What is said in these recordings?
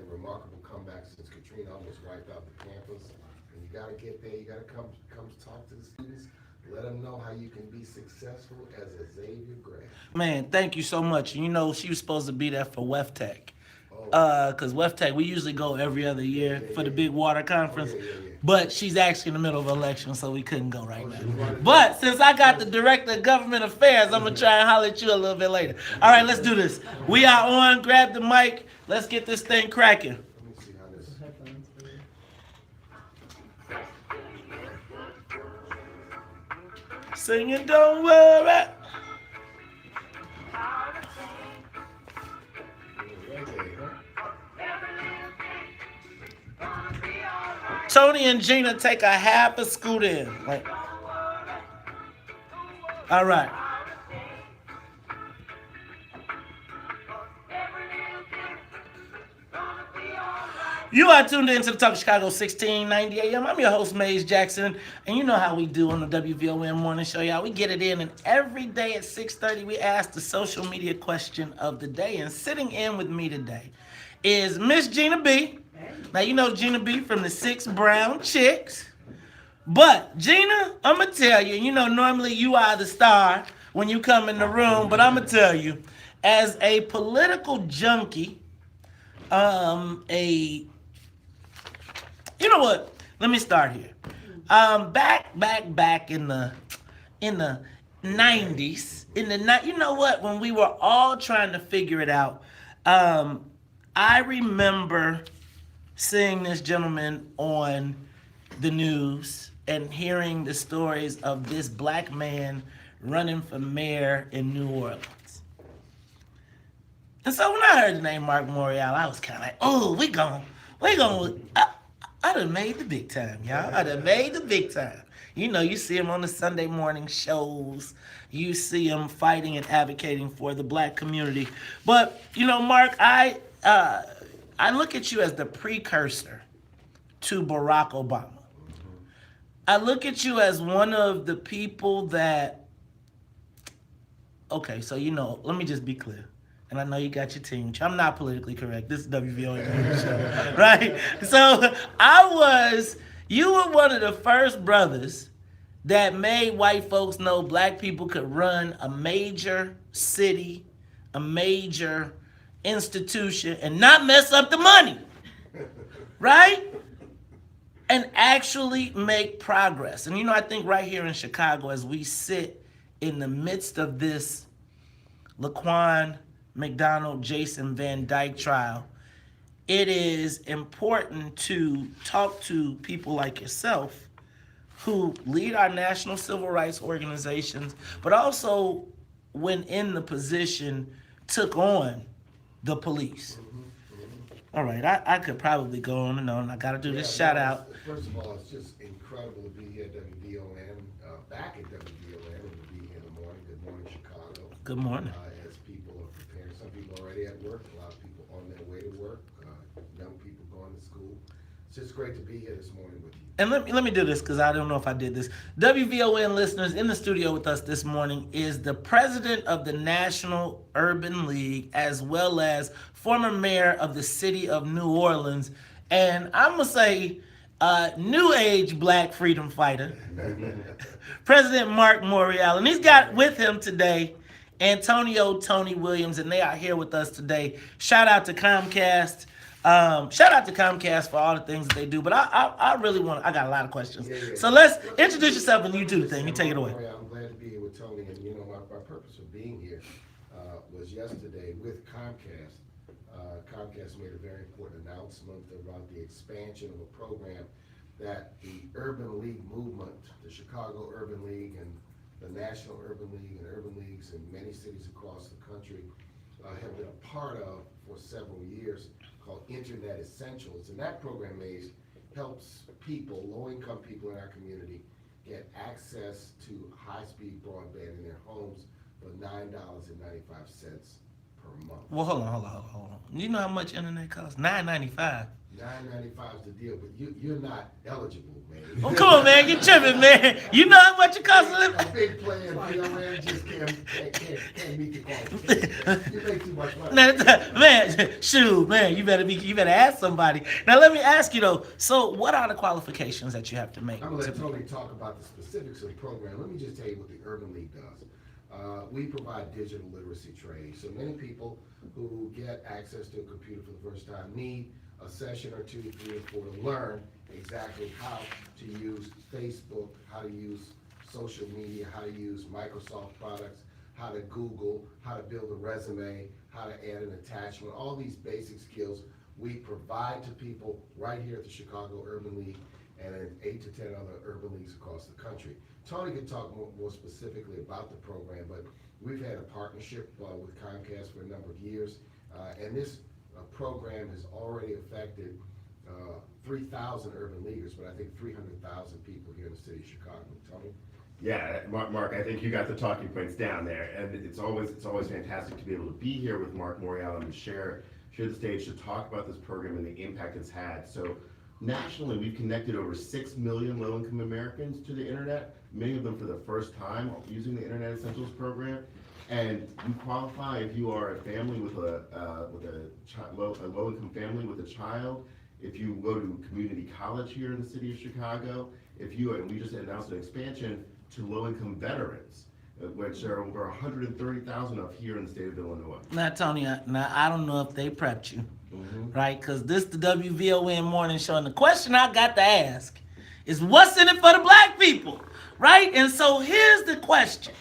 remarkable comeback since Katrina almost wiped out the campus. And you got to get there. You got to come talk to the students. Let them know how you can be successful as a Xavier grad. Man, thank you so much. You know, she was supposed to be there for WEFTech. Oh, Because WEFTech, we usually go every other year yeah, for the yeah. big water Oh, conference. yeah. But she's actually in the middle of an election, so we couldn't go right Oh, now. she's running. But since I got the director of government affairs, I'm going to try and holler at you a little bit later. All right, let's do this. We are on. Grab the mic. Let's get this thing cracking. Let me see how this. Singing, don't worry. Right there. Tony and Gina take a half a scoot in. Like, all right. You are tuned in to the Talk of Chicago 1690 AM. I'm your host, Maze Jackson. And you know how we do on the WVON Morning Show, y'all. We get it in, and every day at 6:30, we ask the social media question of the day. And sitting in with me today is Miss Gina B. Now, you know Gina B from the Six Brown Chicks. But, Gina, I'm going to tell you, you know, normally you are the star when you come in the room, but I'm going to tell you, as a political junkie, you know what? Let me start here. Back in the 90s, you know what? When we were all trying to figure it out, I remember seeing this gentleman on the news and hearing the stories of this black man running for mayor in New Orleans. And so when I heard the name Marc Morial, I was kind of like, oh, we gon', I done made the big time, y'all. I done made the big time. You know, you see him on the Sunday morning shows. You see him fighting and advocating for the black community. But, you know, Marc, I look at you as the precursor to Barack Obama. I look at you as one of the people that, okay, so, you know, let me just be clear. And I know you got your team. I'm not politically correct. This is WVON show, right? So you were one of the first brothers that made white folks know black people could run a major city, a major institution, and not mess up the money, right? And actually make progress. And you know, I think right here in Chicago, as we sit in the midst of this Laquan McDonald, Jason Van Dyke trial, it is important to talk to people like yourself who lead our national civil rights organizations, but also when in the position took on the police. All right, I could probably go on and on. I got to do this shout out. First of all, it's just incredible to be here at WVON, back at WVON, and to be here in the morning. Good morning, Chicago. Good morning. As people are preparing, some people already at work, a lot of people on their way to work, young people going to school. It's just great to be here this morning with you. And let me do this because I don't know if I did this. WVON listeners, in the studio with us this morning is the president of the National Urban League, as well as former mayor of the city of New Orleans, and I'm going to say new age black freedom fighter, President Marc Morial. And he's got with him today Antonio Tony Williams, and they are here with us today. Shout out to Comcast. Shout out to Comcast for all the things that they do, but I really I got a lot of questions. Yeah. So let's introduce yourself and you do the thing. You take it away. I'm glad to be here with Tony, and you know, my purpose of being here was yesterday with Comcast. Comcast made a very important announcement about the expansion of a program that the Urban League movement, the Chicago Urban League and the National Urban League and urban leagues in many cities across the country have been a part of for several years, called Internet Essentials. And that program helps people, low-income people in our community, get access to high-speed broadband in their homes for $9.95 per month. Well, hold on. You know how much internet costs? $9.95. $9.95 is the deal, but you're not eligible, man. Oh, come on, man, you tripping, man. You know how much it costs to A live? big player in PLN just can't meet the qualifications. You make too much money. Man, shoot, man, you better ask somebody. Now let me ask you though. So, what are the qualifications that you have to make? I'm gonna let Tony talk about the specifics of the program. Let me just tell you what the Urban League does. We provide digital literacy training. So many people who get access to a computer for the first time need a session or 2, 3, or 4 to learn exactly how to use Facebook, how to use social media, how to use Microsoft products, how to Google, how to build a resume, how to add an attachment. All these basic skills we provide to people right here at the Chicago Urban League and in 8 to 10 other urban leagues across the country. Tony can talk more specifically about the program, but we've had a partnership with Comcast for a number of years, and this program has already affected 3,000 urban leaguers, but I think 300,000 people here in the city of Chicago. Tony? Yeah, Mark, I think you got the talking points down there, and it's always fantastic to be able to be here with Marc Morial and to share the stage to talk about this program and the impact it's had. So nationally, we've connected over 6 million low-income Americans to the internet, many of them for the first time using the Internet Essentials program. And you qualify if you are a family with a low-income family with a child, if you go to community college here in the city of Chicago, and we just announced an expansion to low-income veterans, which are over 130,000 of here in the state of Illinois. Now, Tony, I don't know if they prepped you, right? Because this the WVON morning show, and the question I got to ask is, what's in it for the black people, right? And so here's the question,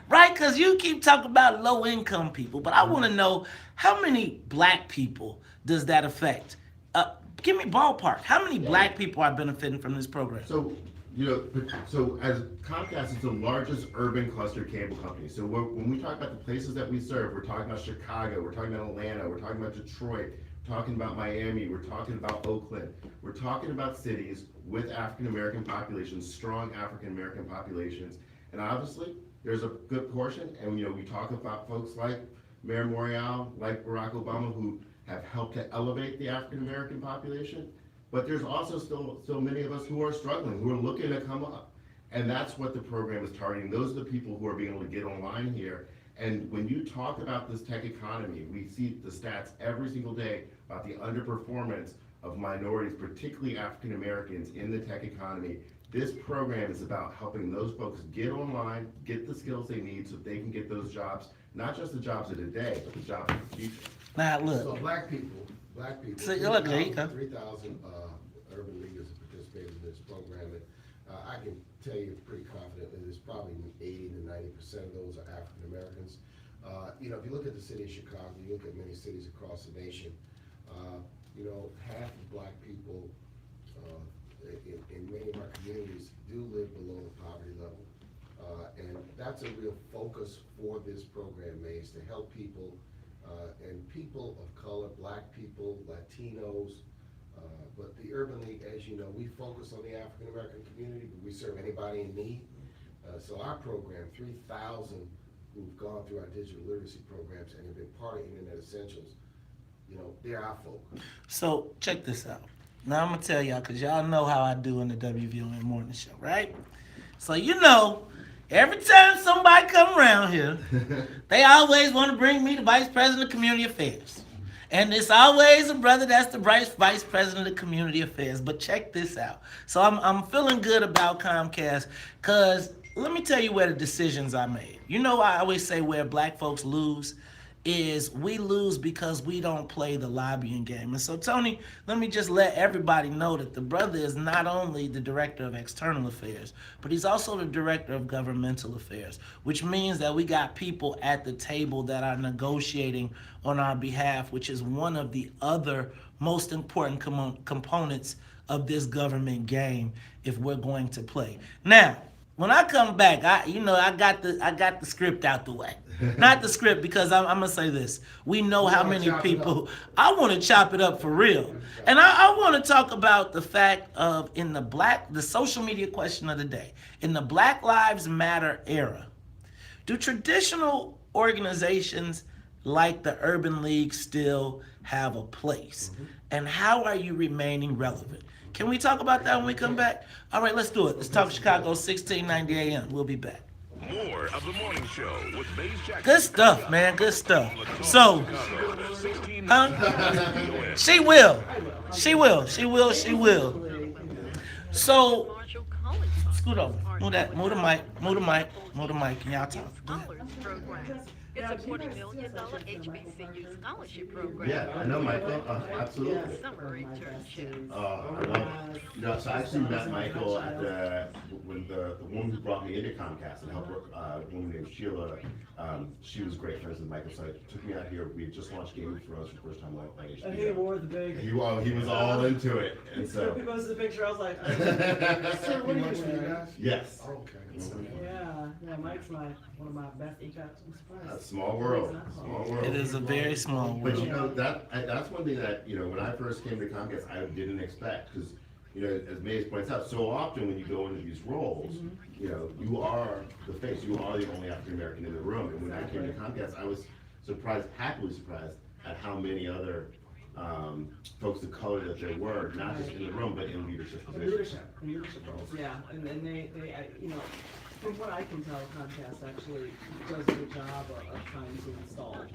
right? Because you keep talking about low-income people, but I want to know, how many black people does that affect? Give me ballpark. How many black people are benefiting from this program? So as Comcast is the largest urban cluster cable company. So when we talk about the places that we serve, we're talking about Chicago, we're talking about Atlanta, we're talking about Detroit, we're talking about Miami, we're talking about Oakland. We're talking about cities with African American populations, strong African American populations. And obviously, there's a good portion, and we talk about folks like Mayor Morial, like Barack Obama, who have helped to elevate the African American population. But there's also still many of us who are struggling, who are looking to come up. And that's what the program is targeting. Those are the people who are being able to get online here. And when you talk about this tech economy, we see the stats every single day about the underperformance of minorities, particularly African Americans, in the tech economy. This program is about helping those folks get online, get the skills they need so they can get those jobs, not just the jobs of today, but the jobs of the future. Now, look. So black people, So, look, there you go. 3,000 urban leaguers have participated in this program, and I can tell you pretty confidently there's probably 80 to 90% of those are African Americans. If you look at the city of Chicago, you look at many cities across the nation, half of black people in many of our communities do live below the poverty level. And that's a real focus for this program, Maze, to help people and people of color, black people, Latinos, but the Urban League, as you know, we focus on the African American community, but we serve anybody in need. So our program, 3,000 who've gone through our digital literacy programs and have been part of Internet Essentials, they're our folk. So check this out. Now I'm gonna tell y'all, because y'all know how I do in the WVON morning show, right? So every time somebody come around here, they always want to bring me the Vice President of Community Affairs. And it's always a brother that's the Vice President of Community Affairs. But check this out. So I'm feeling good about Comcast, because let me tell you where the decisions I made. I always say where black folks lose is we lose because we don't play the lobbying game. And so, Tony, let me just let everybody know that the brother is not only the Director of External Affairs, but he's also the Director of Governmental Affairs, which means that we got people at the table that are negotiating on our behalf, which is one of the other most important components of this government game if we're going to play. Now, when I come back, I got the script out the way. Not the script, because I'm gonna say this. We know how many people. I want to chop it up for real, and I want to talk about the fact of the social media question of the day, in the Black Lives Matter era. Do traditional organizations like the Urban League still have a place? And how are you remaining relevant? Can we talk about that when we come back? All right, let's do it. Let's talk Chicago, 1690 AM. We'll be back. More of the morning show with Maze Jackson. Good stuff, man. Good stuff. So, huh? She will. She will. She will. She will. So, scoot over. Move that. Move the mic. Move the mic. Move the mic. And y'all talk. Go ahead. It's a $40 million HBCU scholarship program. Yeah, I know Michael, absolutely. Summer internship. I love, so I actually met Michael at when the woman who brought me into Comcast and helped work, a woman named Sheila, she was great friends with Michael, so it took me out here. We had just launched Game of Thrones for the first time on HBO. And he wore the big. He was all into it, and He so. posted the picture. I was like, Sir, what do you do? Yes. Okay. yeah, Mike's one of my best ECOTs. I'm surprised. Small world, small world. It is a very small But world. you know, that's one thing that, when I first came to Comcast, I didn't expect, because, as Maze points out, so often when you go into these roles, you are the face, you are the only African American in the room. And when I came to Comcast, I was happily surprised at how many other folks of color that there were, not just in the room, but in leadership positions. Leadership roles, yeah, and they, from what I can tell, Comcast actually does a good job of trying to install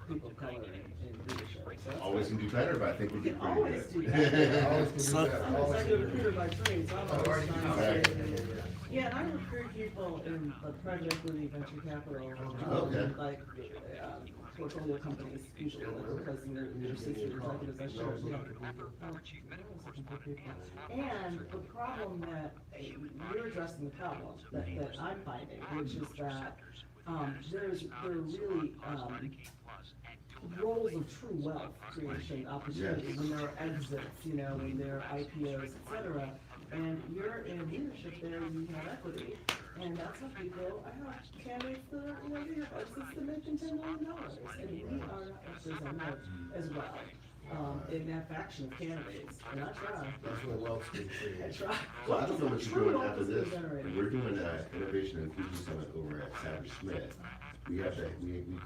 people of color in leadership. So that's Always can do better, but I think we good. did You pretty always do good. that. Always can do So- better. I'm an executive recruiter by trade, so I'm always trying to Exactly. say, yeah, and I recruit people in the private equity, venture capital, Okay. like, portfolio companies usually, because they're senior executives, I share, And the problem that, you're addressing the problem that I'm finding, which is that, there are really, roles of true wealth creation opportunities, when there are exits, when there are IPOs, et cetera. And you're in leadership there, you have equity, and that's what people, I have candidates that are, they have exits that make them $10 million, and we are not represented as well, in that faction of candidates, and I try. That's what wealth's been I created. try. So I don't know what True you're doing wealth after is being this. generated. We're doing an Innovation and Inclusion Summit over at Savage Smith. We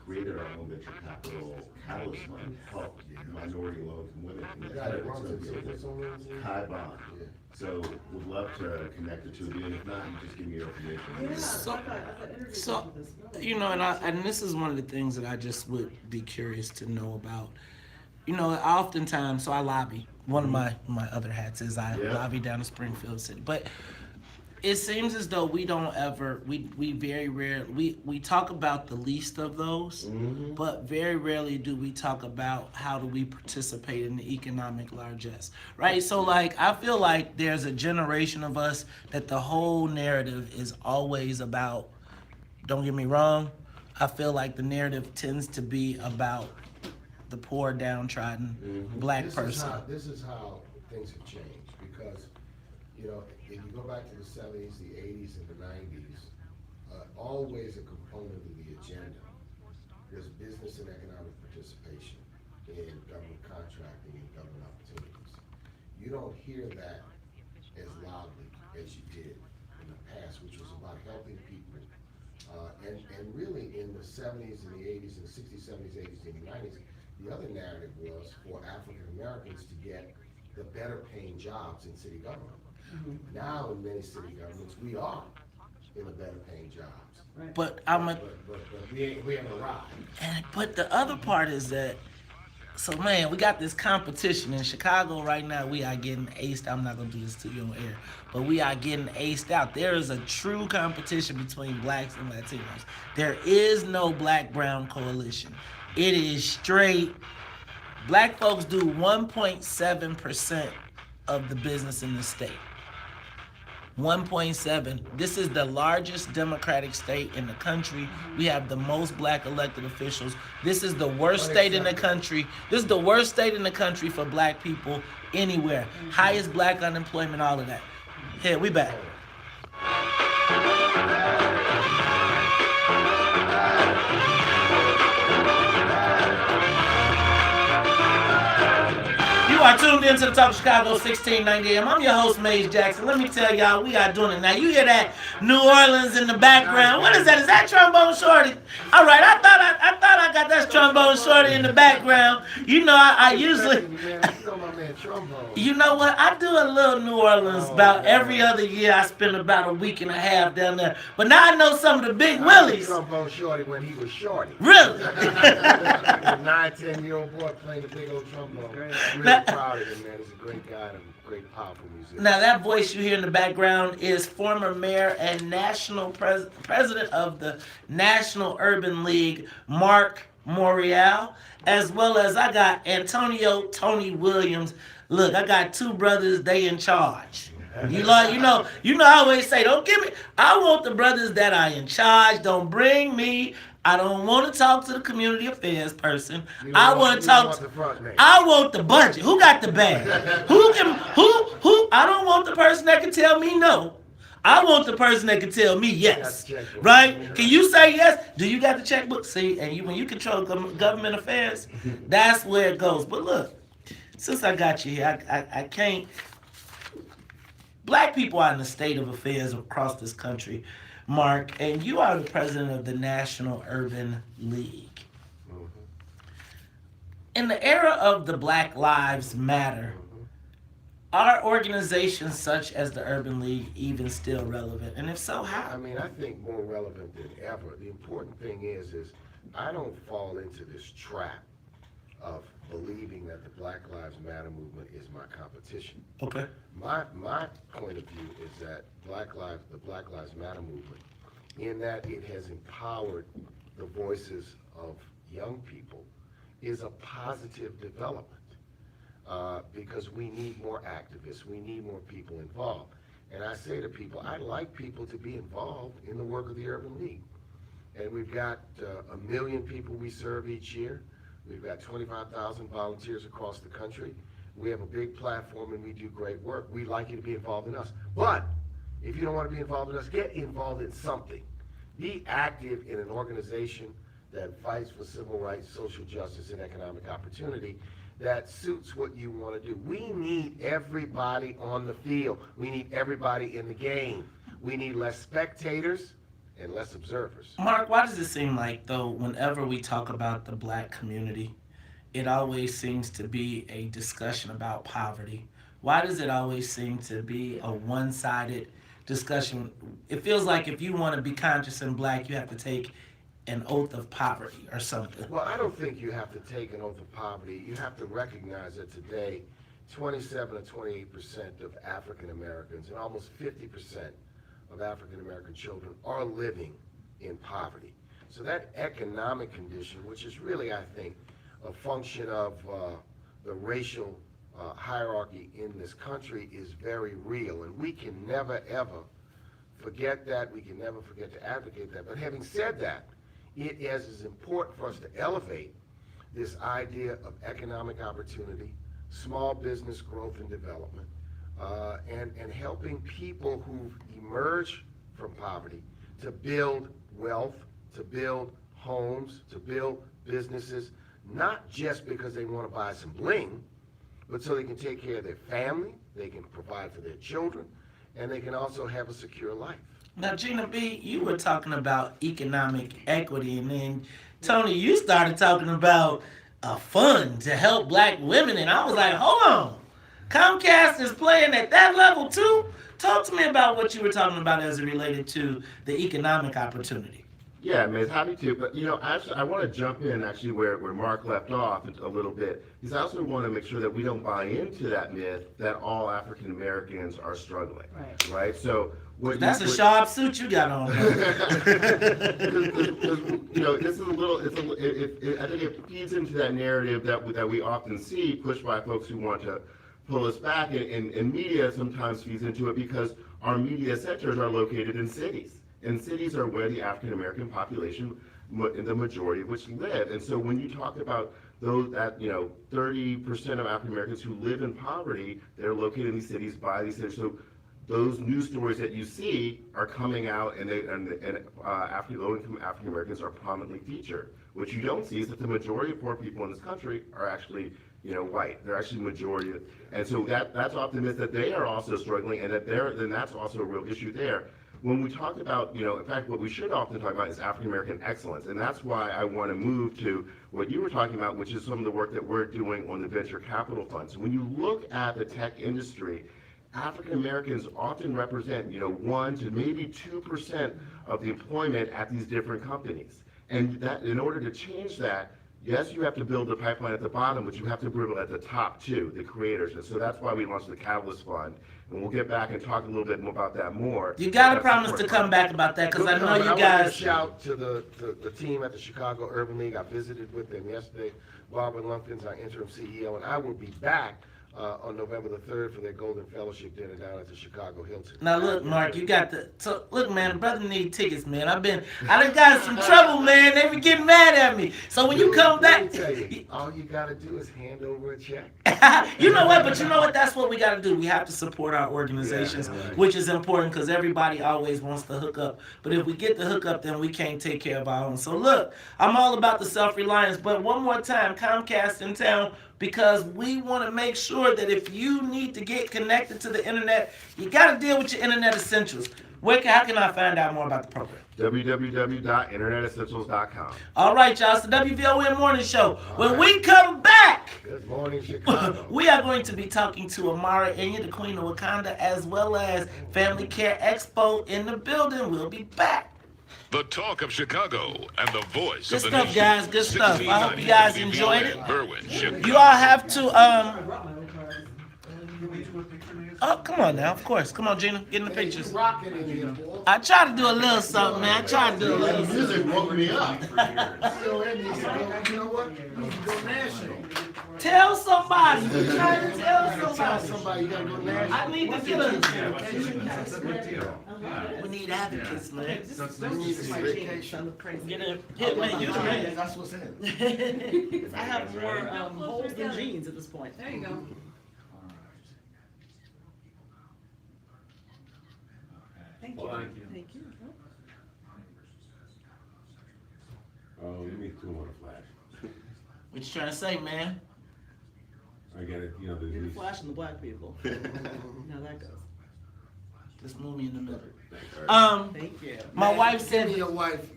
created our own venture capital catalyst fund to help minority low-income women. And Yeah, that's it runs gonna be it. a It's on Wednesday. high bond. Yeah. So would love to connect the two of you, and if not, you just give me your information. Yeah, So- I've got interviews So, with this. and this is one of the things that I just would be curious to know about. Oftentimes, so I lobby. One of my other hats is I Yeah. lobby down in Springfield City. But it seems as though we don't ever, we very rarely, we talk about the least of those, but very rarely do we talk about how do we participate in the economic largesse, right? So like, I feel like there's a generation of us that the whole narrative is always about, don't get me wrong, I feel like the narrative tends to be about the poor, downtrodden black person. This is how things have changed, because, if you go back to the 70s, the 80s, and the 90s, always a component of the agenda was business and economic participation in government contracting and government opportunities. You don't hear that as loudly as you did in the past, which was about helping people. And really in the 70s and the 80s and the 60s, 70s, 80s, and the 90s, the other narrative was for African Americans to get the better paying jobs in city government. Now in many city governments, we are in the better paying jobs. But But we haven't arrived. but the other part is that, so man, we got this competition in Chicago right now. We are getting aced. I'm not gonna do this to you on air, but we are getting aced out. There is a true competition between blacks and Latinos. There is no black-brown coalition. It is straight. Black folks do 1.7% of the business in the state. 1.7. This is the largest Democratic state in the country. We have the most black elected officials. This is the worst state in the country. This is the worst state in the country for black people anywhere. Highest black unemployment, all of that. Here, we back. You are tuned into the Talk of Chicago 1690 AM. I'm your host, Maze Jackson. Let me tell y'all, we are doing it now. You hear that New Orleans in the background? What is that? Is that trombone shorty? All right, I thought I got that trombone shorty in the background. You know, I usually. You know what? I do a little New Orleans about every other year. I spend about a week and a half down there. But now I know some of the big willies. Trombone shorty when he was shorty. Really? A 9-10-year-old boy playing the big old trombone. Really proud of him, man. He's a great guy and a great, powerful musician. Now that voice you hear in the background is former mayor and national president of the National Urban League, Marc Morial, as well as I got Antonio Tony Williams. Look, I got two brothers, they in charge. You know, I always say, don't give me, I want the brothers that are in charge. Don't bring me. I don't want to talk to the community affairs person. I want to talk to, I want the budget. Who got the bag? Who? I don't want the person that can tell me no. I want the person that can tell me yes. Right? Can you say yes? Do you got the checkbook? See, and when you control government affairs, that's where it goes. But look, since I got you here, I can't. Black people are in a state of affairs across this country, Marc, and you are the president of the National Urban League. In the era of the Black Lives Matter, are organizations such as the Urban League even still relevant? And if so, how? I mean, I think more relevant than ever. The important thing is I don't fall into this trap of believing that the Black Lives Matter movement is my competition. Okay. My point of view is that the Black Lives Matter movement, in that it has empowered the voices of young people, is a positive development. Because we need more activists, we need more people involved. And I say to people, I'd like people to be involved in the work of the Urban League. And we've got 1 million people we serve each year. We've got 25,000 volunteers across the country. We have a big platform and we do great work. We'd like you to be involved in us. But if you don't want to be involved in us, get involved in something. Be active in an organization that fights for civil rights, social justice, and economic opportunity that suits what you want to do. We need everybody on the field. We need everybody in the game. We need less spectators and less observers. Marc, why does it seem like, though, whenever we talk about the black community, it always seems to be a discussion about poverty? Why does it always seem to be a one-sided discussion? It feels like if you want to be conscious and black, you have to take an oath of poverty or something. Well, I don't think you have to take an oath of poverty. You have to recognize that today, 27 or 28% of African Americans and almost 50% of African American children are living in poverty. So that economic condition, which is really, I think, a function of the racial hierarchy in this country, is very real. And we can never, ever forget that. We can never forget to advocate that. But having said that, it is important for us to elevate this idea of economic opportunity, small business growth and development, and helping people who've emerged from poverty to build wealth, to build homes, to build businesses, not just because they want to buy some bling, but so they can take care of their family, they can provide for their children, and they can also have a secure life. Now, Gina B., you were talking about economic equity, and then, Tony, you started talking about a fund to help black women, and I was like, hold on. Comcast is playing at that level, too? Talk to me about what you were talking about as it related to the economic opportunity. Yeah, Ms. Happy to, but actually, I want to jump in actually where Marc left off a little bit, because I also want to make sure that we don't buy into that myth that all African Americans are struggling, right? So that's a sharp suit you got on. This is a little. I think it feeds into that narrative that we often see pushed by folks who want to pull us back, and media sometimes feeds into it because our media centers are located in cities. And cities are where the African American population, the majority of which live. And so when you talk about those, that 30% of African Americans who live in poverty, they're located in these cities, by these cities. So those news stories that you see are coming out, and low-income African Americans are prominently featured. What you don't see is that the majority of poor people in this country are actually white. They're actually majority, and so that's optimistic that they are also struggling, and then that's also a real issue there. When we talk about, in fact, what we should often talk about is African American excellence, and that's why I want to move to what you were talking about, which is some of the work that we're doing on the venture capital fund. So when you look at the tech industry, African Americans often represent, 1 to maybe 2% of the employment at these different companies. And that, in order to change that, yes, you have to build the pipeline at the bottom, but you have to build it at the top too, the creators. And so that's why we launched the Catalyst Fund. And we'll get back and talk a little bit more about that more. You gotta promise to come back about that, because I know you I want guys. to shout to the team at the Chicago Urban League. I visited with them yesterday. Barbara Lumpkins, our interim CEO, and I will be back on November the 3rd for their Golden Fellowship dinner down at the Chicago Hilton. Now look, Mark, you got look, man, the brother need tickets, man. I done got some trouble, man. They be getting mad at me. So when you come back, Let me tell you, all you gotta do is hand over a check. you know what? But you know what? That's what we got to do. We have to support our organizations, which is important because everybody always wants to hook up. But if we get the hook up, then we can't take care of our own. So look, I'm all about the self-reliance. But one more time, Comcast in town, because we want to make sure that if you need to get connected to the internet, you got to deal with your internet essentials. How can I find out more about the program? www.internetessentials.com. All right, y'all. It's the WVON Morning Show. When we come back, Good morning, Chicago. we are going to be talking to Amara Enya, the Queen of Wakanda, as well as Family Care Expo in the building. We'll be back. The talk of Chicago and the voice Good of the stuff, nation. guys. Good stuff. I hope you guys 1690 enjoyed it. Berwyn, Chicago. You all have to, I brought my own cards. oh, come on now. Of course. Come on, Gina. Get in the pictures. Rocking in here, boy. I try to do a little something, man. I try to do a little something. Music woke me up. Still in these, you know what? You need to go national. Tell somebody. You trying to tell Tell somebody. somebody you gotta go national. I need to get We need advocates, man. You need a vacation. Get a hit man. You the man. That's what's in. I have more holes than jeans at this point. There you go. Thank you. Thank you. Oh, you need two on a flash. What you trying to say, man? I get it, You're the Flash and the black people. Now that goes. Just move me in the middle. Thank you. My wife said.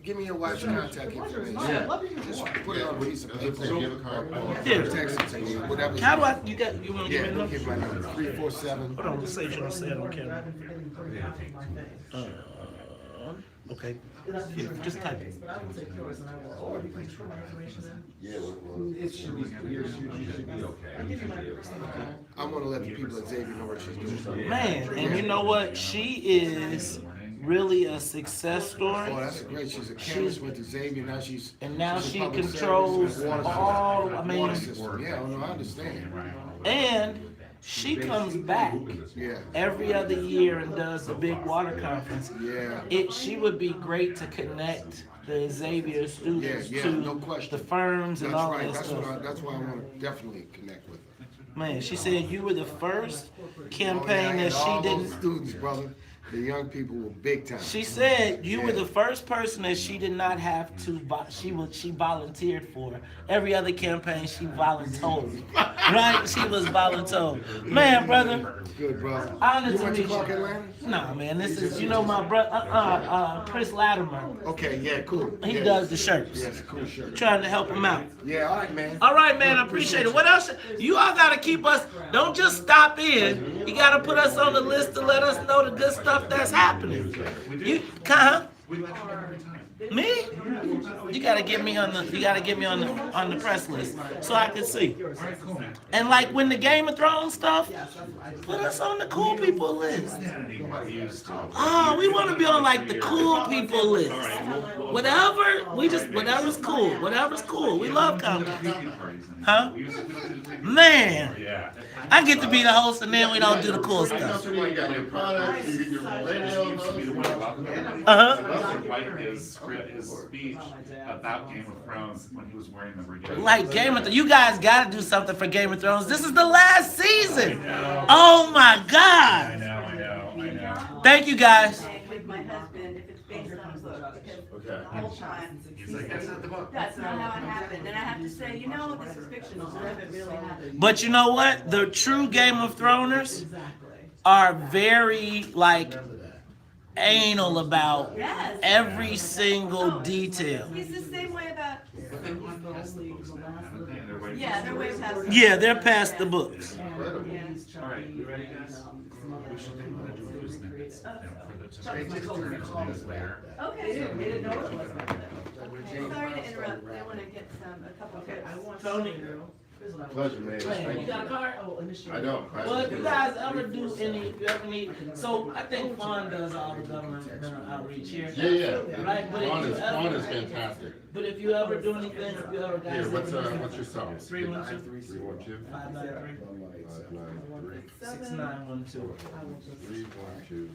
Give me your wife's contact information. I'd love to hear Just more. put it on a piece of paper. So give a card. Here. Text it to me, whatever. How do you want to give Yeah, me a don't give number? my number, 347. Hold on, just say you don't say it on camera. Okay. Here, just type it. But I will take yours and I will, or you can put my information in. Yeah, well, it should be, you should be okay. I'll give you my first name. I'm gonna let the people at Xavier know what she's doing. Man, and you know what? She is really a success story. Oh, that's great. She's a chemist with Xavier. Now she's. And now she's a she public controls service and water all, system. I mean- Water system. Yeah, no, I understand. And she comes back Yeah, every other year and does a big water conference. yeah. She would be great to connect the Xavier students Yeah, to no question. the firms and That's all right. that stuff. That's why I wanna definitely connect with her. Man, she said you were the first Oh, yeah, campaign that and all she those didn't. students, brother, the young people were big time. She said you were the first person that she did not have to. She volunteered for. Every other campaign she volunteered. Right? She was volunteered. Man, brother. Good, brother. Honest You to went to meet Clark you. Atlanta? Nah, man, this is my brother. Chris Latimer. Okay, yeah, cool. He Yeah. does the shirts. Yes, cool shirt. Trying to help him out. Yeah, all right, man. All right, man, I appreciate it. What else? You all got to keep us, don't just stop in. You got to put us on the list to let us know the good stuff that's happening. Me? You got to get me on the press list so I can see. And like when the Game of Thrones stuff, put us on the cool people list. Oh, we want to be on like the cool people list. Whatever's cool. Whatever's cool. We love comedy. Huh? Man, I get to be the host and then we don't do the cool stuff. You got your products, you get your radio. His speech about Game of Thrones when he was wearing the regalia. Like Game of Thrones, you guys got to do something for Game of Thrones. This is the last season. Oh my God! I know. Thank you guys. With my husband, if it's based on a book, because Okay. the whole time, He's like, that's not the book. that's not how it happened, and I have to say, you know, this is fictional, none of it really happened. But you know what? The true Game of Throners Exactly. are very like Remember that. anal about Yes. every single detail. He's the same way about, But they want past the books, man, haven't they? They're waiting yeah, for they're way past. Yeah, they're past the books. Incredible. All right, you ready, guys? They just turned it on as well. Okay. They didn't know what it was back then. Okay, sorry to interrupt, I wanna get a couple Okay, I of. want Tony. to. Here's what I want. Pleasure, man. Man, Thank you got a card? Oh, initially. I don't. Well, if you guys ever do any, if you ever need, so I think Fawn does all the governmental outreach here. Yeah. Right, but if Fawn you is ever- fantastic. But if you ever do anything, if you ever guys. Here, what's ever- your song? 312 312? 593 6912. 312.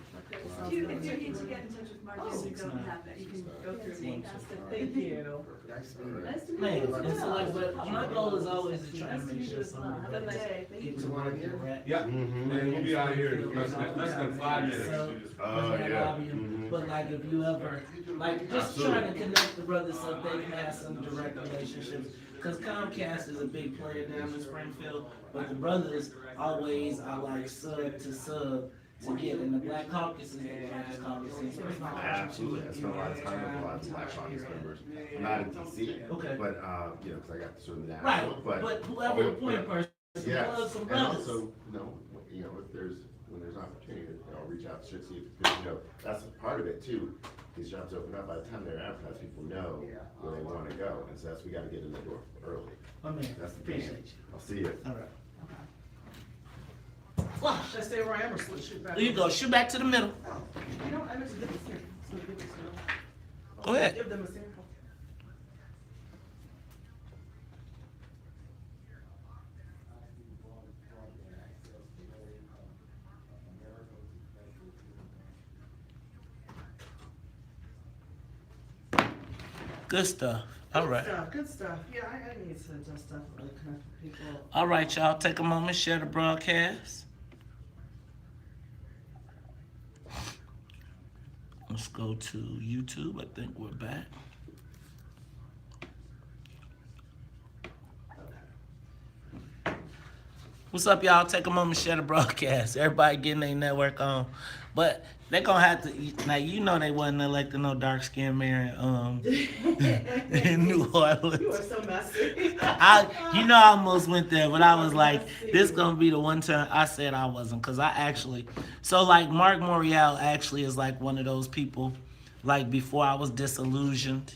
If you need to get in touch with Mark, you don't have it, you can go through me. Thank you. Nice to meet you. Nice to meet Man, you. it's like, but my goal is always to try and make sure someone Have a nice day. get to work and rap. Yeah, Mm-hmm. and we'll be out here in less than 5 minutes. Oh, yeah. Mhm. But like if you ever, like just Absolutely. trying to connect the brothers so they can have some direct relationships. Cause Comcast is a big player down in Springfield, but the brothers always are like sub to sub to get, and the Black Caucus is the largest caucus in Springfield. Absolutely. I spent a lot of time with a lot of Black Caucus members. I'm not in DC, Okay. but, you know, because I got sort of the Right, national, but whoever the point person, Yes, love some and brothers. also, you know, when there's opportunity, I'll reach out to see if, because, you know, that's part of it too. These jobs open up, by the time they're advertised, people know where they wanna go, and so that's, we gotta get in the door early. I mean, That's the plan. appreciate you. I'll see you. All right. Should I stay where I am or shoot back? There you go. Shoot back to the middle. You know, I meant to give this here. So give this here. Go ahead. Give them a sample. Good stuff. All right. Good stuff. Yeah, I need to adjust stuff, really connect with people. All right, y'all. Take a moment, share the broadcast. Let's go to YouTube. I think we're back. What's up, y'all? Take a moment, share the broadcast. Everybody getting their network on. But they gonna have to, now you know they wasn't electing no dark skinned mayor in New Orleans. You are so messy. I almost went there, but I was like, this gonna be the one time I said I wasn't, cause I actually, so like Marc Morial actually is like one of those people, like before I was disillusioned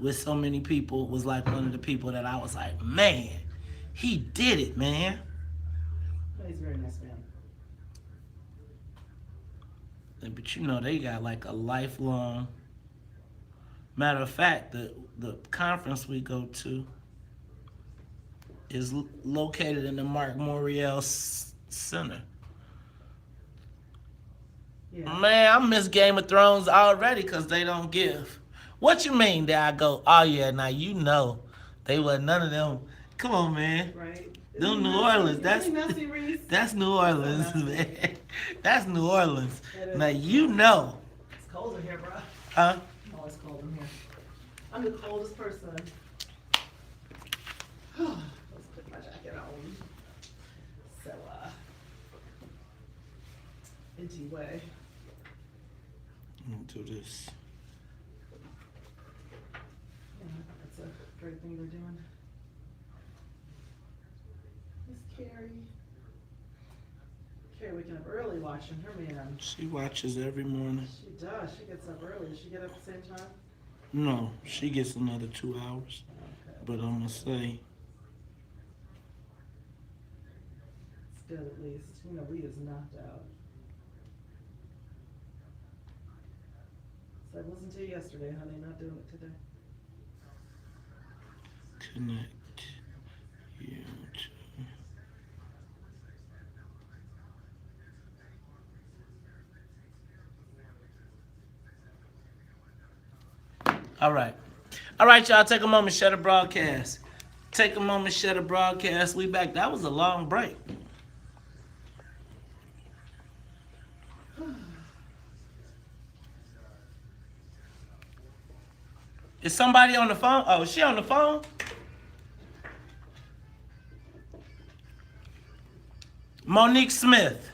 with so many people, was like one of the people that I was like, man, he did it, man. He's a very nice man. But you know, they got like a lifelong, matter of fact, the conference we go to is located in the Marc Morial Center. Yeah. Man, I miss Game of Thrones already because they don't give. What you mean that I go, oh yeah, now you know they wasn't none of them. Come on, man. Right? Them New Orleans, that's messy, Reese. that's New Orleans, man. That's New Orleans. That is. Now you know. It's cold in here, bro. Huh? Always cold in here. I'm the coldest person. Let's put my jacket on. So, empty way. Do this. Yeah, that's a great thing they're doing. Miss Carrie. Carrie waking up early watching her man. She watches every morning. She does. She gets up early. Does she get up at the same time? No, she gets another 2 hours. Okay. But I'm gonna say, It's good at least. You know, Rita's knocked out. So I listened to you yesterday, honey. Not doing it today. connect you to. All right. All right, y'all. Take a moment, share the broadcast. Take a moment, share the broadcast. We back. That was a long break. Is somebody on the phone? Oh, is she on the phone? Monique Smith.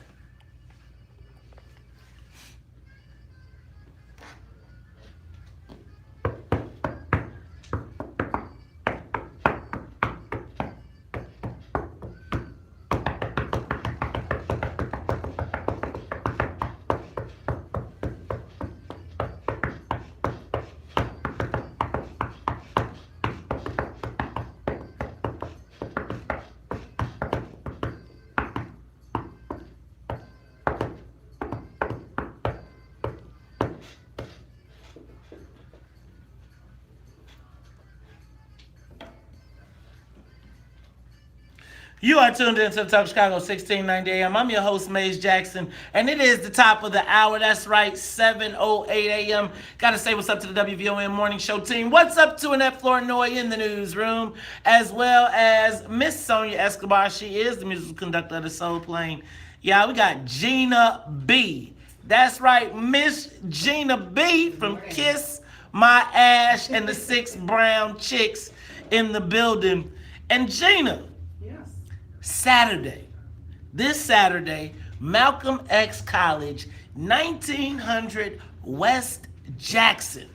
You are tuned into the Talk Chicago 1690 AM. I'm your host, Maze Jackson, and it is the top of the hour. That's right, 7:08 AM. Got to say what's up to the WVON Morning Show team. What's up to Annette Flournoy in the newsroom, as well as Miss Sonia Escobar. She is the musical conductor of the Soul Plane. Yeah, we got Gina B. That's right, Miss Gina B from Kiss My Ash and the Six Brown Chicks in the building. And Gina, this Saturday, Malcolm X College, 1900 West Jackson.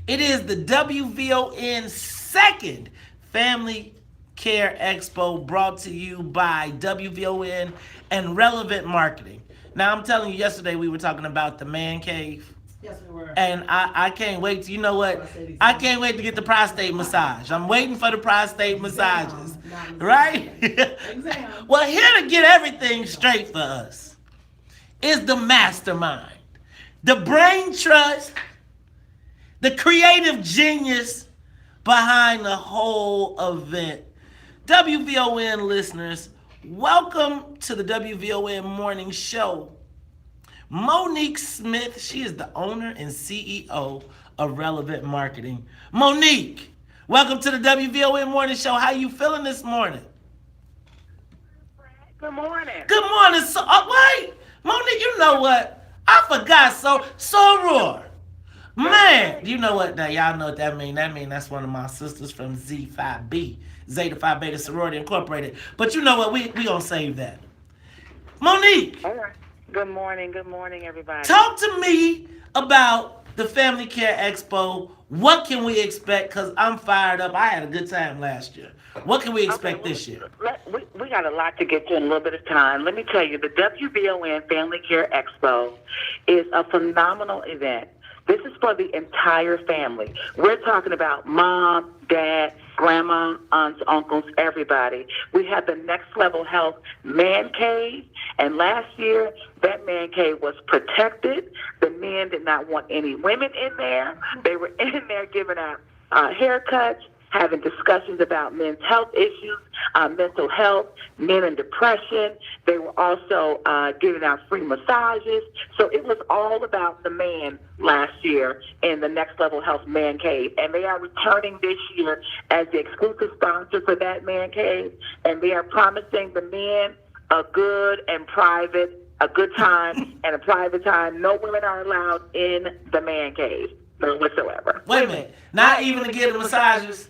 It is the WVON second Family Care Expo brought to you by WVON and Relevant Marketing. Now, I'm telling you, yesterday we were talking about the man cave. Yes, we were. And I can't wait to, you know what? I can't wait to get the prostate massage. I'm waiting for the prostate massages. Right? Well, here to get everything straight for us is the mastermind, the brain trust, the creative genius behind the whole event. WVON listeners, welcome to the WVON Morning Show. Monique Smith, she is the owner and CEO of Relevant Marketing. Monique, welcome to the WVON Morning Show. How you feeling this morning? Good morning. Good morning. Wait, Monique, you know what? I forgot. Soror. Man, you know what? Now, y'all know what that means. That means that's one of my sisters from Z5B, Zeta Phi Beta Sorority Incorporated. But you know what? We gonna save that. Monique. All right. Good morning, everybody. Talk to me about the Family Care Expo. What can we expect? Because I'm fired up. I had a good time last year. What can we expect this year? We got a lot to get to in a little bit of time. Let me tell you, the WVON Family Care Expo is a phenomenal event. This is for the entire family. We're talking about mom, dad, grandma, aunts, uncles, everybody. We have the Next Level Health Man Cave, and last year that man cave was protected. The men did not want any women in there. They were in there giving out haircuts, having discussions about men's health issues, mental health, men and depression. They were also giving out free massages. So it was all about the man last year in the Next Level Health Man Cave. And they are returning this year as the exclusive sponsor for that man cave. And they are promising the men a good time and a private time. No women are allowed in the man cave whatsoever. Wait a minute. Not even to get the massages?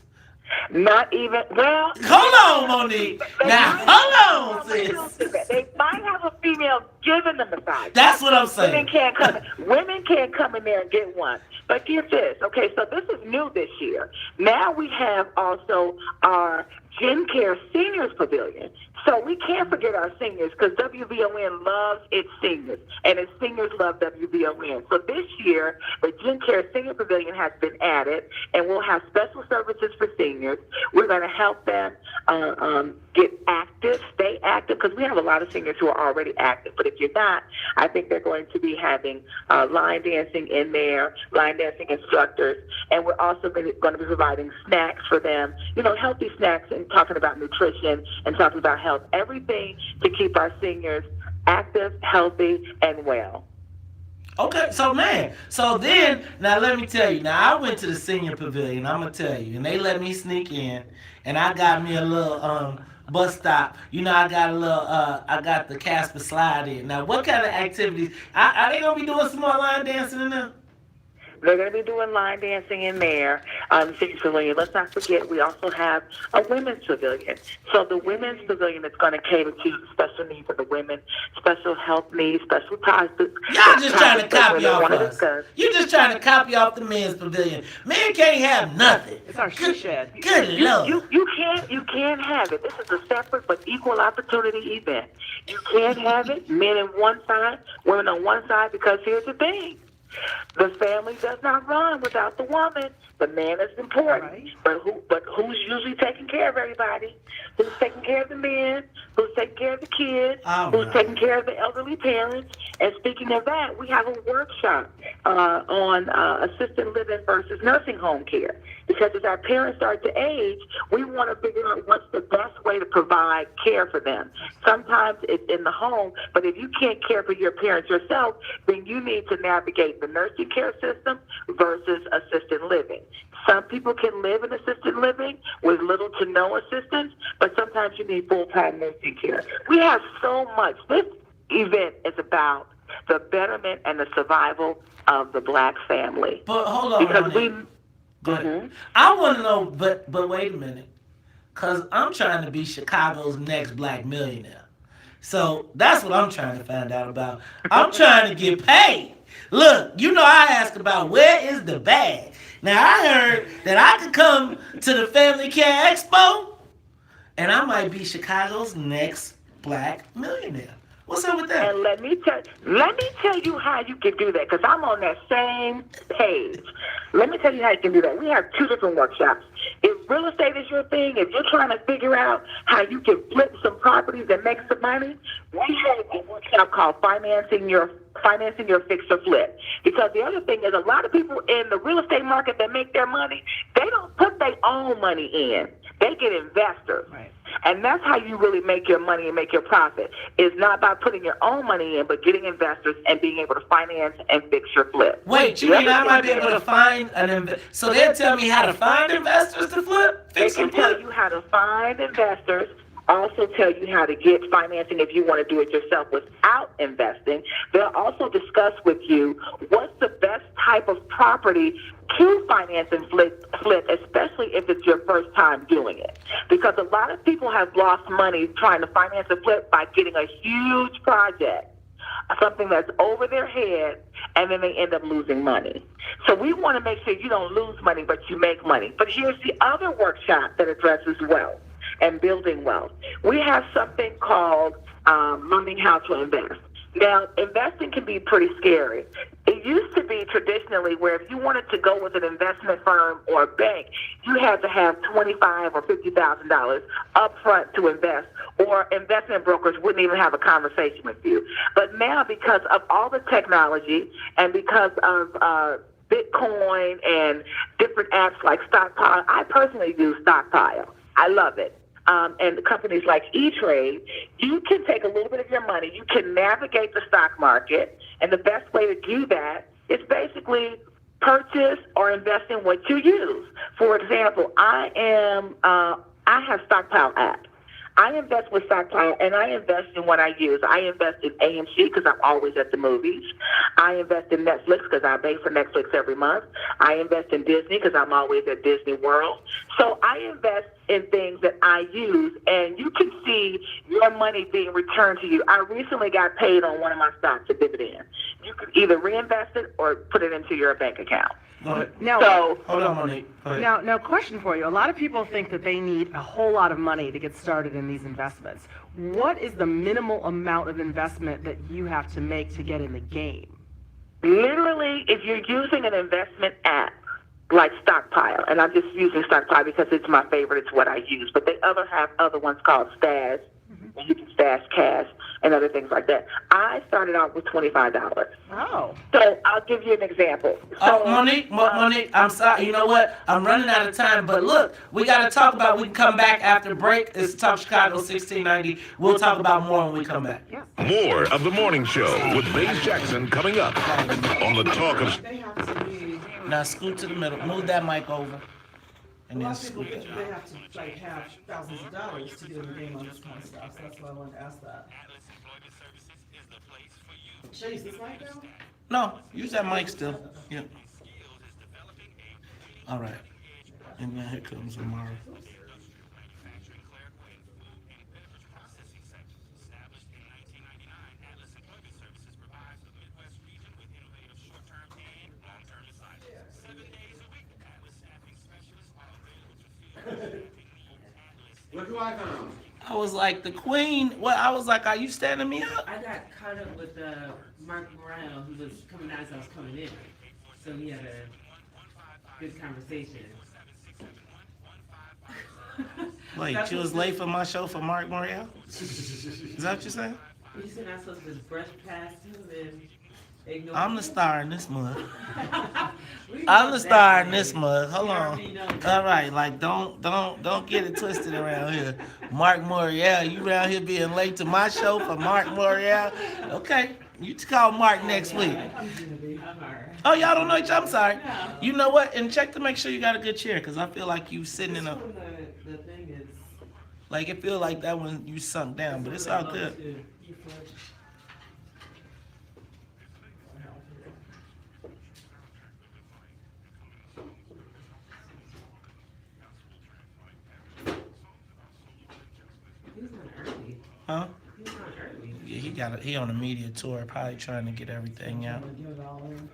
Not even, well... Hold on, Monique. Now, hold on, sis. They might have a female giving the massage. That's what I'm saying. Women can't come in there and get one. But get this. Okay, so this is new this year. Now we have also our Gen Care Seniors Pavilion. So we can't forget our seniors because WVON loves its seniors, and its seniors love WVON. So this year, the Gen Care Senior Pavilion has been added, and we'll have special services for seniors. We're going to help them get active, stay active, because we have a lot of seniors who are already active. But if you're not, I think they're going to be having line dancing in there, line dancing instructors, and we're also going to be providing snacks for them, healthy snacks, and talking about nutrition and talking about health, everything to keep our seniors active, healthy, and well. Okay, so then, now let me tell you, now I went to the senior pavilion, I'm going to tell you, and they let me sneak in, and I got me a little bus stop. I got the Casper slide in. Now, what kind of activities? Are they going to be doing some more line dancing in there? They're going to be doing line dancing in there, City Pavilion. Let's not forget, we also have a women's pavilion. So the women's pavilion is going to cater to special needs of the women, special health needs, special ties. Y'all just trying to copy off us. You just trying to copy off the men's pavilion. Men can't have nothing. It's our she shed. Good Lord. You can't have it. This is a separate but equal opportunity event. You can't have it. Men on one side, women on one side, because here's the thing. The family does not run without the woman. The man is important. Right. But who's usually taking care of everybody? Who's taking care of the men? Who's taking care of the kids? Who's taking care of the elderly parents? And speaking of that, we have a workshop on assisted living versus nursing home care. Because as our parents start to age, we want to figure out what's the best way to provide care for them. Sometimes it's in the home, but if you can't care for your parents yourself, then you need to navigate the nursing care system versus assisted living. Some people can live in assisted living with little to no assistance, but sometimes you need full-time nursing care. We have so much. This event is about the betterment and the survival of the black family. But hold on, because Go ahead. I want to know, but wait a minute, because I'm trying to be Chicago's next black millionaire. So that's what I'm trying to find out about. I'm trying to get paid. Look, you know I asked about where is the bag. Now I heard that I could come to the Family Care Expo, and I might be Chicago's next black millionaire. What's up with that? And let me tell you how you can do that, because I'm on that same page. Let me tell you how you can do that. We have 2 different workshops. If real estate is your thing, if you're trying to figure out how you can flip some properties and make some money, we have a workshop called Financing Your Fix or Flip. Because the other thing is, a lot of people in the real estate market that make their money, they don't put their own money in. They get investors. Right. And that's how you really make your money and make your profit. It's not by putting your own money in, but getting investors and being able to finance and fix your flip. Wait, you mean I might be able to find an investor? So they'll tell me how to find investors to flip? They can tell you how to find investors, also tell you how to get financing if you want to do it yourself without investing. They'll also discuss with you what's the best type of property to finance and flip, especially if it's your first time doing it. Because a lot of people have lost money trying to finance and flip by getting a huge project, something that's over their head, and then they end up losing money. So we want to make sure you don't lose money, but you make money. But here's the other workshop that addresses wealth and building wealth. We have something called learning how to invest. Now, investing can be pretty scary. It used to be traditionally where if you wanted to go with an investment firm or a bank, you had to have $25,000 or $50,000 up front to invest, or investment brokers wouldn't even have a conversation with you. But now, because of all the technology and because of Bitcoin and different apps like Stockpile, I personally use Stockpile. I love it. And companies like E-Trade, you can take a little bit of your money, you can navigate the stock market, and the best way to do that is basically purchase or invest in what you use. For example, I have Stockpile app. I invest with Stockpile, and I invest in what I use. I invest in AMC because I'm always at the movies. I invest in Netflix because I pay for Netflix every month. I invest in Disney because I'm always at Disney World. So I invest in things that I use, and you can see your money being returned to you. I recently got paid on one of my stocks, a dividend. You can either reinvest it or put it into your bank account. Now, Hold on, Monique. Go ahead. Now, question for you. A lot of people think that they need a whole lot of money to get started in these investments. What is the minimal amount of investment that you have to make to get in the game? Literally, if you're using an investment app like Stockpile, and I'm just using Stockpile because it's my favorite, it's what I use, but they have other ones called Stash, and you can stash cash and other things like that. I started out with $25. Oh. So I'll give you an example. So, Monique, I'm sorry. You know what? I'm running out of time, but look, we got to talk about, we can come back after break. It's Talk Chicago 1690. We'll talk about more when we come back. Yeah. More of the morning show with Bass Jackson coming up on the Talk of... They have to be... Now scoot to the middle. Move that mic over. A lot of people think they have to have thousands of dollars to get in the game on this kind of stuff, so that's why I wanted to ask that. Chase, this mic down? No, use that mic still. Yeah. All right. And then here comes Amara. Look who I found. I was like, the queen. Well, I was like, are you standing me up? I got caught up with Marc Morial, who was coming out as I was coming in. So we had a good conversation. Wait, That's you was what- late for my show for Marc Morial? Is that what you saying? You said I'm supposed to just brush past you and ignore I'm you? the star in this mug. We I'm know the star that, in this man. mug. Hold We on. already know All that. right, like don't get it twisted around here. Marc Morial, you around here being late to my show for Marc Morial? Okay, you call Marc next week. I'm alright. Oh, y'all don't know each other? I'm sorry. No. You know what? And check to make sure you got a good chair, because I feel like you sitting in This a, one, the thing is. like it feel like that one you sunk down, but it's all good. You flirt. He's not early. Huh? He's not early. Yeah, he on a media tour, probably trying to get everything out. Give it all in.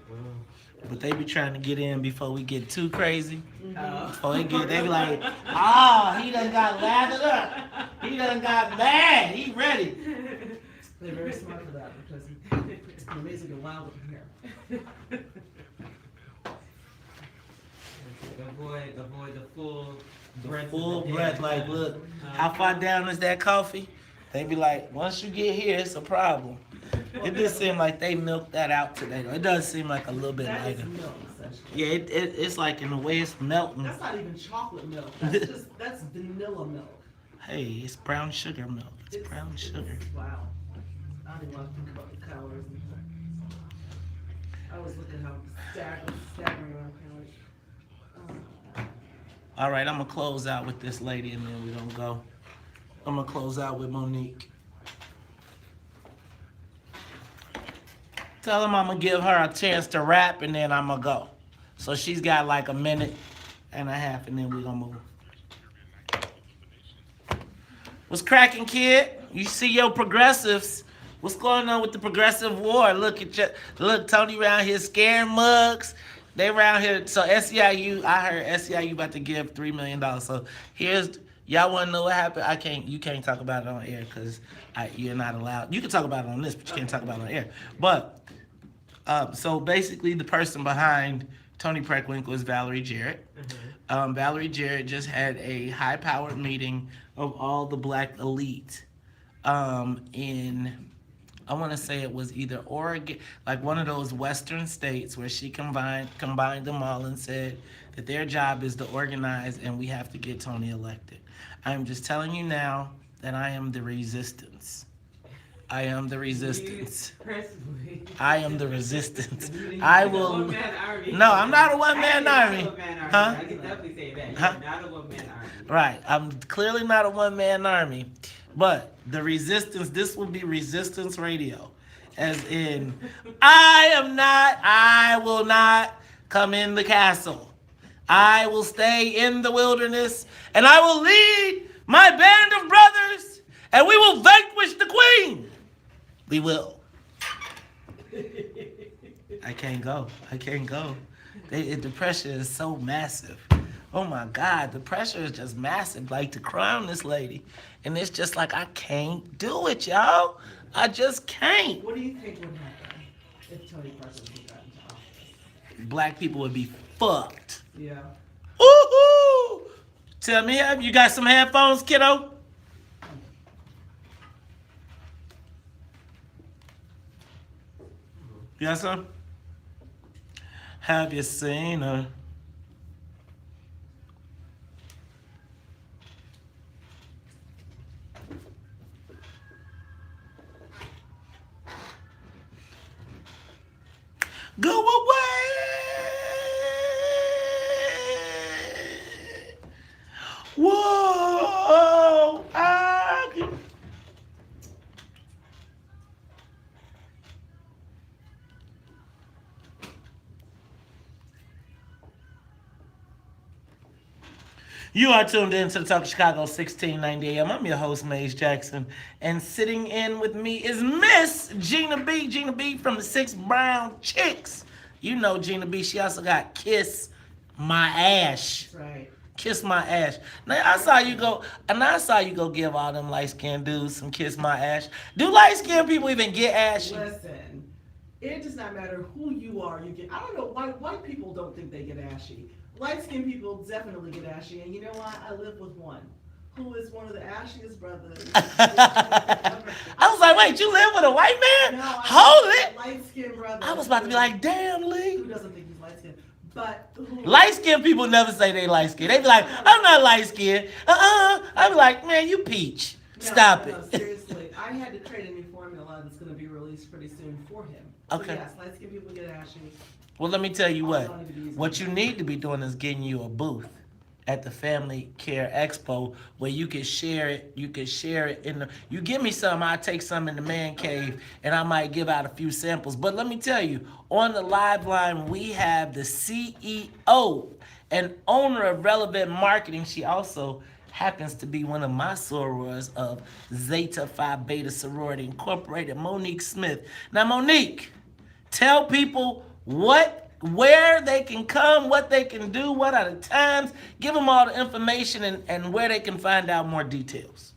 But they be trying to get in before we get too crazy. Oh. Before they be like, ah, he done got lathered up. He done got mad. He ready. They're very smart for that because it's amazing and wild up in here. Avoid the full breath. Full breath, like, look, how far down is that coffee? They be like, once you get here, it's a problem. It just seemed like they milked that out today, though. It does seem like a little bit That is lighter. milk, essentially. Yeah, it's like in the way it's melting. That's not even chocolate milk. That's vanilla milk. Hey, it's brown sugar milk. It's brown sugar. Wow. I don't even want to think about the calories. I always look at how staggering around calories. All right, I'm gonna close out with this lady, and then we're gonna go. I'm gonna close out with Monique. Tell him I'm gonna give her a chance to rap, and then I'm gonna go. So she's got like a minute and a half, and then we're gonna move. What's cracking, kid? You see your progressives. What's going on with the progressive war? Look at you. Look, Tony around here scaring mugs. They around here. So SEIU, I heard SEIU about to give $3 million. So here's, y'all want to know what happened? You can't talk about it on air because you're not allowed. You can talk about it on this, but you can't talk about it on air. But so basically, the person behind Tony Preckwinkle is Valerie Jarrett. Valerie Jarrett just had a high-powered meeting of all the black elite in, I want to say it was either Oregon, like one of those western states, where she combined them all and said that their job is to organize and we have to get Tony elected. I'm just telling you now that I am the resistance. I am the resistance. I am the resistance. I will. No, I'm not a one-man army. Huh? I can definitely say that. Huh? You're not a one-man army. Right. I'm clearly not a one-man army. But the resistance, this will be resistance radio. As in, I will not come in the castle. I will stay in the wilderness, and I will lead my band of brothers, and we will vanquish the queen. We will. I can't go. The pressure is so massive. Oh my God, the pressure is just massive. Like, to crown this lady, and it's just like, I can't do it, y'all. I just can't. What do you think would happen if Tony Preckwinkle got into office? Black people would be fucked. Yeah. Woohoo! Tell me, have you got some headphones, kiddo? You got some? Have you seen her? Go away! Whoa! You are tuned in to the Talk of Chicago 1690 AM. I'm your host, Maze Jackson. And sitting in with me is Miss Gina B. Gina B from the Six Brown Chicks. You know Gina B. She also got Kiss My Ash. That's right. Kiss My Ash. Now I saw you go give all them light-skinned dudes some Kiss My Ash. Do light-skinned people even get ashy? Listen, it does not matter who you are. I don't know why white people don't think they get ashy. Light-skinned people definitely get ashy, and you know why? I live with one who is one of the ashiest brothers. I was like, wait, you live with a white man? No, Hold it. Light-skinned brother. I was about to be like, damn, Lee. Who doesn't think he's light-skinned? But who? Light-skinned people never say they light-skinned. They be like, I'm not light-skinned. I be like, man, you peach. Stop No, it. seriously. I had to create a new formula that's going to be released pretty soon for him. Okay. So yes, light-skinned people get ashy. Well, let me tell you what you need to be doing is getting you a booth at the Family Care Expo where you can share it. You can share it you give me some, I take some in the man cave, and I might give out a few samples. But let me tell you, on the live line, we have the CEO and owner of Relevant Marketing. She also happens to be one of my sorors of Zeta Phi Beta Sorority Incorporated, Monique Smith. Now, Monique, tell people where they can come, what they can do, what are the times. Give them all the information and where they can find out more details.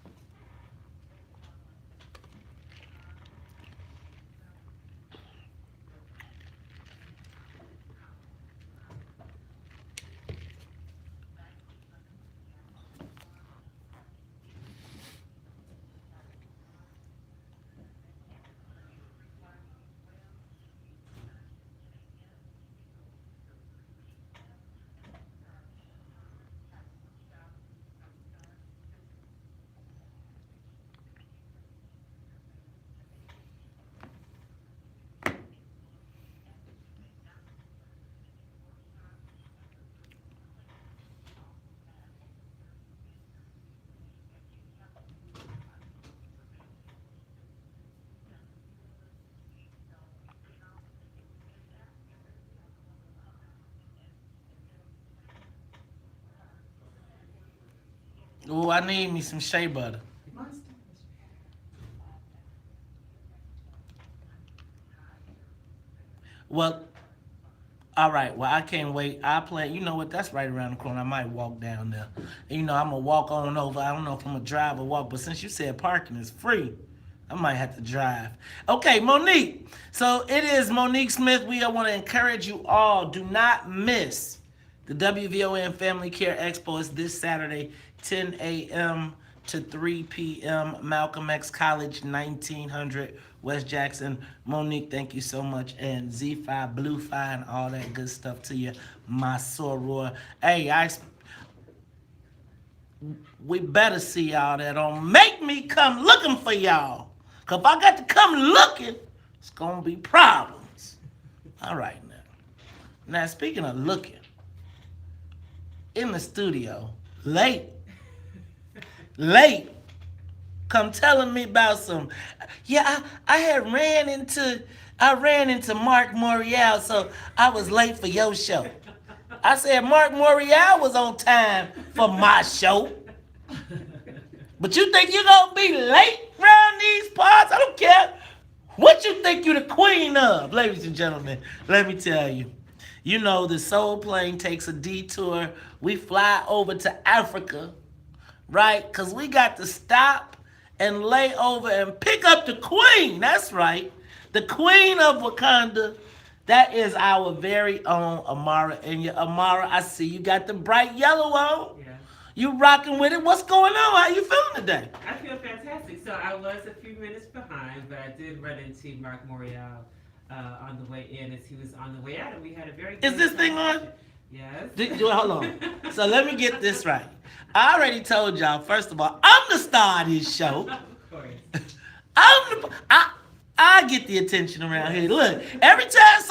Oh, I need me some shea butter. Well, all right. Well, I can't wait. I plan. You know what? That's right around the corner. I might walk down there. You know, I'm gonna walk on over. I don't know if I'm gonna drive or walk, but since you said parking is free, I might have to drive. Okay, Monique. So it is Monique Smith. We want to encourage you all. Do not miss the WVON Family Care Expo. It's this Saturday, 10 a.m. to 3 p.m. Malcolm X College, 1900 West Jackson. Monique, thank you so much. And Z5, Blue Fi, and all that good stuff to you, my soror. Hey, we better see y'all there. Don't make me come looking for y'all. Because if I got to come looking, it's going to be problems. All right, now. Now, speaking of looking, in the studio, late, come telling me about some. Yeah, I ran into Marc Morial, so I was late for your show. I said Marc Morial was on time for my show. But you think you're gonna be late around these parts? I don't care what you think you're the queen of. Ladies and gentlemen, let me tell you. You know, the soul plane takes a detour. We fly over to Africa, right? Because we got to stop and lay over and pick up the queen. That's right. The queen of Wakanda. That is our very own Amara. And your Amara, I see you got the bright yellow on. Yeah. You rocking with it. What's going on? How you feeling today? I feel fantastic. So I was a few minutes behind, but I did run into Marc Morial on the way in as he was on the way out, and we had a very good Is this thing on? Yes. Hold on. So let me get this right. I already told y'all, first of all, I'm the star of this show. Of course. I get the attention around here. Look, every time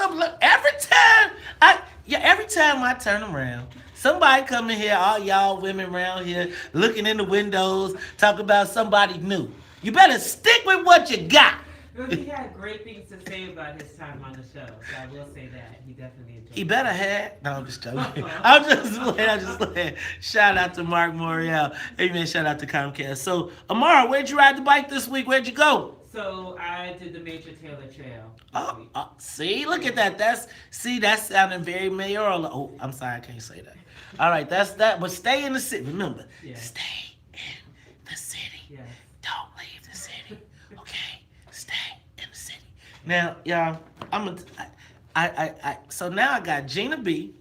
I turn around, somebody come in here, all y'all women around here, looking in the windows, talking about somebody new. You better stick with what you got. Well, he had great things to say about his time on the show, so I will say that. He definitely enjoyed He it. better have. No, I'm just joking. I'm just playing. Shout out to Marc Morial. Amen. Shout out to Comcast. So, Amara, where'd you ride the bike this week? Where'd you go? So I did the Major Taylor Trail this Oh, week. see, look at that. That's sounding very mayoral. Oh, I'm sorry, I can't say that. All right, that's that. But stay in the city. Remember, Yeah. stay in the city. Yes. Don't leave the city. Okay, stay in the city. Now, y'all, so now I got Gina B.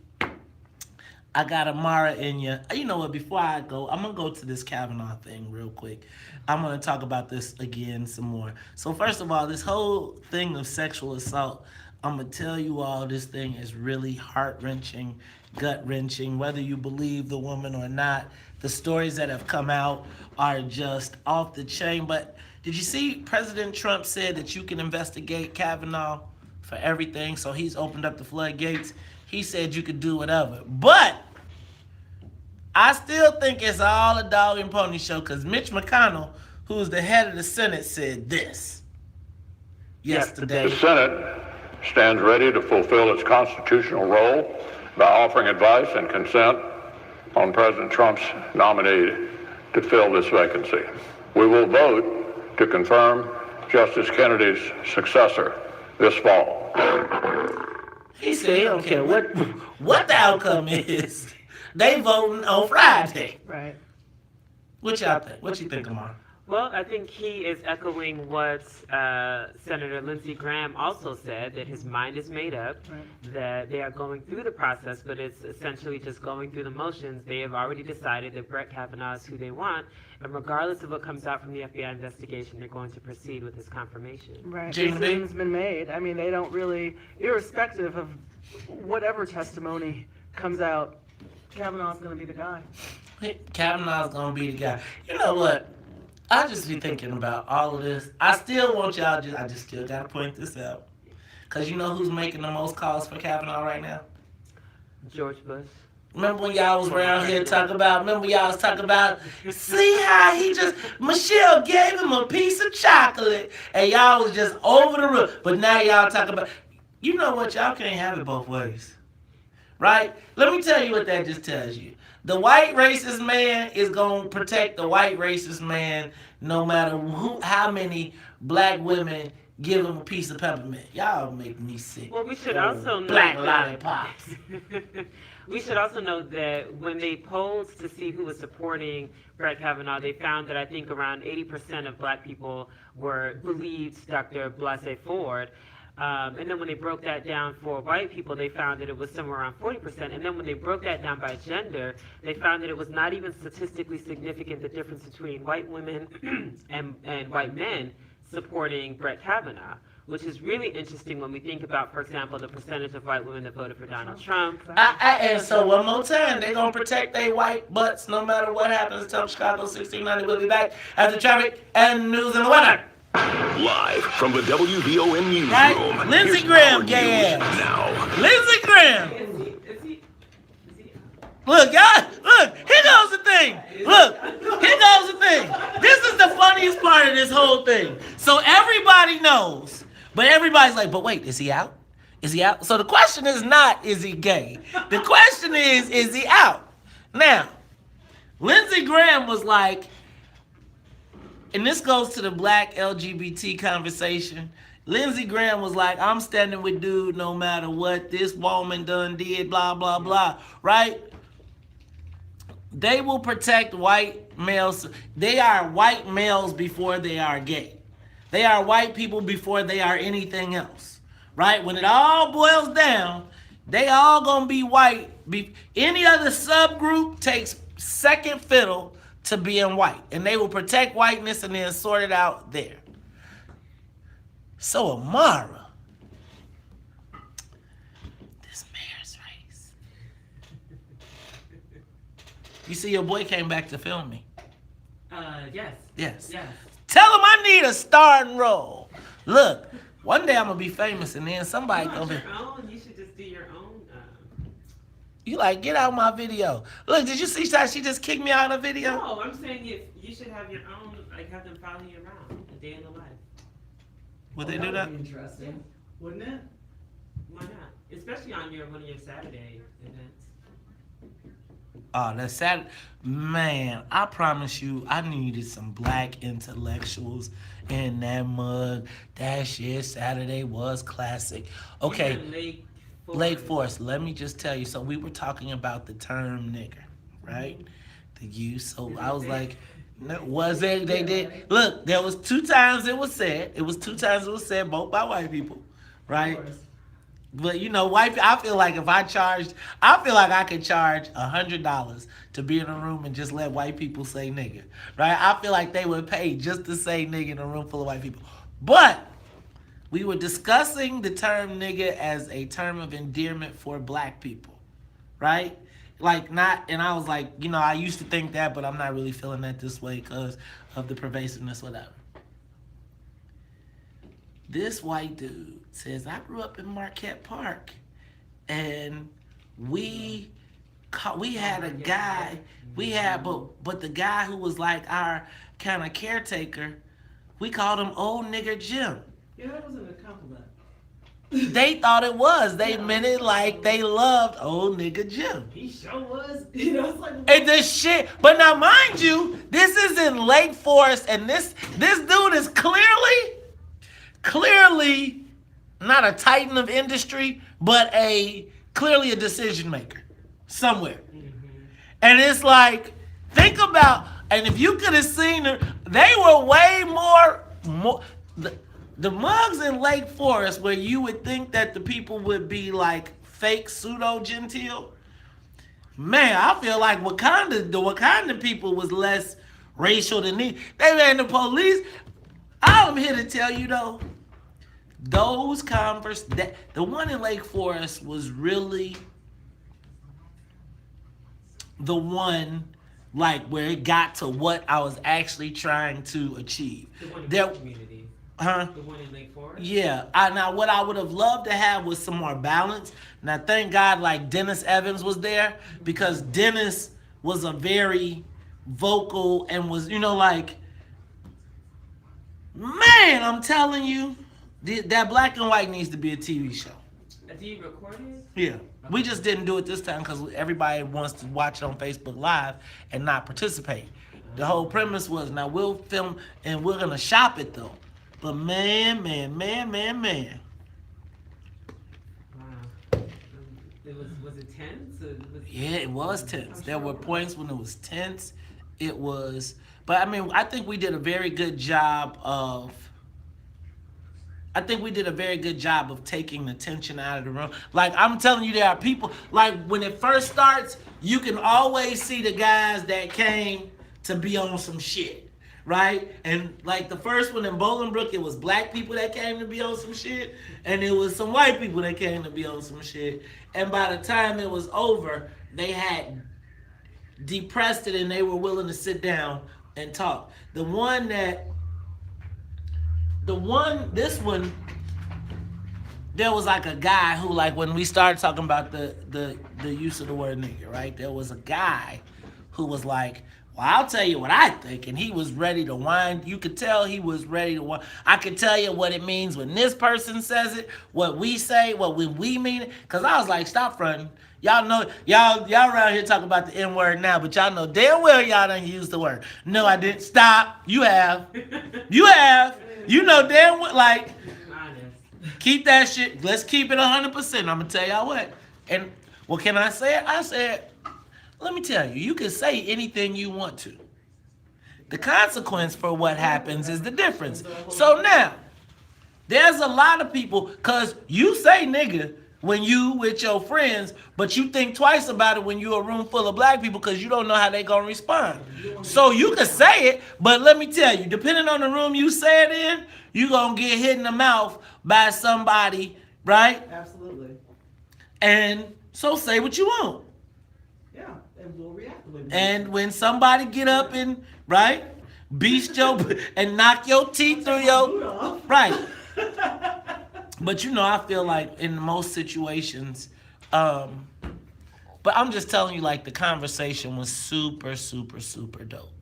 I got Amara in you. You know what? Before I go, I'm gonna go to this Kavanaugh thing real quick. I'm gonna talk about this again some more. So first of all, this whole thing of sexual assault, I'm gonna tell you all, this thing is really heart-wrenching, gut-wrenching, whether you believe the woman or not. The stories that have come out are just off the chain. But did you see President Trump said that you can investigate Kavanaugh for everything? So he's opened up the floodgates. He said you could do whatever. But I still think it's all a dog and pony show, because Mitch McConnell, who's the head of the Senate, said this yesterday. The Senate stands ready to fulfill its constitutional role by offering advice and consent on President Trump's nominee to fill this vacancy. We will vote to confirm Justice Kennedy's successor this fall. He said he don't care what the outcome is. They voting on Friday. Right. What y'all think? What you think, Amar? Well, I think he is echoing what Senator Lindsey Graham also said, that his mind is made up, that they are going through the process, but it's essentially just going through the motions. They have already decided that Brett Kavanaugh is who they want, and regardless of what comes out from the FBI investigation, they're going to proceed with his confirmation. Right. Gina B? Decision's been made. I mean, they don't really, irrespective of whatever testimony comes out, Kavanaugh's going to be the guy. Kavanaugh's gonna be the guy. You know what? I just be thinking about all of this. I still want y'all. I just still gotta point this out, cause you know who's making the most calls for Kavanaugh right now? George Bush. Remember when y'all was around here talking about? See how he just Michelle gave him a piece of chocolate, and y'all was just over the roof. But now y'all talking about. You know what? Y'all can't have it both ways, right? Let me tell you what that just tells you. The white racist man is going to protect the white racist man no matter how many black women give him a piece of peppermint. Y'all make me sick. Well, we should also know Black lollipops. We should also note that when they polled to see who was supporting Brett Kavanaugh, they found that I think around 80% of black people believed Dr. Blasey Ford. And then when they broke that down for white people, they found that it was somewhere around 40%. And then when they broke that down by gender, they found that it was not even statistically significant, the difference between white women and white men supporting Brett Kavanaugh, which is really interesting when we think about, for example, the percentage of white women that voted for Donald Trump. And so one more time, they're going to protect their white butts no matter what happens. Tell Chicago 1690 we'll be back after traffic and news and weather. Live from the WVON newsroom. Right? Lindsey Graham, gay ass. Now. Lindsey Graham. Look, y'all, look, here goes the thing. Look, here goes the thing. This is the funniest part of this whole thing. So everybody knows, but everybody's like, but wait, is he out? Is he out? So the question is not, is he gay? The question is he out? Now, Lindsey Graham was like, and this goes to the black LGBT conversation. Lindsey Graham was like, I'm standing with dude no matter what this woman done did, blah, blah, blah, right? They will protect white males. They are white males before they are gay. They are white people before they are anything else, right? When it all boils down, they all gonna be white. Any other subgroup takes second fiddle to being white, and they will protect whiteness and then sort it out there. So Amara, this mayor's race. You see, your boy came back to film me. Yes. Yes. Yes. Tell him I need a starring role. Look, one day I'm gonna be famous, and then somebody gonna be. Your own. You should just do your own. You like, get out my video. Look, did you see how she just kicked me out of the video? No, I'm saying you should have your own, like have them follow you around, a day in the life. Would they do that? Would be interesting, wouldn't it? Why not? Especially on one of your Saturday events. Oh, that's sad. Man, I promise you, I needed some black intellectuals in that mug. That shit Saturday was classic. Okay, Even Lake Forest, let me just tell you. So we were talking about the term nigger, right? The use. So I was like, no, was it? They did. Look, there was 2 times it was said. It was 2 times it was said, both by white people, right? But you know, white. I feel like if I feel like I could charge $100 to be in a room and just let white people say nigga, right? I feel like they would pay just to say nigga in a room full of white people. But we were discussing the term nigga as a term of endearment for black people, right? Like not, and I was like, you know, I used to think that, but I'm not really feeling that this way because of the pervasiveness, whatever. This white dude says, I grew up in Marquette Park, and we had a guy, but the guy who was like our kind of caretaker, we called him Old Nigger Jim. Yeah, that wasn't a compliment. They thought it was. They meant it like they loved Old Nigger Jim. He sure was. You know, it's like. And this shit, but now mind you, this is in Lake Forest, and this dude is clearly not a titan of industry, but clearly a decision maker somewhere. And it's like, think about, and if you could have seen her, they were way more the mugs in Lake Forest where you would think that the people would be like fake pseudo genteel. Man, I feel like the Wakanda people was less racial than me. They ran the police. I'm here to tell you though, those the one in Lake Forest was really the one like where it got to what I was actually trying to achieve. The one in the community. Huh? The one in Lake Forest? Yeah. Now what I would have loved to have was some more balance. Now thank God like Dennis Evans was there, because Dennis was a very vocal and was, you know, like, man, I'm telling you, that Black and White needs to be a TV show. Do you record it? Yeah. We just didn't do it this time because everybody wants to watch it on Facebook Live and not participate. The whole premise was, now we'll film and we're going to shop it though. But man. Wow. Was it tense? Yeah, it was tense. There were points when it was tense. It was, but I mean, I think we did a very good job of taking the tension out of the room. Like, I'm telling you, there are people, like, when it first starts, you can always see the guys that came to be on some shit, right? And, like, the first one in Bolingbrook, it was black people that came to be on some shit, and it was some white people that came to be on some shit. And by the time it was over, they had depressed it, and they were willing to sit down and talk. This one, there was like a guy who, like, when we started talking about the use of the word nigga, right? There was a guy who was like, well, I'll tell you what I think. And he was ready to whine. You could tell he was ready to whine. I could tell you what it means when this person says it, what we say, when we mean it. Because I was like, stop fronting. Y'all know, y'all around here talking about the N-word now, but y'all know damn well y'all done used the word. No, I didn't. Stop. You have. You know damn well, like, keep that shit. Let's keep it 100%. I'm going to tell y'all what. And, well, can I say it? I said, let me tell you, you can say anything you want to. The consequence for what happens is the difference. So now, there's a lot of people, because you say nigga when you with your friends, but you think twice about it when you're a room full of black people because you don't know how they going to respond. So you can say it, but let me tell you, depending on the room you say it in, you're going to get hit in the mouth by somebody, right? Absolutely. And so say what you want. Yeah, and we'll react the way we And when somebody get up and, right, beast your, and knock your teeth through your, right. But you know, I feel like in most situations, but I'm just telling you, like, the conversation was super, super, super dope.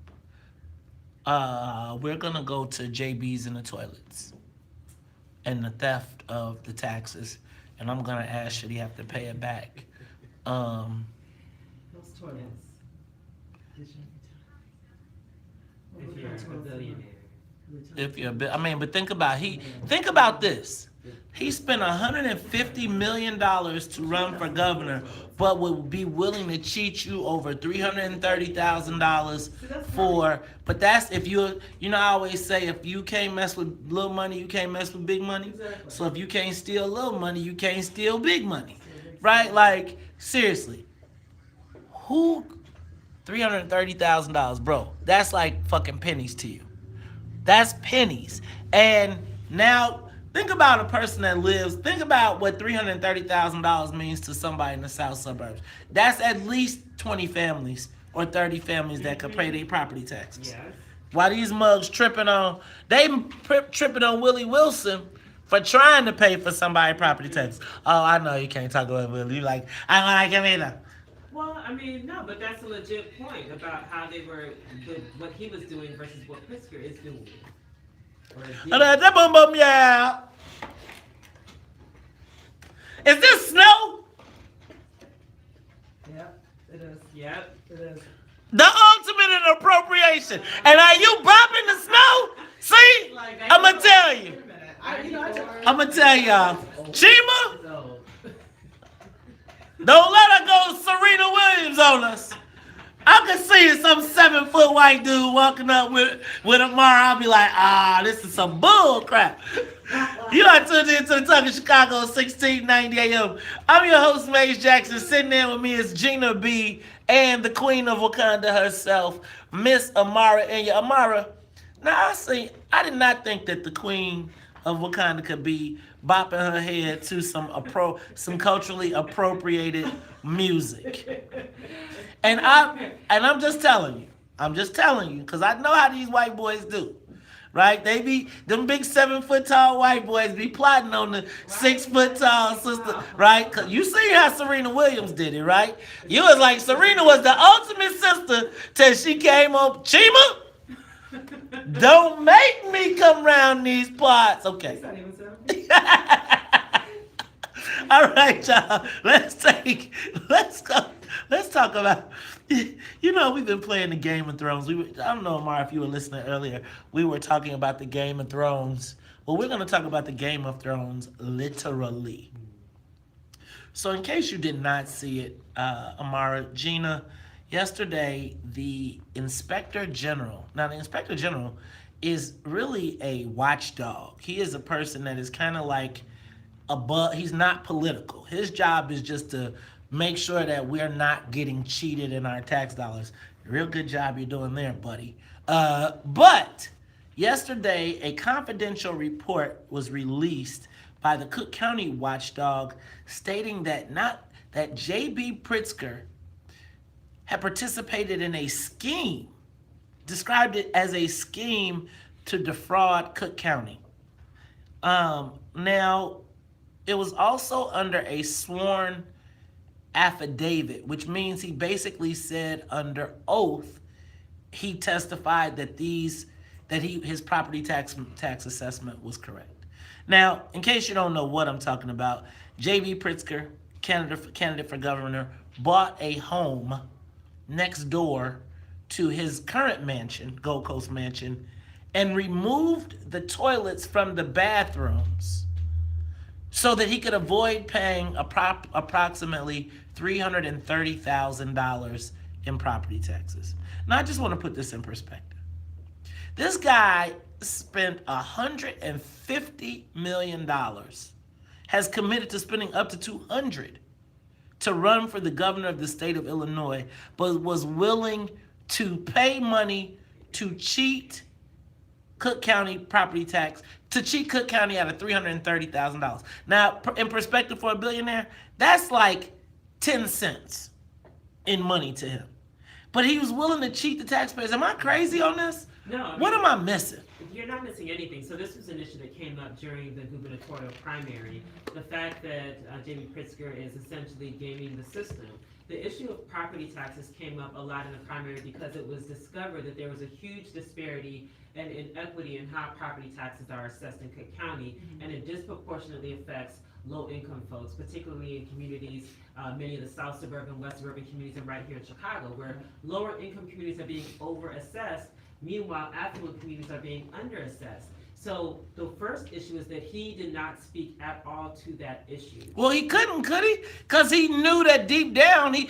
We're gonna go to JB's in the toilets. and the theft of the taxes. And I'm gonna ask, should he have to pay it back? Those toilets. If you're a billionaire. If you're a bit, I mean, but think about this. He spent $150 million to run for governor, but would be willing to cheat you over $330,000 for. But that's if you know, I always say if you can't mess with little money, you can't mess with big money. Exactly. So if you can't steal little money, you can't steal big money, right? Like seriously, who $330,000, bro? That's like fucking pennies to you. That's pennies. And now think about a person that lives, think about what $330,000 means to somebody in the south suburbs. That's at least 20 families or 30 families that could pay their property taxes. Yes. While these mugs tripping on Willie Wilson for trying to pay for somebody's property tax. Oh, I know you can't talk about Willie. You like, I don't like him either. Well, I mean, no, but that's a legit point about how they were, what he was doing versus what Pritzker is doing. Yeah. Is this snow? Yep, it is. Yep. It is. The ultimate in appropriation. And are you bopping the snow? See? I'm going to tell you. I'm going to tell y'all. Chima, don't let her go Serena Williams on us. I can see some 7-foot white dude walking up with Amara. I'll be like, this is some bull crap. You are tuned in to the Talk of Chicago 1690 AM. I'm your host, Mace Jackson. Sitting there with me is Gina B. and the Queen of Wakanda herself, Miss Amara. And Amara, now I did not think that the Queen of Wakanda could be bopping her head to some culturally appropriated music. And I'm just telling you, because I know how these white boys do, right? They be, them big 7-foot tall white boys be plotting on the 6-foot tall sister, right? Cause you see how Serena Williams did it, right? You was like, Serena was the ultimate sister till she came on, Chima, don't make me come round these plots. Okay. All right, y'all. Let's talk about, we've been playing the Game of Thrones. I don't know, Marc, if you were listening earlier. We were talking about the Game of Thrones. Well, we're going to talk about the Game of Thrones literally. So in case you did not see it, Amara, Gina, yesterday, the Inspector General, now the Inspector General is really a watchdog. He is a person that is kind of like he's not political. His job is just to make sure that we're not getting cheated in our tax dollars. Real good job you're doing there, buddy. But yesterday, a confidential report was released by the Cook County watchdog stating that J.B. Pritzker had participated in a scheme, described it as a scheme to defraud Cook County. Now, it was also under a sworn affidavit, which means he basically said under oath, he testified that his property tax assessment was correct. Now, in case you don't know what I'm talking about, J.B. Pritzker, candidate for governor, bought a home next door to his current mansion, Gold Coast mansion, and removed the toilets from the bathrooms so that he could avoid paying approximately $330,000 in property taxes. Now, I just want to put this in perspective. This guy spent $150 million, has committed to spending up to $200 to run for the governor of the state of Illinois, but was willing to pay money to cheat Cook County property tax, to cheat Cook County out of $330,000. Now, in perspective for a billionaire, that's like 10 cents in money to him. But he was willing to cheat the taxpayers. Am I crazy on this? No. What am I missing? You're not missing anything. So this was an issue that came up during the gubernatorial primary. The fact that J.B. Pritzker is essentially gaming the system. The issue of property taxes came up a lot in the primary because it was discovered that there was a huge disparity an inequity in how property taxes are assessed in Cook County, and it disproportionately affects low-income folks, particularly in communities, many of the South Suburban, West Suburban communities, and right here in Chicago, where lower-income communities are being over-assessed, meanwhile affluent communities are being under-assessed. So the first issue is that he did not speak at all to that issue. Well, he couldn't, could he? Because he knew that deep down, he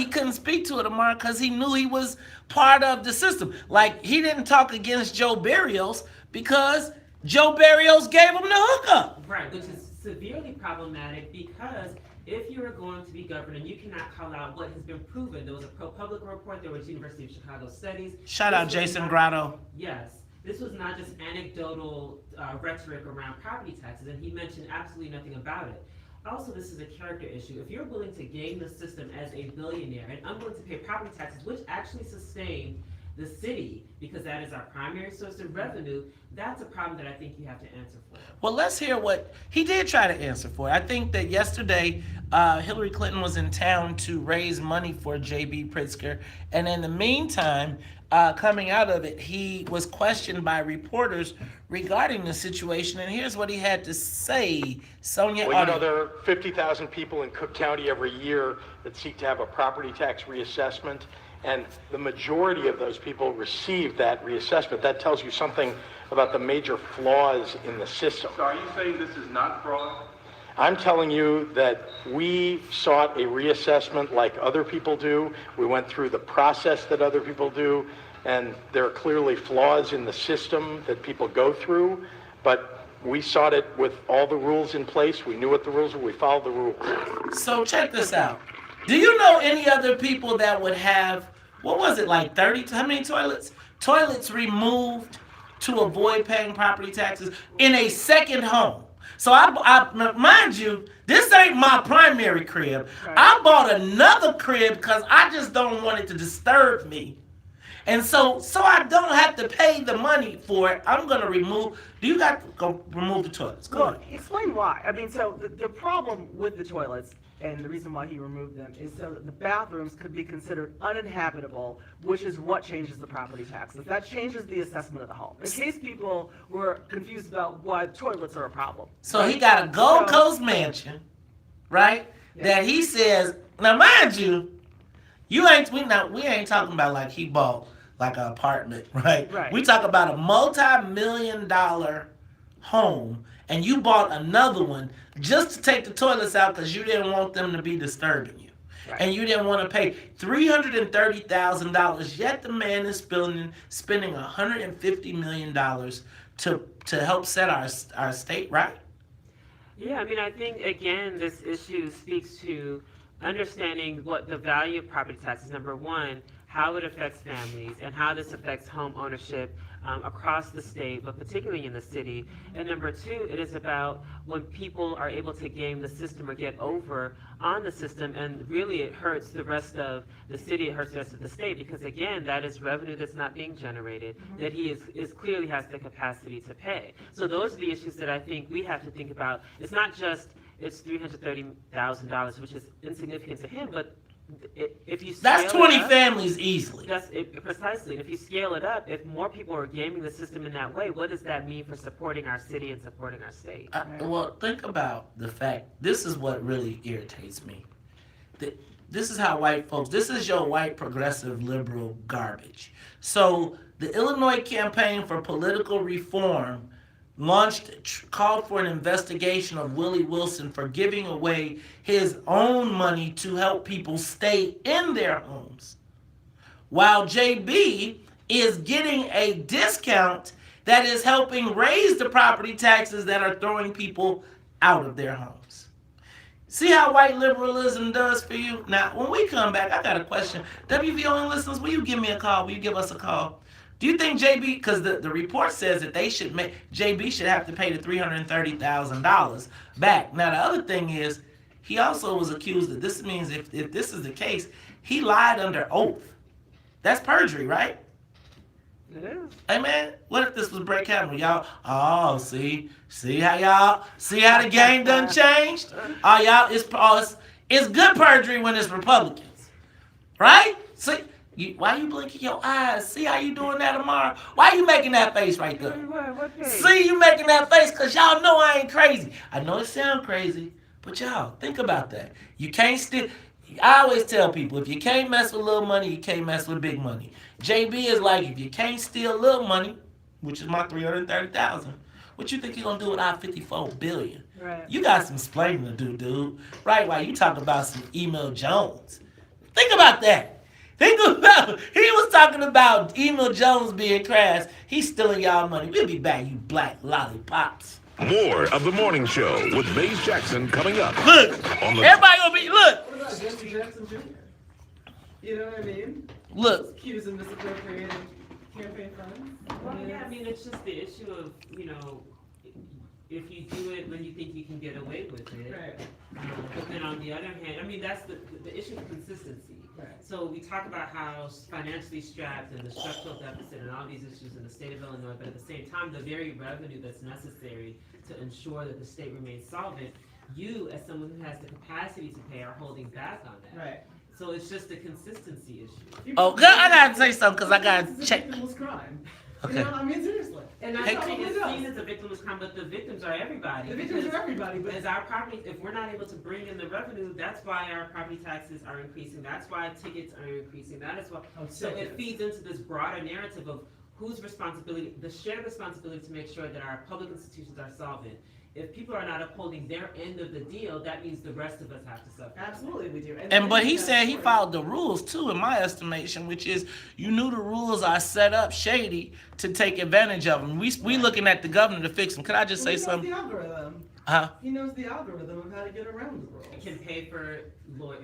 couldn't speak to it, Marc, because he knew he was part of the system. Like, he didn't talk against Joe Barrios because Joe Barrios gave him the hookup. Right, which is severely problematic because if you are going to be governed and you cannot call out what has been proven, there was a ProPublica report, there was University of Chicago studies. Shout out Jason Grotto. Yes. This was not just anecdotal rhetoric around property taxes, and he mentioned absolutely nothing about it. Also, this is a character issue. If you're willing to game the system as a billionaire and unwilling to pay property taxes, which actually sustain the city, because that is our primary source of revenue, that's a problem that I think you have to answer for. Well, let's hear what he did try to answer for. I think that yesterday Hillary Clinton was in town to raise money for J.B. Pritzker, and in the meantime, coming out of it, he was questioned by reporters regarding the situation, and here's what he had to say. Sonia, well, you know, there are 50,000 people in Cook County every year that seek to have a property tax reassessment, and the majority of those people receive that reassessment. That tells you something about the major flaws in the system. So are you saying this is not fraud? I'm telling you that we sought a reassessment like other people do. We went through the process that other people do, and there are clearly flaws in the system that people go through, but we sought it with all the rules in place. We knew what the rules were. We followed the rules. So check this out. Do you know any other people that would have, what was it, like 30, how many toilets? Toilets removed to avoid paying property taxes in a second home. So I mind you, this ain't my primary crib. Right. I bought another crib because I just don't want it to disturb me. And so I don't have to pay the money for it. I'm going to remove, do you got to go remove the toilets? Go ahead. Explain why. I mean, so the problem with the toilets, and the reason why he removed them, is so that the bathrooms could be considered uninhabitable, which is what changes the property taxes. That changes the assessment of the home. In case people were confused about why toilets are a problem. So he got a Gold Coast mansion, right? Yeah. That he says, now mind you, we ain't talking about like he bought like an apartment, right? Right. We talk about a multi-million-dollar home, and you bought another one just to take the toilets out because you didn't want them to be disturbing you. Right. And you didn't want to pay $330,000, yet the man is spending $150 million to help set our state right. Yeah, I mean, I think, again, this issue speaks to understanding what the value of property taxes, number one, how it affects families, and how this affects home ownership across the state, but particularly in the city. And number two, it is about when people are able to game the system or get over on the system, and really it hurts the rest of the city, it hurts the rest of the state, because again, that is revenue that's not being generated, that he is clearly has the capacity to pay. So those are the issues that I think we have to think about. It's not just, it's $330,000, which is insignificant to him, but if you that's 20 families easily. That's it, precisely. And if you scale it up, if more people are gaming the system in that way, what does that mean for supporting our city and supporting our state? Well, think about the fact, this is what really irritates me. This is how white folks, this is your white progressive liberal garbage. So the Illinois Campaign for Political Reform called for an investigation of Willie Wilson for giving away his own money to help people stay in their homes, while JB is getting a discount that is helping raise the property taxes that are throwing people out of their homes. See how white liberalism does for you? Now, when we come back, I got a question. WVON listeners, will you give me a call? Will you give us a call? Do you think JB, because the report says that JB should have to pay the $330,000 back. Now, the other thing is, he also was accused that this means if this is the case, he lied under oath. That's perjury, right? It is. Hey, man, what if this was Brett Kavanaugh? Y'all, see how the game done changed? Y'all, it's good perjury when it's Republicans, right? See, Why you blinking your eyes? See how you doing that tomorrow? Why you making that face right there? See you making that face because y'all know I ain't crazy. I know it sounds crazy, but y'all, think about that. You can't steal. I always tell people, if you can't mess with little money, you can't mess with big money. JB is like, if you can't steal little money, which is my 330,000, what you think you're going to do with our 54 billion? Right. You got some explaining to do, dude. Right, while you talk about some Email Jones. Think about that. Think about, he was talking about Email Jones being crass. He's stealing y'all money. We'll be back, you black lollipops. More of the morning show with Maze Jackson coming up. Look, on the everybody gonna be, look. What about Jesse Jackson Jr.? You know what I mean? Look. Accused of misappropriating campaign funds. Well, yeah, I mean, it's just the issue of, if you do it when you think you can get away with it. Right. But then on the other hand, I mean, that's the issue of consistency. Right. So we talk about how financially strapped and the structural deficit and all these issues in the state of Illinois, but at the same time, the very revenue that's necessary to ensure that the state remains solvent, you, as someone who has the capacity to pay, are holding back on that. Right. So it's just a consistency issue. Oh, I gotta say something because I gotta check. Victimless crime. Okay. You know, I mean, seriously. And I That's think all it's it does. seen as a victimless crime, but the victims are everybody. The victims because are everybody, but as our property, if we're not able to bring in the revenue, that's why our property taxes are increasing. That's why tickets are increasing. That is why. So it feeds into this broader narrative of whose responsibility, the shared responsibility to make sure that our public institutions are solvent. If people are not upholding their end of the deal, that means the rest of us have to suffer. absolutely we do. But he said he followed the rules too, in my estimation, which is you knew the rules are set up shady to take advantage of them. We looking at the governor to fix them. Could I just say something? He knows the algorithm. Huh? He knows the algorithm of how to get around the rules. It can pay for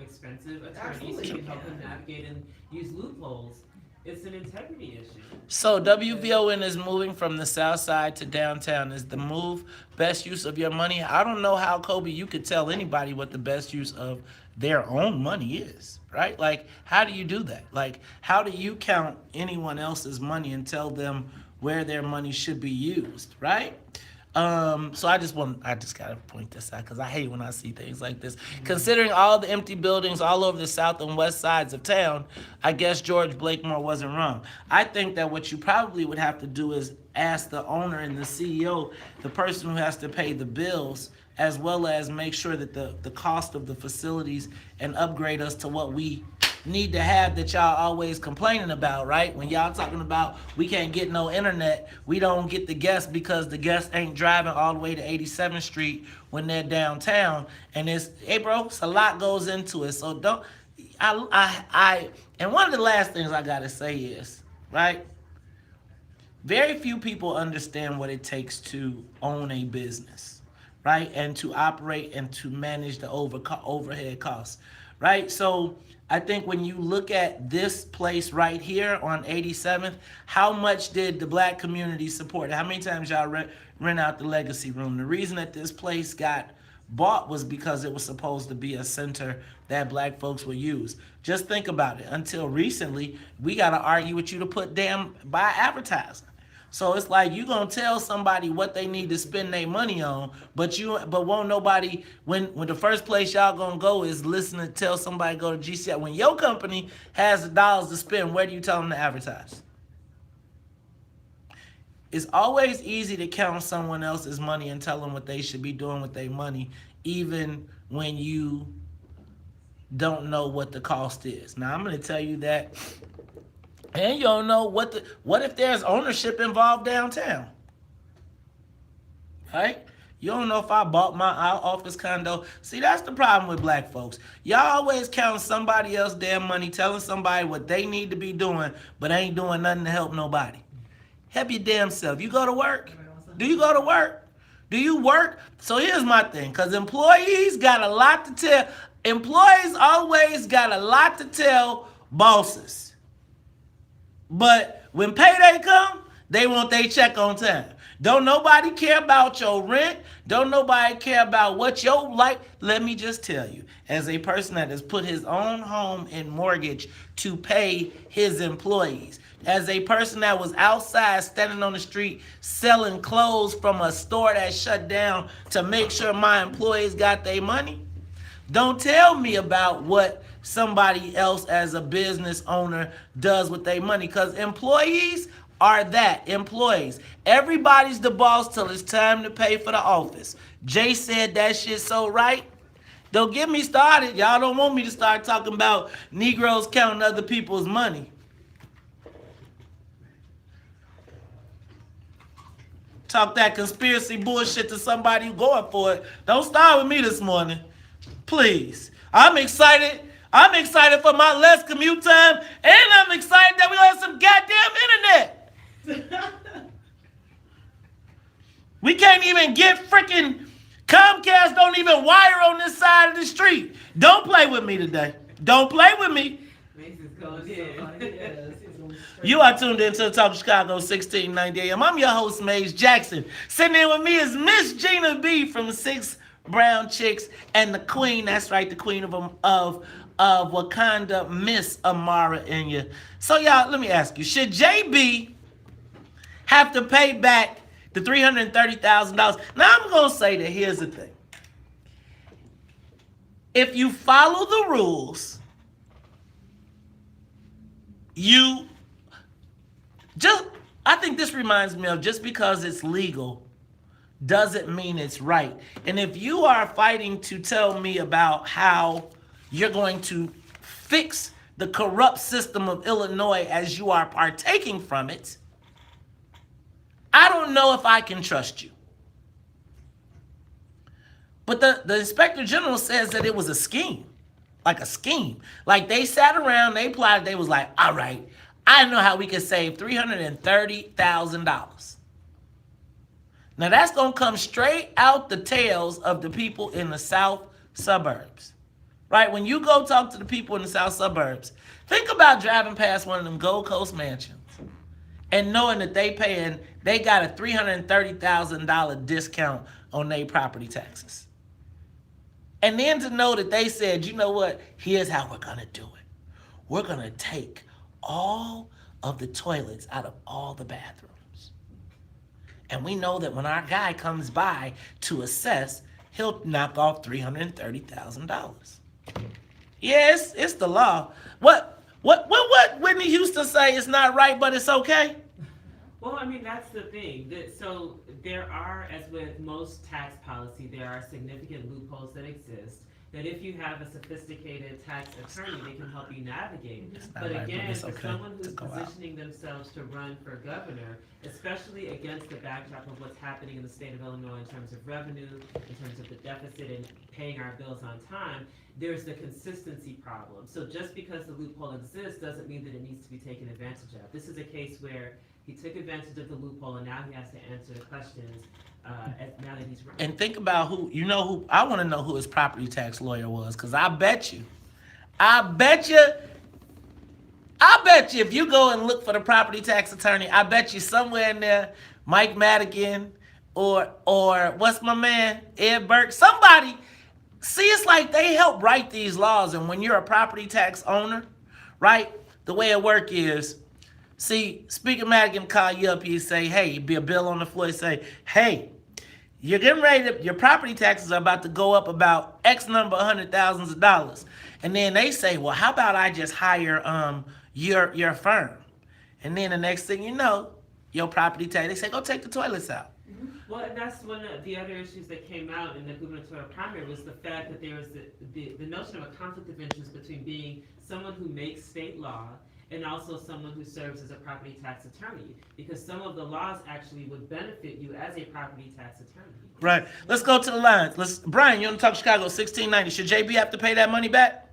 expensive attorneys Absolutely. who can help him navigate and use loopholes. It's an integrity issue. So WVON is moving from the south side to downtown. Is the move best use of your money? I don't know how, Kobe, you could tell anybody what the best use of their own money is, right? Like, how do you do that? Like, how do you count anyone else's money and tell them where their money should be used, right? So I just gotta point this out because I hate when I see things like this. Considering all the empty buildings all over the south and west sides of town, I guess George Blakemore wasn't wrong. I think that what you probably would have to do is ask the owner and the CEO, the person who has to pay the bills, as well as make sure that the cost of the facilities and upgrade us to what we need to have that y'all always complaining about, right? When y'all talking about we can't get no internet, we don't get the guests because the guests ain't driving all the way to 87th Street when they're downtown. And it's, hey bro, it's a lot goes into it. So don't, and one of the last things I gotta say is, right? Very few people understand what it takes to own a business, right? And to operate and to manage the overhead costs, right? So I think when you look at this place right here on 87th, how much did the black community support it? How many times y'all rent out the Legacy Room? The reason that this place got bought was because it was supposed to be a center that black folks would use. Just think about it. Until recently, we got to argue with you to buy advertising. So it's like you gonna tell somebody what they need to spend their money on, but won't nobody, when the first place y'all gonna go is listen to tell somebody go to GCI. When your company has the dollars to spend, where do you tell them to advertise? It's always easy to count someone else's money and tell them what they should be doing with their money, even when you don't know what the cost is. Now I'm gonna tell you that. And you don't know what if there's ownership involved downtown, right? You don't know if I bought my office condo. See, that's the problem with black folks. Y'all always counting somebody else's damn money, telling somebody what they need to be doing, but ain't doing nothing to help nobody. Help your damn self. You go to work? Do you go to work? Do you work? So here's my thing, because employees got a lot to tell. Employees always got a lot to tell bosses. But when payday come, they want their check on time. Don't nobody care about your rent. Don't nobody care about what your life. Let me just tell you, as a person that has put his own home in mortgage to pay his employees, as a person that was outside standing on the street selling clothes from a store that shut down to make sure my employees got their money, Don't tell me about what somebody else as a business owner does with their money, because employees are that, employees. Everybody's the boss till it's time to pay for the office. Jay said that shit so right. Don't get me started. Y'all don't want me to start talking about Negroes counting other people's money. Talk that conspiracy bullshit to somebody who's going for it. Don't start with me this morning. Please. I'm excited. I'm excited for my less commute time, and I'm excited that we have some goddamn internet. We can't even get freaking Comcast, don't even wire on this side of the street. Don't play with me today. Don't play with me. You are tuned into the Talk of Chicago 1690 AM. I'm your host, Maze Jackson. Sitting in with me is Miss Gina B from 6 Brown Chicks and the queen, that's right, the queen of Wakanda, Miss Amara Inya. So y'all, let me ask you, should JB have to pay back the $330,000? Now I'm going to say that here's the thing. If you follow the rules, I think this reminds me of just because it's legal doesn't mean it's right. And if you are fighting to tell me about how you're going to fix the corrupt system of Illinois as you are partaking from it, I don't know if I can trust you. But the Inspector General says that it was a scheme. Like a scheme. Like they sat around, they plotted, they was like, all right, I know how we can save $330,000. Now that's going to come straight out the tails of the people in the south suburbs. Right? When you go talk to the people in the south suburbs, think about driving past one of them Gold Coast mansions and knowing that they got a $330,000 discount on their property taxes. And then to know that they said, you know what, here's how we're going to do it. We're going to take all of the toilets out of all the bathrooms. And we know that when our guy comes by to assess, he'll knock off $330,000. Yes, it's the law. What Whitney Houston say is not right, but it's okay? Well, I mean, that's the thing. So there are, as with most tax policy, there are significant loopholes that exist. That if you have a sophisticated tax attorney, they can help you navigate. But again, for someone who's positioning themselves to run for governor, especially against the backdrop of what's happening in the state of Illinois in terms of revenue, in terms of the deficit and paying our bills on time, there's the consistency problem. So just because the loophole exists doesn't mean that it needs to be taken advantage of. This is a case where he took advantage of the loophole and now he has to answer the questions now that he's running. And think about who I want to know who his property tax lawyer was, because I bet you if you go and look for the property tax attorney, I bet you somewhere in there, Mike Madigan or what's my man, Ed Burke, somebody. See, it's like they help write these laws, and when you're a property tax owner, right, the way it work is, see, Speaker Madigan call you up, he say, hey, be a bill on the floor, he say, hey, you're getting ready to, your property taxes are about to go up about X number of $100,000. And then they say, well, how about I just hire your firm? And then the next thing you know, your property tax, they say, go take the toilets out. Well, and that's one of the other issues that came out in the gubernatorial primary was the fact that there was the notion of a conflict of interest between being someone who makes state law and also someone who serves as a property tax attorney, because some of the laws actually would benefit you as a property tax attorney. Right. Let's go to the lines. Brian, you want to talk Chicago 1690. Should JB have to pay that money back?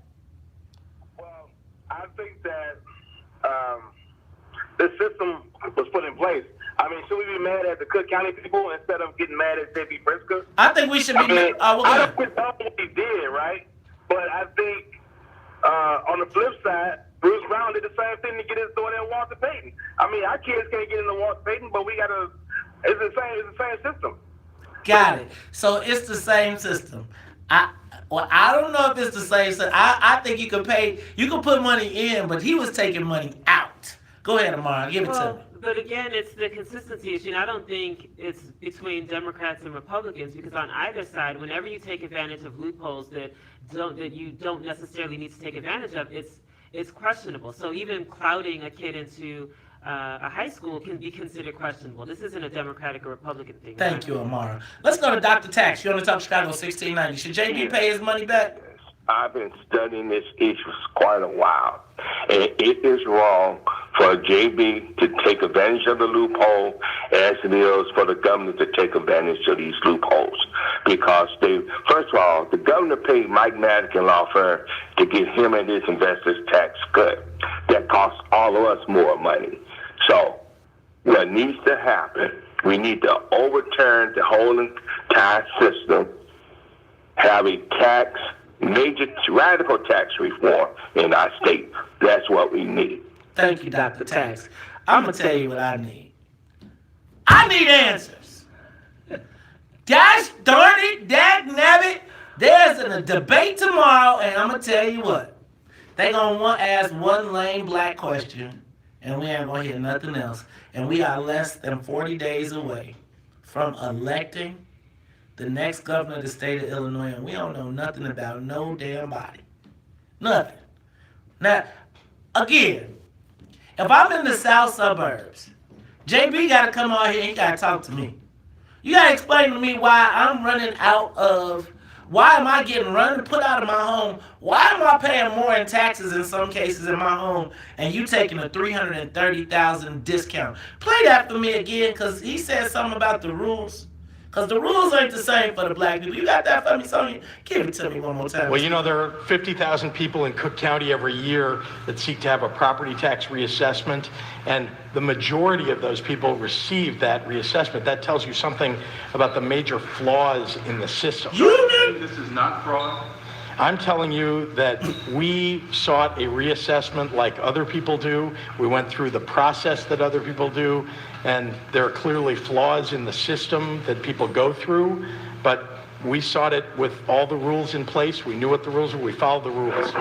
Well, I think that this system was put in place. I mean, should we be mad at the Cook County people instead of getting mad at J.B. Pritzker? I think we should be mad. I don't condone what he did, right? But I think on the flip side, Bruce Brown did the same thing to get his daughter in Walter Payton. I mean, our kids can't get into Walter Payton, but we gotta. It's the same system. Got it. So it's the same system. I don't know if it's the same system. I think you can put money in, but he was taking money out. Go ahead, Amara, give it to me. But again, it's the consistency issue, and I don't think it's between Democrats and Republicans, because on either side, whenever you take advantage of loopholes that you don't necessarily need to take advantage of, it's questionable. So even clouding a kid into a high school can be considered questionable. This isn't a Democratic or Republican thing. Thank you, Amara. Let's go to Dr. Tax. You're on the Top Chicago 1690. Should JB pay his money back? I've been studying this issue for quite a while, and it is wrong for JB to take advantage of the loophole as it is for the government to take advantage of these loopholes. Because first of all, the governor paid Mike Maddock and law firm to get him and his investors tax cut. That costs all of us more money. So what needs to happen, we need to overturn the whole entire system, have a major radical tax reform in our state. That's what we need. Thank you, Dr. Tax. I'm going to tell you what I need. I need answers. Gosh darn it, dagnabbit. There's a debate tomorrow, and I'm going to tell you what. They're going to want to ask one lame black question, and we ain't going to hear nothing else. And we are less than 40 days away from electing the next governor of the state of Illinois, and we don't know nothing about no damn body. Nothing. Now, again, if I'm in the south suburbs, JB got to come out here and he got to talk to me. You got to explain to me why I'm running out of, why am I getting put out of my home? Why am I paying more in taxes in some cases in my home and you taking a $330,000 discount? Play that for me again, because he said something about the rules. Because the rules ain't the same for the black people. You got that for me, Sonya? Give it to me one more time. Well, you know, there are 50,000 people in Cook County every year that seek to have a property tax reassessment, and the majority of those people receive that reassessment. That tells you something about the major flaws in the system. This is not fraud. I'm telling you that we sought a reassessment like other people do. We went through the process that other people do, and there are clearly flaws in the system that people go through, but we sought it with all the rules in place. We knew what the rules were. We followed the rules.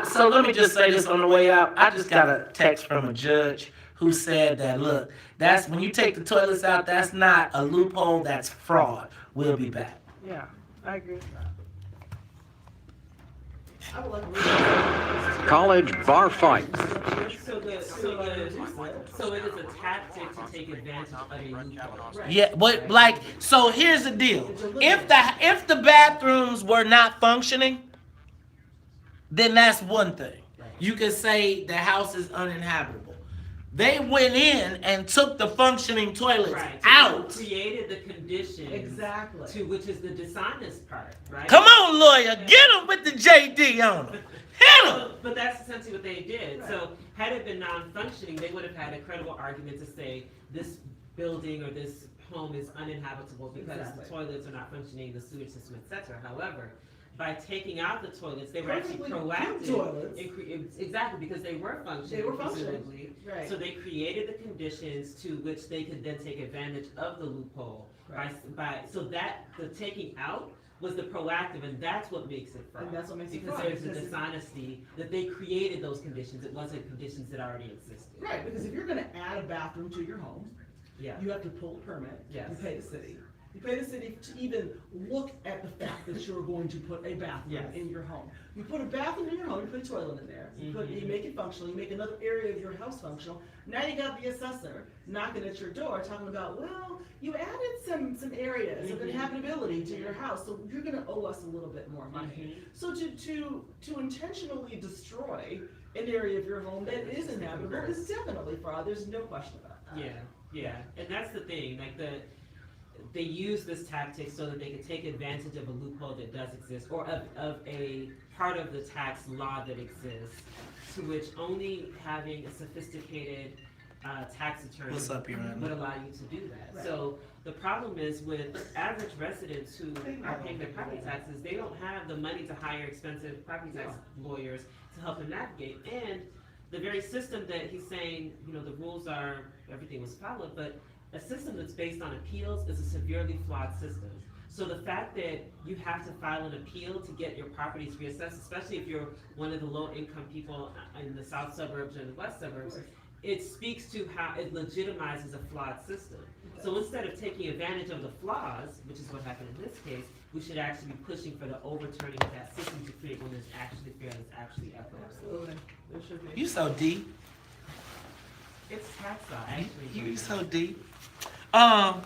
So let me just say this on the way out. I just got a text from a judge who said that, look, that's when you take the toilets out, that's not a loophole, that's fraud. We'll be back. Yeah, I agree with that. College bar fight. So it is a tactic to take advantage of a loophole. Yeah, but like, so here's the deal. If the bathrooms were not functioning, then that's one thing. You could say the house is uninhabitable. They went in and took the functioning toilets out. Created the conditions. Exactly. To which is the dishonest part, right? Come on, lawyer, get him with the JD on him. Hit him. But that's essentially what they did. Right. So had it been non-functioning, they would have had a credible argument to say this building or this home is uninhabitable because the toilets are not functioning, the sewage system, etc. However, by taking out the toilets, they were actually proactive. Exactly, because they were functioning. Right. So they created the conditions to which they could then take advantage of the loophole. Right. So that the taking out was the proactive, and that's what makes it fraud. And that's what makes it fraud. Because there's a dishonesty that they created those conditions. It wasn't conditions that already existed. Right, because if you're going to add a bathroom to your home, yeah, you have to pull a permit. Yes. You pay the city. You pay the city to even look at the fact that you're going to put a bathroom in your home. You put a bathroom in your home, you put a toilet in there, you make it functional, you make another area of your house functional. Now you got the assessor knocking at your door talking about, well, you added some areas of inhabitability to your house, so you're gonna owe us a little bit more money. So to intentionally destroy an area of your home that is inhabitable is definitely fraud. There's no question about that. Yeah, and that's the thing, like they use this tactic so that they can take advantage of a loophole that does exist, or of a part of the tax law that exists, to which only having a sophisticated tax attorney would allow you to do that. Right. So the problem is with average residents who are paying their property taxes, they don't have the money to hire expensive property tax lawyers to help them navigate. And the very system that he's saying, the rules are, everything was followed, but a system that's based on appeals is a severely flawed system. So the fact that you have to file an appeal to get your properties reassessed, especially if you're one of the low-income people in the south suburbs or the west suburbs, it speaks to how it legitimizes a flawed system. So instead of taking advantage of the flaws, which is what happened in this case, we should actually be pushing for the overturning of that system to create one that's actually fair, that's actually equitable. Absolutely. There should be. You so deep. It's tax law, actually. You so deep. I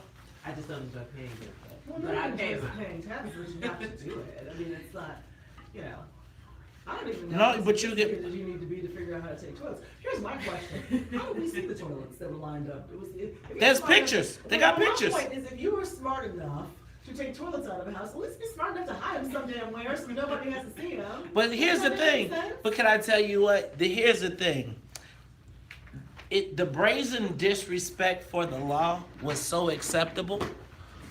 just don't enjoy paying it. Well, But I no pay one mine. paying taxes, you have to do it. I mean, it's not, you know, I don't even know. No, how but you get- sophisticated you need to be to figure out how to take toilets. Here's my question. How did we see the toilets that were lined up? There's pictures. They got pictures. My point is, if you were smart enough to take toilets out of a house, at least be smart enough to hide them some damn where so nobody has to see them. But here's the Does that make thing. sense? But can I tell you what? Here's the thing. The brazen disrespect for the law was so acceptable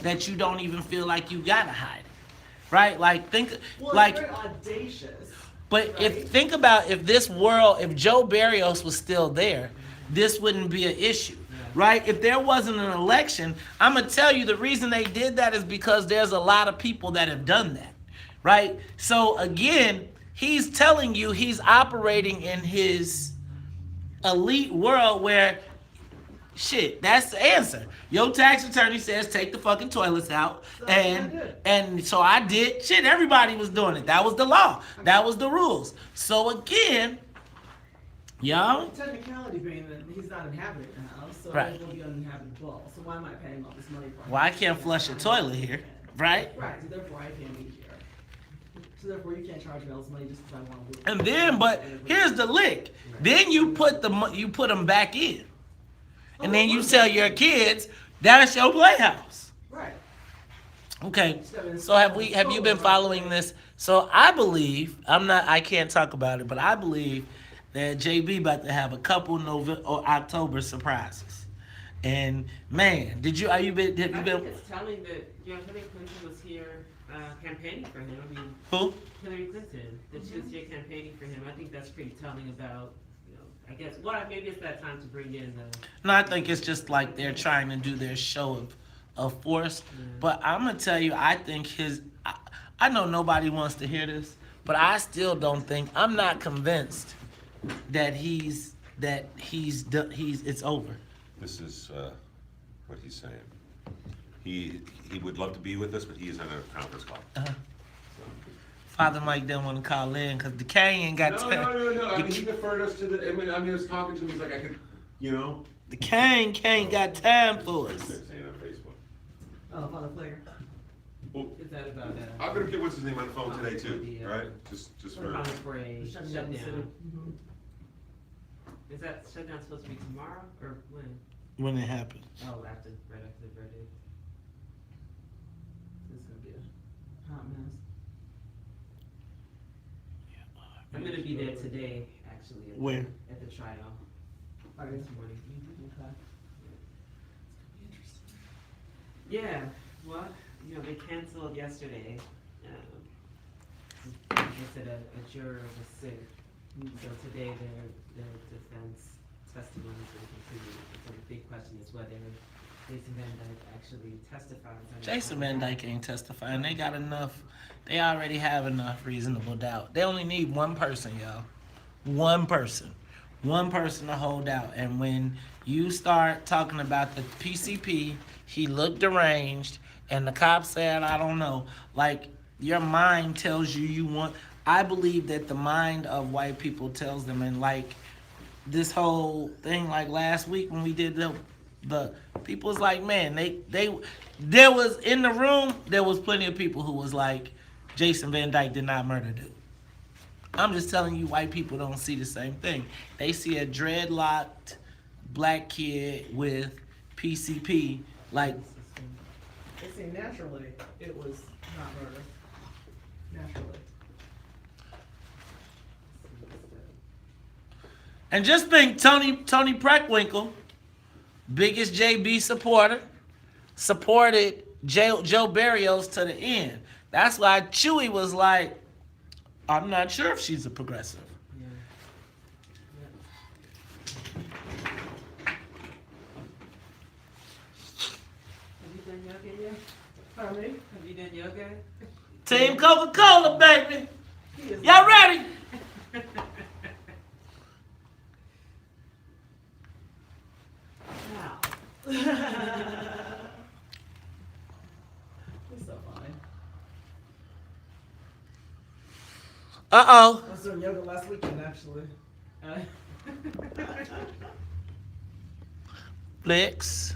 that you don't even feel like you gotta hide it, right? Like Well, like. it's very audacious. But right? think about if Joe Barrios was still there, this wouldn't be an issue, right? If there wasn't an election, I'm gonna tell you the reason they did that is because there's a lot of people that have done that, right? So again, he's telling you he's operating in his elite world where, shit, that's the answer. Your tax attorney says take the fucking toilets out, and so I did. Shit, everybody was doing it. That was the law. That was the rules. So again, y'all. Technicality being that he's not inhabiting the house, so Right. it will be uninhabitable. So why am I paying all this money for? Well, I can't flush a toilet here, right? Right. So therefore, I can't be here. So therefore, you can't charge me all this money just because I want to. And then, but here's the lick. Then you put them back in, and then you tell your kids that's your playhouse. Right. Okay. So have you been following this? So I believe I can't talk about it, but I believe that JB about to have a couple November or October surprises. And man, have you I been? think it's telling that Hillary Clinton was here campaigning for him. I mean, Who? Hillary Clinton, that she was here campaigning for him. I think that's pretty telling about, I guess, well, maybe it's that time to bring in the. No, I think it's just like they're trying to do their show of force. But I'm gonna tell you, I think I know nobody wants to hear this, but I still don't think I'm not convinced that it's over. This is what he's saying. He would love to be with us, but he is on a conference call. Father Mike didn't want to call in because the Kane ain't got time. No. I mean, he referred us to the. I mean, he was talking to me. He's like, I could, The Kane got time for us. Saying on Facebook. Oh, Father Flair. Well, Is that about that? I'm gonna get what's his name on the phone today too, right? Just for. For a shutdown. Mm-hmm. Is that shutdown supposed to be tomorrow or when? When it happened. Oh, right after the verdict. This is gonna be a hot mess. I'm gonna be there today, actually. Where? At the trial. Okay. This morning. Okay. Yeah, well, they canceled yesterday. They said a juror was sick. So today their defense testimony is going to continue. So the big question is whether Jason Van Dyke actually testifies. Jason Van Dyke ain't testifying. They got enough. They already have enough reasonable doubt. They only need one person, y'all. One person to hold out. And when you start talking about the PCP, he looked deranged, and the cop said, I don't know. Like, your mind tells you want. I believe that the mind of white people tells them, and like this whole thing, like last week when we did the people was like, man, there was in the room, there was plenty of people who was like, Jason Van Dyke did not murder dude. I'm just telling you, white people don't see the same thing. They see a dreadlocked black kid with PCP, like. They say naturally it was not murder. Naturally. And just think, Tony Preckwinkle, biggest JB supporter, supported Joe Barrios to the end. That's why Chewy was like, I'm not sure if she's a progressive. Have you done yoga yet? Pardon me? Have you done yoga? Team Coca-Cola, baby. Y'all ready? Uh-oh. I was doing yoga last weekend, actually. Flex.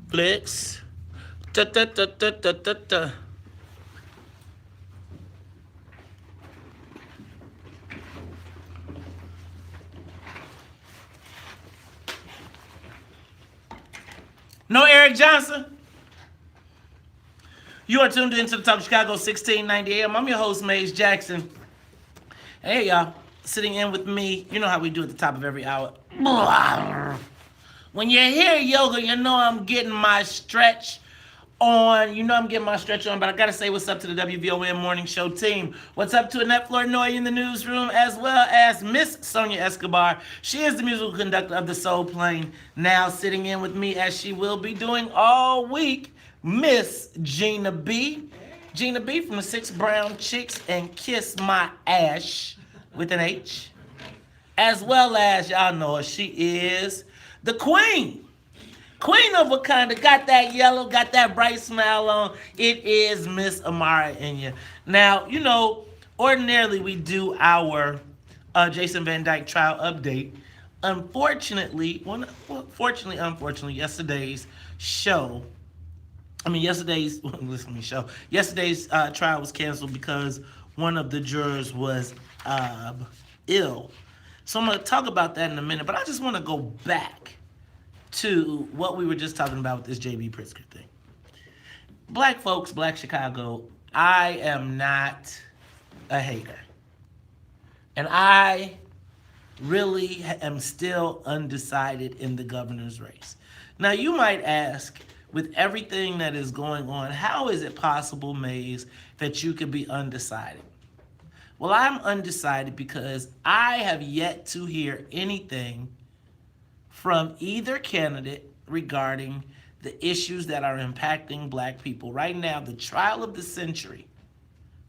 Flex. Da da da da da da da. No Eric Johnson. You are tuned into the Talk Chicago 1690 AM. I'm your host, Maze Jackson. Hey, y'all. Sitting in with me, you know how we do at the top of every hour. When you hear yoga, you know I'm getting my stretch on. You know I'm getting my stretch on, but I got to say what's up to the WVON Morning Show team. What's up to Annette Flournoy in the newsroom, as well as Miss Sonia Escobar. She is the musical conductor of the Soul Plane. Now sitting in with me, as she will be doing all week, Miss Gina B. Gina B from the 6 Brown Chicks and Kiss My Ash with an H. As well as, y'all know her, she is the Queen. Queen of Wakanda, got that yellow, got that bright smile on. It is Miss Amara Inya. Now, you know, ordinarily we do our Jason Van Dyke trial update. Unfortunately, yesterday's trial was canceled because one of the jurors was ill. So I'm going to talk about that in a minute, but I just want to go back to what we were just talking about with this J.B. Pritzker thing. Black folks, Black Chicago, I am not a hater. And I really am still undecided in the governor's race. Now, you might ask, with everything that is going on, how is it possible, Maze, that you could be undecided? Well, I'm undecided because I have yet to hear anything from either candidate regarding the issues that are impacting Black people. Right now, the trial of the century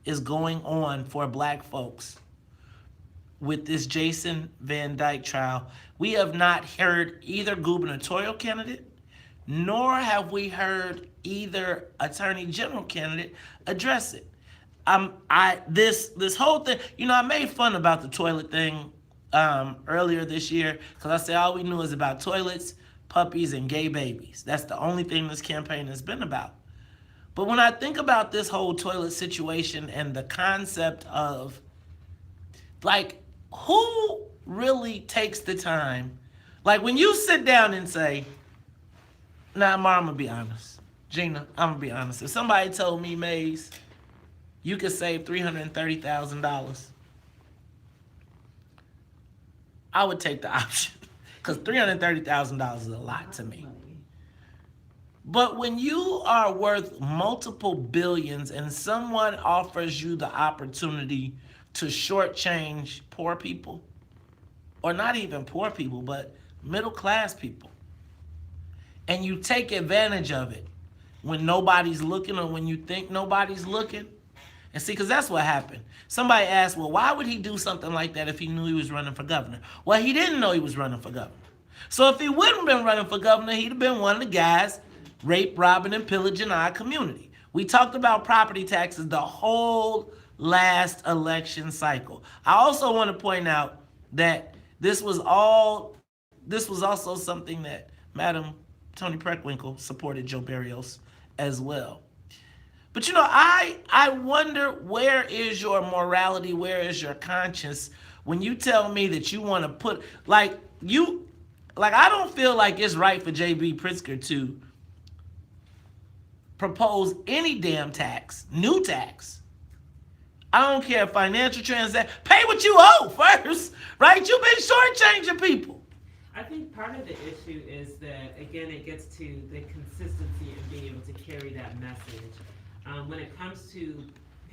is going on for Black folks with this Jason Van Dyke trial. We have not heard either gubernatorial candidate, nor have we heard either attorney general candidate address it. This whole thing, you know, I made fun about the toilet thing earlier this year because I said all we knew is about toilets, puppies, and gay babies. That's the only thing this campaign has been about. But when I think about this whole toilet situation and the concept of, like, who really takes the time, like when you sit down and say, nah, Marc, I'm gonna be honest. Gina, I'm gonna be honest. If somebody told me, Maze, you could save $330,000, I would take the option because $330,000 is a lot to me. But when you are worth multiple billions and someone offers you the opportunity to shortchange poor people, or not even poor people, but middle class people, and you take advantage of it when nobody's looking or when you think nobody's looking. And see, because that's what happened. Somebody asked, well, why would he do something like that if he knew he was running for governor? Well, he didn't know he was running for governor. So if he wouldn't have been running for governor, he'd have been one of the guys rape, robbing, and pillaging our community. We talked about property taxes the whole last election cycle. I also want to point out that this was also something that Madam Tony Preckwinkle supported Joe Barrios as well. But you know, I wonder, where is your morality, where is your conscience when you tell me that you want to put, I don't feel like it's right for J.B. Pritzker to propose any damn tax, new tax. I don't care, financial transaction, pay what you owe first, right? You've been shortchanging people. I think part of the issue is that, again, it gets to the consistency of being able to carry that message. When it comes to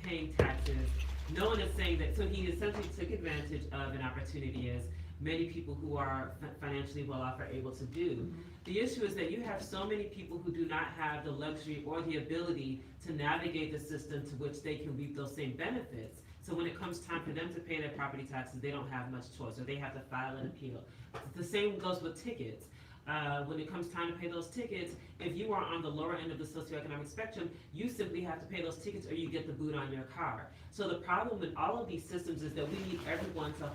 paying taxes, no one is saying that, so he essentially took advantage of an opportunity, as many people who are financially well off are able to do. Mm-hmm. The issue is that you have so many people who do not have the luxury or the ability to navigate the system to which they can reap those same benefits. So when it comes time for them to pay their property taxes, they don't have much choice, or they have to file an appeal. The same goes with tickets. when it comes time to pay those tickets, if you are on the lower end of the socioeconomic spectrum, you simply have to pay those tickets or you get the boot on your car. So the problem with all of these systems is that we need everyone to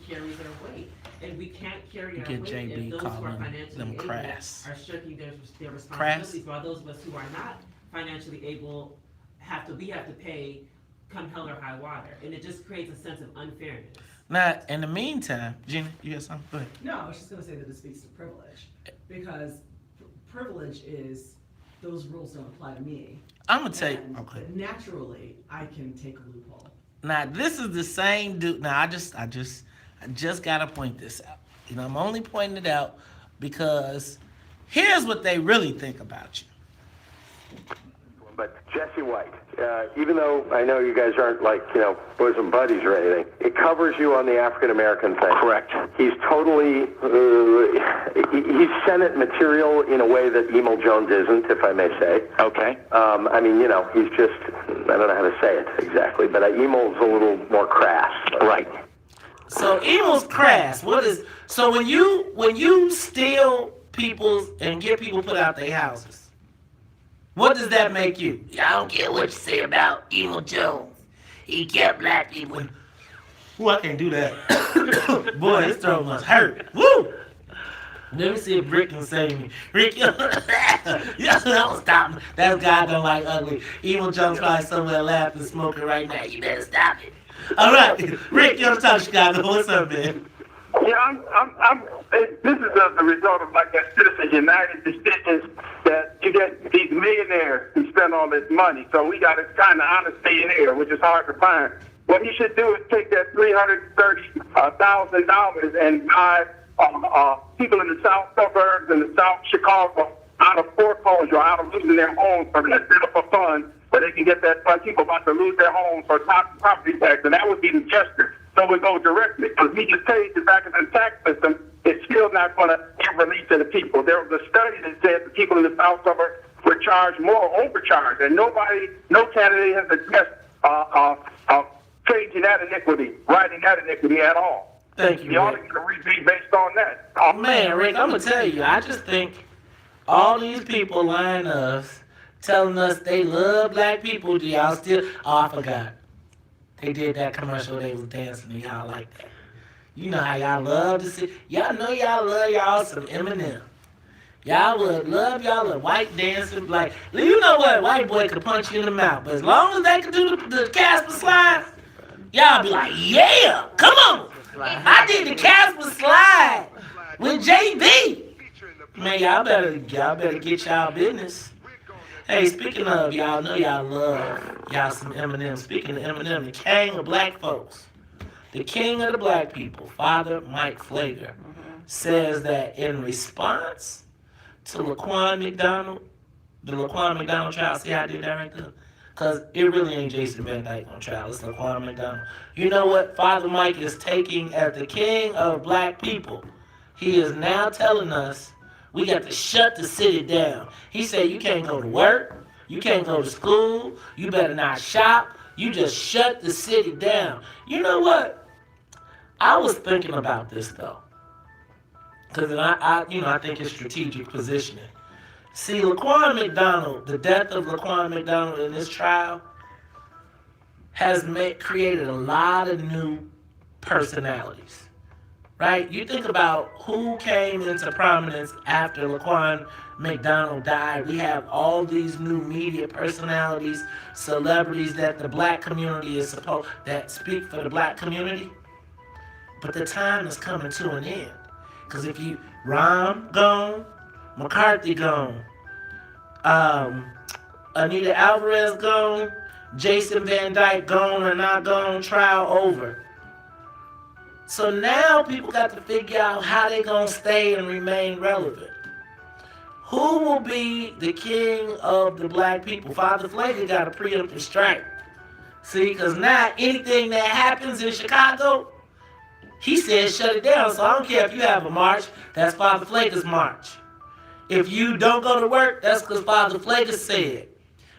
carry their weight. And we can't carry our weight if those who are financially able are shirking their responsibilities, while those of us who are not financially able we have to pay come hell or high water. And it just creates a sense of unfairness. Now, in the meantime, Gina, you got something? Go ahead. No, I was just going to say that it speaks to privilege, because privilege is those rules don't apply to me. I'm gonna tell you. Okay. Naturally, I can take a loophole. Now, this is the same dude. Now, I just gotta point this out. You know, I'm only pointing it out because here's what they really think about you. But Jesse White, even though I know you guys aren't like, bosom buddies or anything, it covers you on the African-American thing. Correct. He's totally, he's Senate material in a way that Emil Jones isn't, if I may say. Okay. He's just, I don't know how to say it exactly, but Emil's a little more crass. Right. So Emil's crass. So when you steal people's and get people put out their houses, what does that make you? I don't care what you say about Emil Jones. He kept black people. Ooh, I can't do that. Boy, his throat must hurt. Woo! Let me see if Rick can save me. Rick, don't stop me. That guy don't like ugly. Emil Jones probably somewhere laughing, smoking right now. You better stop it. All right, Rick, you want to talk Chicago? What's up, man? Yeah, this is the result of like that Citizens United decisions that you get these millionaires who spend all this money. So we got to kind of honest millionaire, which is hard to find. What he should do is take that $330,000 and buy people in the south suburbs and the South Chicago out of foreclosure, out of losing their homes for that for fun, so they can get that fund. People about to lose their homes for property tax, and that would be the gesture. So we go directly, because we just paid the back of the tax system. It's still not going to get released to the people. There was a study that said the people in the south suburbs were charged more, overcharged, and no candidate has addressed changing that iniquity, righting that iniquity at all. Thank you, You ought to get a rebate based on that. Oh, man, Rick, I'm going to tell you, I just think all these people lying us, telling us they love black people, do y'all still? Oh, I forgot. They did that commercial, they was dancing, and y'all like that. You know how y'all love to see. Y'all know y'all love y'all some Eminem. Y'all would love y'all a white dancing black. You know what? White boy could punch you in the mouth, but as long as they could do the Casper slide, y'all be like, yeah, come on. I did the Casper slide with JB. Man, y'all better get y'all business. Hey, speaking of, y'all know y'all love y'all some Eminem. Speaking of Eminem, the king of black folks, the king of the black people, Father Mike Flager, says that in response to Laquan McDonald, the Laquan McDonald trial, see how I did that right there? Because it really ain't Jason Van Dyke on trial, it's Laquan McDonald. You know what Father Mike is taking as the king of black people? He is now telling us we got to shut the city down. He said you can't go to work, you can't go to school, you better not shop, you just shut the city down. You know what? I was thinking about this though, because I think it's strategic positioning. See, Laquan McDonald, the death of Laquan McDonald in this trial has created a lot of new personalities. Right? You think about who came into prominence after Laquan McDonald died. We have all these new media personalities, celebrities that the black community is that speak for the black community. But the time is coming to an end. Because if you, Rahm gone, McCarthy gone, Anita Alvarez gone, Jason Van Dyke gone or not gone, trial over. So now people got to figure out how they gonna stay and remain relevant. Who will be the king of the black people? Father Flager got a preemptive strike. See, because now anything that happens in Chicago, he said shut it down. So I don't care if you have a march, that's Father Flager's march. If you don't go to work, that's because Father Flager said.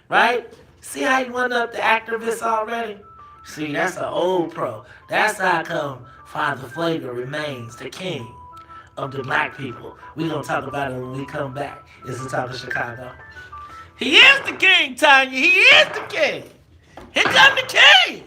Right? See how he went up the activists already? See, that's an old pro. That's how come Father Flager remains the king of the black people. We're going to talk about it when we come back. It's the Talk of Chicago. He is the king, Tanya. He is the king. Here come the king.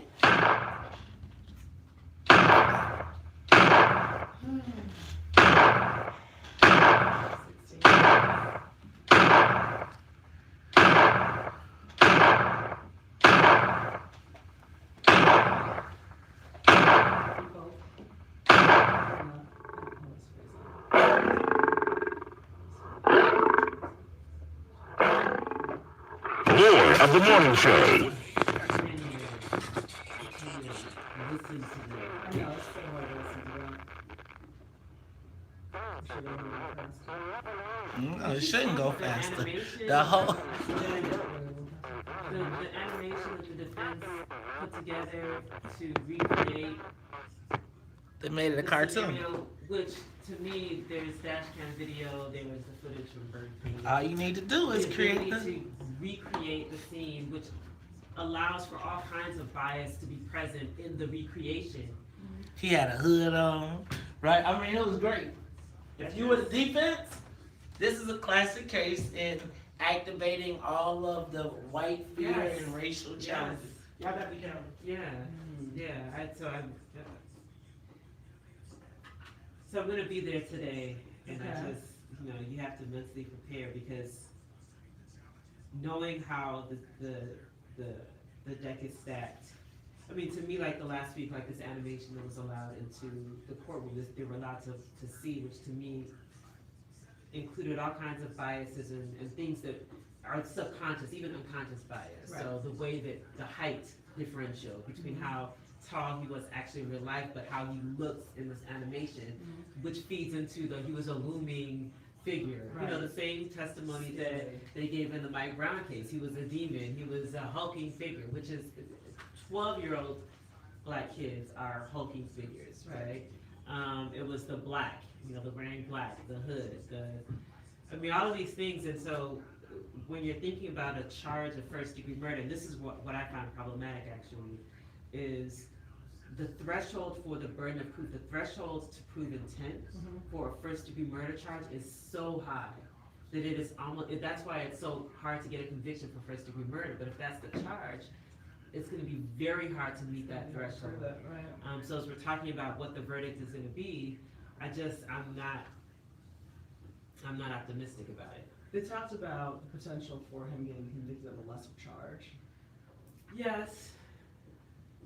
More of the morning show. No, it shouldn't go faster. The whole. The animation that the defense put together to recreate. They made it a the cartoon. scenario, which to me, there's dash cam video, there was the footage from Burger King. All you need to do is The create ability the. to recreate the scene, which allows for all kinds of bias to be present in the recreation. He had a hood on, right? I mean, it was great. If you were the defense, this is a classic case in activating all of the white fear Yes. and racial Yes. challenges. Y'all got to be careful. Yeah, so I'm gonna be there today, and I Okay. just, you have to mentally prepare, because knowing how the deck is stacked. I mean, to me, like the last week, like this animation that was allowed into the courtroom, they were allowed to see, which to me included all kinds of biases and things that are subconscious, even unconscious bias. Right. So the way that the height differential between how tall he was actually in real life, but how he looks in this animation, which feeds into he was a looming figure. Right. The same testimony that they gave in the Mike Brown case. He was a demon. He was a hulking figure, which is 12-year-old black kids are hulking figures, right? It was the black, the wearing black, the hood, all of these things. And so when you're thinking about a charge of first-degree murder, and this is what I find problematic actually, is the threshold for the burden of proof, the threshold to prove intent for a first-degree murder charge is so high that it is that's why it's so hard to get a conviction for first-degree murder. But if that's the charge, it's going to be very hard to meet that threshold. Right. So as we're talking about what the verdict is going to be, I'm not optimistic about it. They talked about the potential for him getting convicted of a lesser charge. Yes.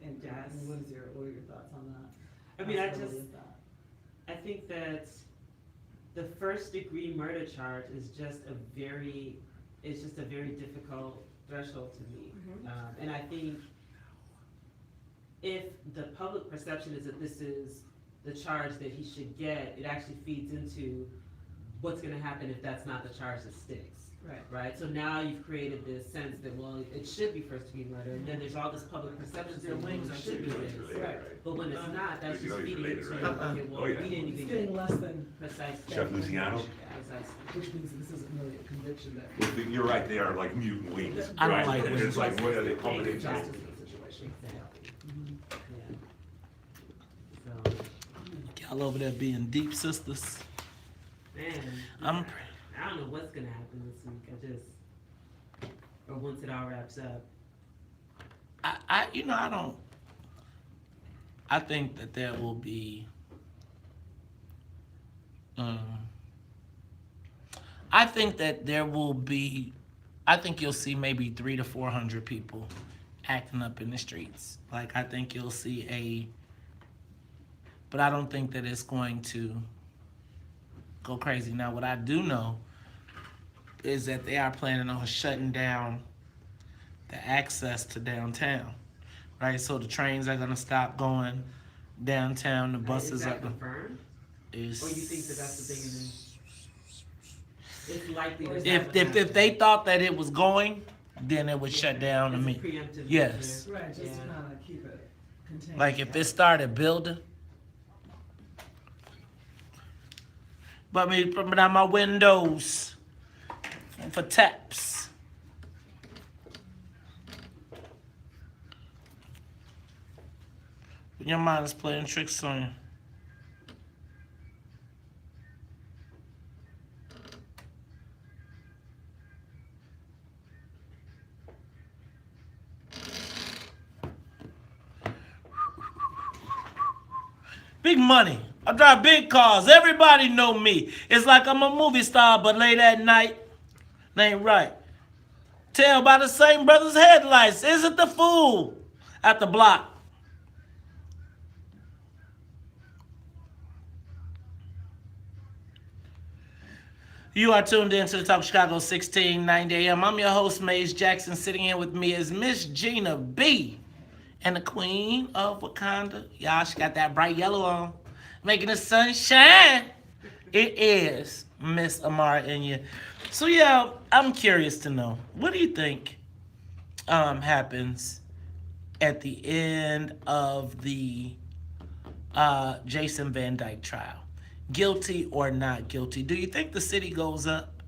And Yes. what are your thoughts on that? I mean, Possibility of that? I think that the first-degree murder charge is just a very difficult threshold to meet. And I think if the public perception is that this is the charge that he should get, it actually feeds into what's going to happen if that's not the charge that sticks. Right? So now you've created this sense that, well, it should be first-degree murder, and then there's all this public perception that it should be this. But when it's not, that's just feeding into, okay, well, we didn't even It's getting less than precise. Chef Luciano? Which means that this isn't really a conviction that. You're right, they are like mutant wings. I don't right? like And it's like, what are they pumping into? Justice in the situation. Y'all over there being deep sisters. Man, I don't know what's gonna happen this week. Or once it all wraps up. I think that there will be, I think you'll see maybe 300 to 400 people acting up in the streets. Like, I think you'll see but I don't think that it's going to go crazy. Now, what I do know is that they are planning on shutting down the access to downtown, right? So the trains are gonna stop going downtown, the buses Is are that gonna. confirmed? Or you think that that's the thing? It's likely. If they thought that it was going, then it would shut down to me. Yes. Right, just to kind of keep it contained. Like if it started building. But me from down my windows for taps. Your mind is playing tricks on you. Big money. I drive big cars. Everybody know me. It's like I'm a movie star, but late at night, that ain't right. Tell by the same brother's headlights. Isn't the fool at the block? You are tuned in to the Talk Chicago 1690 AM. I'm your host, Maze Jackson. Sitting in with me is Miss Gina B. and the Queen of Wakanda. Y'all, she got that bright yellow on, making the sun shine. It is Miss Amara Inya. So, yeah, I'm curious to know, what do you think happens at the end of the Jason Van Dyke trial? Guilty or not guilty? Do you think the city goes up?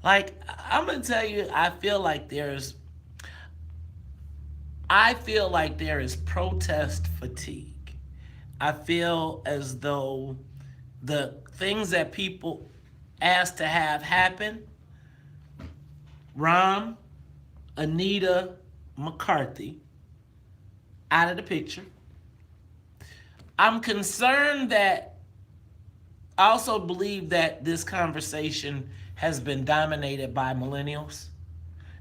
Like, I'm going to tell you, I feel like there is protest fatigue. I feel as though the things that people asked to have happen, Rom, Anita, McCarthy, out of the picture. I'm concerned that I also believe that this conversation has been dominated by millennials.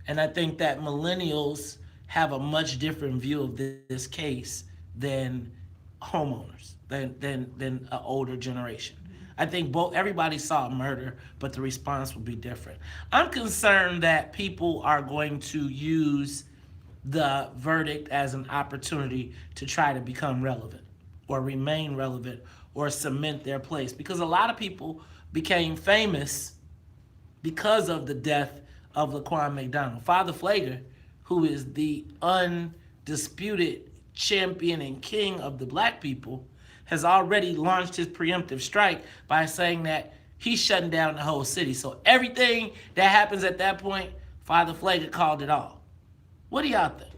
And I think that millennials have a much different view of this case than homeowners, than an older generation. I think everybody saw a murder, but the response will be different. I'm concerned that people are going to use the verdict as an opportunity to try to become relevant or remain relevant or cement their place, because a lot of people became famous because of the death of Laquan McDonald. Father Flager, who is the undisputed champion and king of the black people, has already launched his preemptive strike by saying that he's shutting down the whole city. So everything that happens at that point, Father Flager called it all. What do y'all think?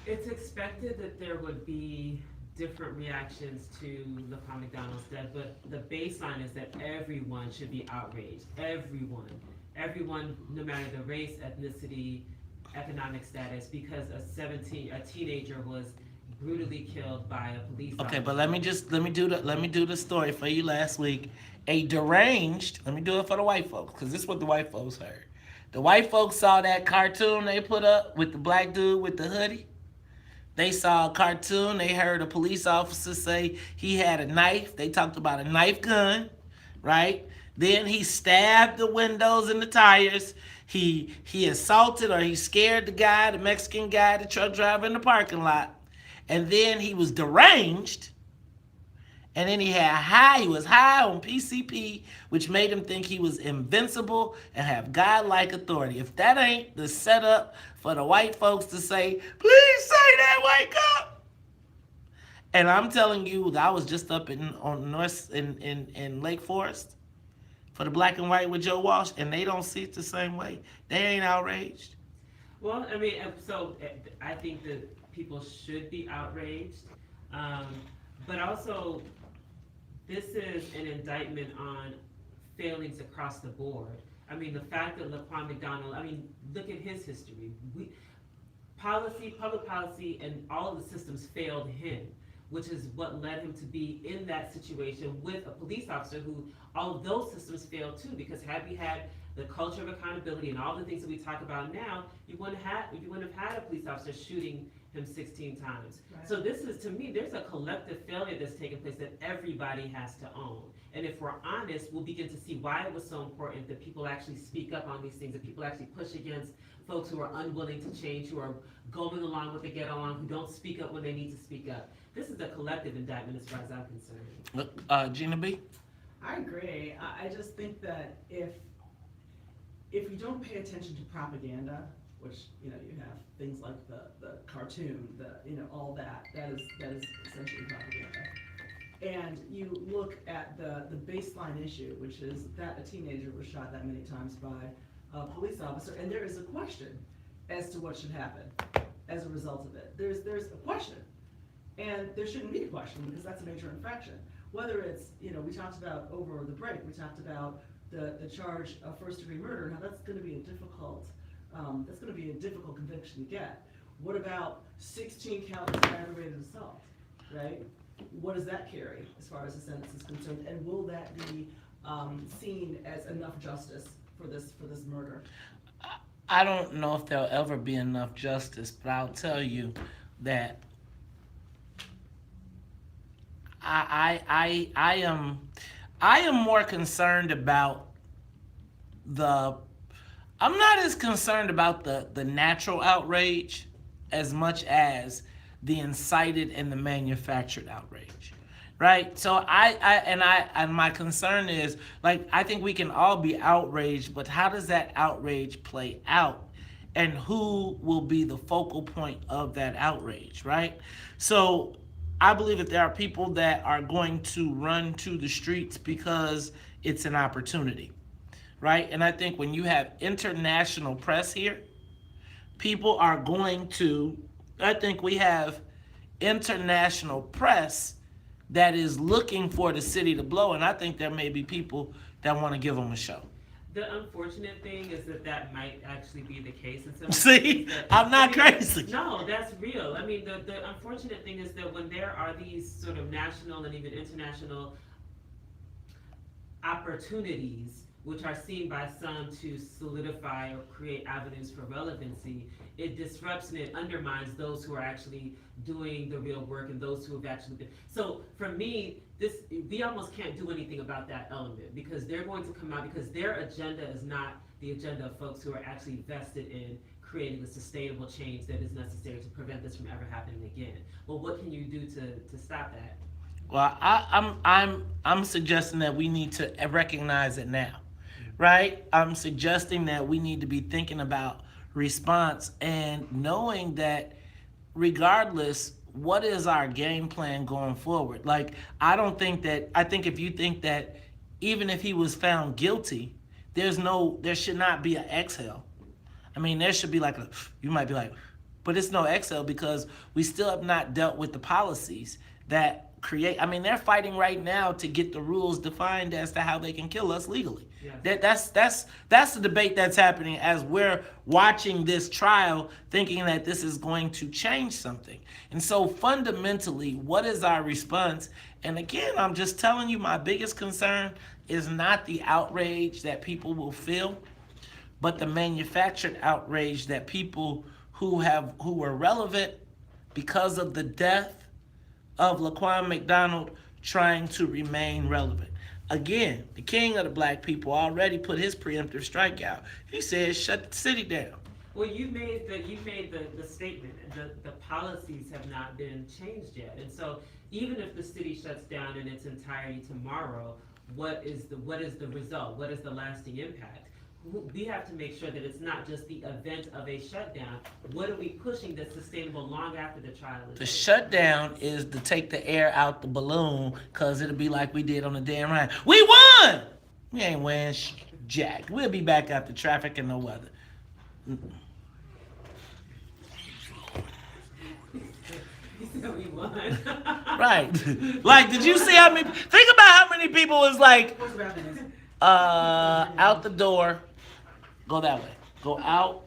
It's expected that there would be different reactions to Laquan McDonald's death, but the baseline is that everyone should be outraged. Everyone, no matter the race, ethnicity, economic status, because a teenager was brutally killed by a police officer. Okay, but let me do the story for you last week. A deranged, let me do it for the white folks, because this is what the white folks heard. The white folks saw that cartoon they put up with the black dude with the hoodie. They saw a cartoon. They heard a police officer say he had a knife. They talked about a knife gun, right? Then he stabbed the windows and the tires. He assaulted, or he scared the Mexican guy, the truck driver in the parking lot. And then he was deranged. And then he was high on PCP, which made him think he was invincible and have godlike authority. If that ain't the setup for the white folks to say, please say that, wake up. And I'm telling you, I was just up in Lake Forest for the Black and White with Joe Walsh, and they don't see it the same way. They ain't outraged. Well, I mean, so I think that people should be outraged, but also this is an indictment on failings across the board. I mean, the fact that Laquan McDonald, look at his history. Public policy, and all of the systems failed him, which is what led him to be in that situation with a police officer who, all of those systems failed too, because had we had the culture of accountability and all the things that we talk about now, you wouldn't have had a police officer shooting him 16 times. Right. So this is, to me, there's a collective failure that's taking place that everybody has to own. And if we're honest, we'll begin to see why it was so important that people actually speak up on these things, that people actually push against folks who are unwilling to change, who are going along with the get along, who don't speak up when they need to speak up. This is a collective indictment as far as I'm concerned. Gina B? I agree. I just think that if you don't pay attention to propaganda, which, you have things like the cartoon, all that is essentially propaganda. And you look at the baseline issue, which is that a teenager was shot that many times by a police officer, and there is a question as to what should happen as a result of it. There's a question, and there shouldn't be a question, because that's a major infraction. Whether it's, we talked about over the break, we talked about the charge of first-degree murder. Now that's going to be a difficult conviction to get. What about 16 counts of aggravated assault? right? What does that carry as far as the sentence is concerned? And will that be seen as enough justice for this murder? I don't know if there'll ever be enough justice, but I'll tell you that I am more concerned about I'm not as concerned about the natural outrage as much as the incited and the manufactured outrage, right? So and my concern is, like, I think we can all be outraged, but how does that outrage play out? And who will be the focal point of that outrage, right? So I believe that there are people that are going to run to the streets because it's an opportunity, right? And I think when you have international press here, people are going to, I think we have international press that is looking for the city to blow, and I think there may be people that want to give them a show. The unfortunate thing is that might actually be the case in some See, I'm not crazy. No, that's real. I mean, the unfortunate thing is that when there are these sort of national and even international opportunities, which are seen by some to solidify or create avenues for relevancy, it disrupts and it undermines those who are actually doing the real work and those who have actually been. So for me, we almost can't do anything about that element, because they're going to come out, because their agenda is not the agenda of folks who are actually vested in creating the sustainable change that is necessary to prevent this from ever happening again. Well, what can you do to stop that? Well, I'm suggesting that we need to recognize it now, right? I'm suggesting that we need to be thinking about response and knowing that regardless, what is our game plan going forward? Like, I think if you think that even if he was found guilty, there should not be an exhale. I mean, there should be you might be like, but it's no exhale because we still have not dealt with the policies that they're fighting right now to get the rules defined as to how they can kill us legally. Yes. That's the debate that's happening as we're watching this trial, thinking that this is going to change something. And so fundamentally, what is our response? And again, I'm just telling you, my biggest concern is not the outrage that people will feel, but the manufactured outrage that people who were relevant because of the death of Laquan McDonald trying to remain relevant. Again, the king of the black people already put his preemptive strike out. He said, shut the city down. Well, you made the statement, the policies have not been changed yet. And so even if the city shuts down in its entirety tomorrow, what is the result? What is the lasting impact? We have to make sure that it's not just the event of a shutdown. What are we pushing that's sustainable long after the trial is over? The shutdown is to take the air out the balloon, because it'll be like we did on the damn ride. We won! We ain't winning jack. We'll be back after traffic and no weather. We won. Right. Like, did you see how many, think about how many people was like, out the door, go that way. Go out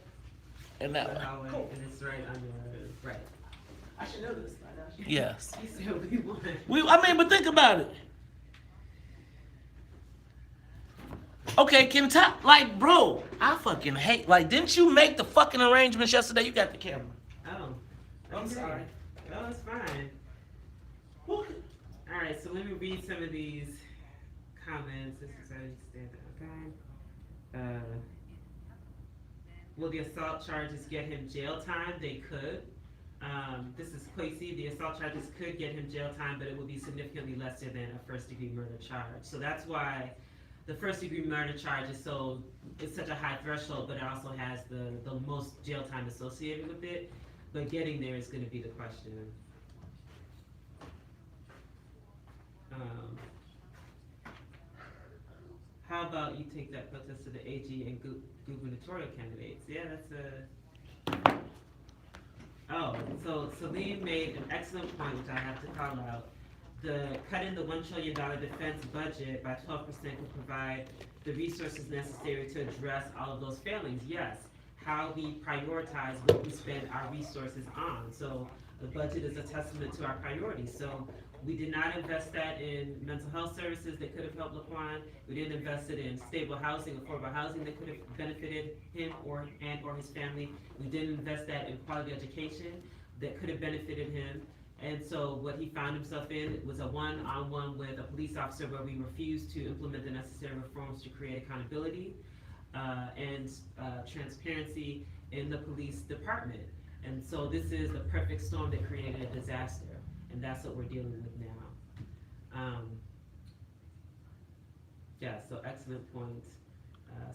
and that way. Cool. And it's right on your right. I should know this by now. Yes. You said we won. But think about it. Okay, bro, I fucking hate, didn't you make the fucking arrangements yesterday? You got the camera. Oh. I'm sorry. No, it's fine. All right, so let me read some of these comments. This is how you stand up. Okay. Will the assault charges get him jail time? They could. This is Quasi. The assault charges could get him jail time, but it would be significantly lesser than a first-degree murder charge. So that's why the first-degree murder charge is it's such a high threshold, but it also has the most jail time associated with it. But getting there is going to be the question. How about you take that protest to the AG and gubernatorial candidates? Yeah, that's Oh, so Salim made an excellent point, which I have to call out. The cutting the $1 trillion defense budget by 12% could provide the resources necessary to address all of those failings. Yes, how we prioritize what we spend our resources on. So The budget is a testament to our priorities. So we did not invest that in mental health services that could have helped Laquan. We didn't invest it in stable housing, affordable housing that could have benefited him or his family. We didn't invest that in quality education that could have benefited him. And so what he found himself in was a one-on-one with a police officer where we refused to implement the necessary reforms to create accountability and transparency in the police department. And so this is the perfect storm that created a disaster. And that's what we're dealing with now. Yeah, so excellent point,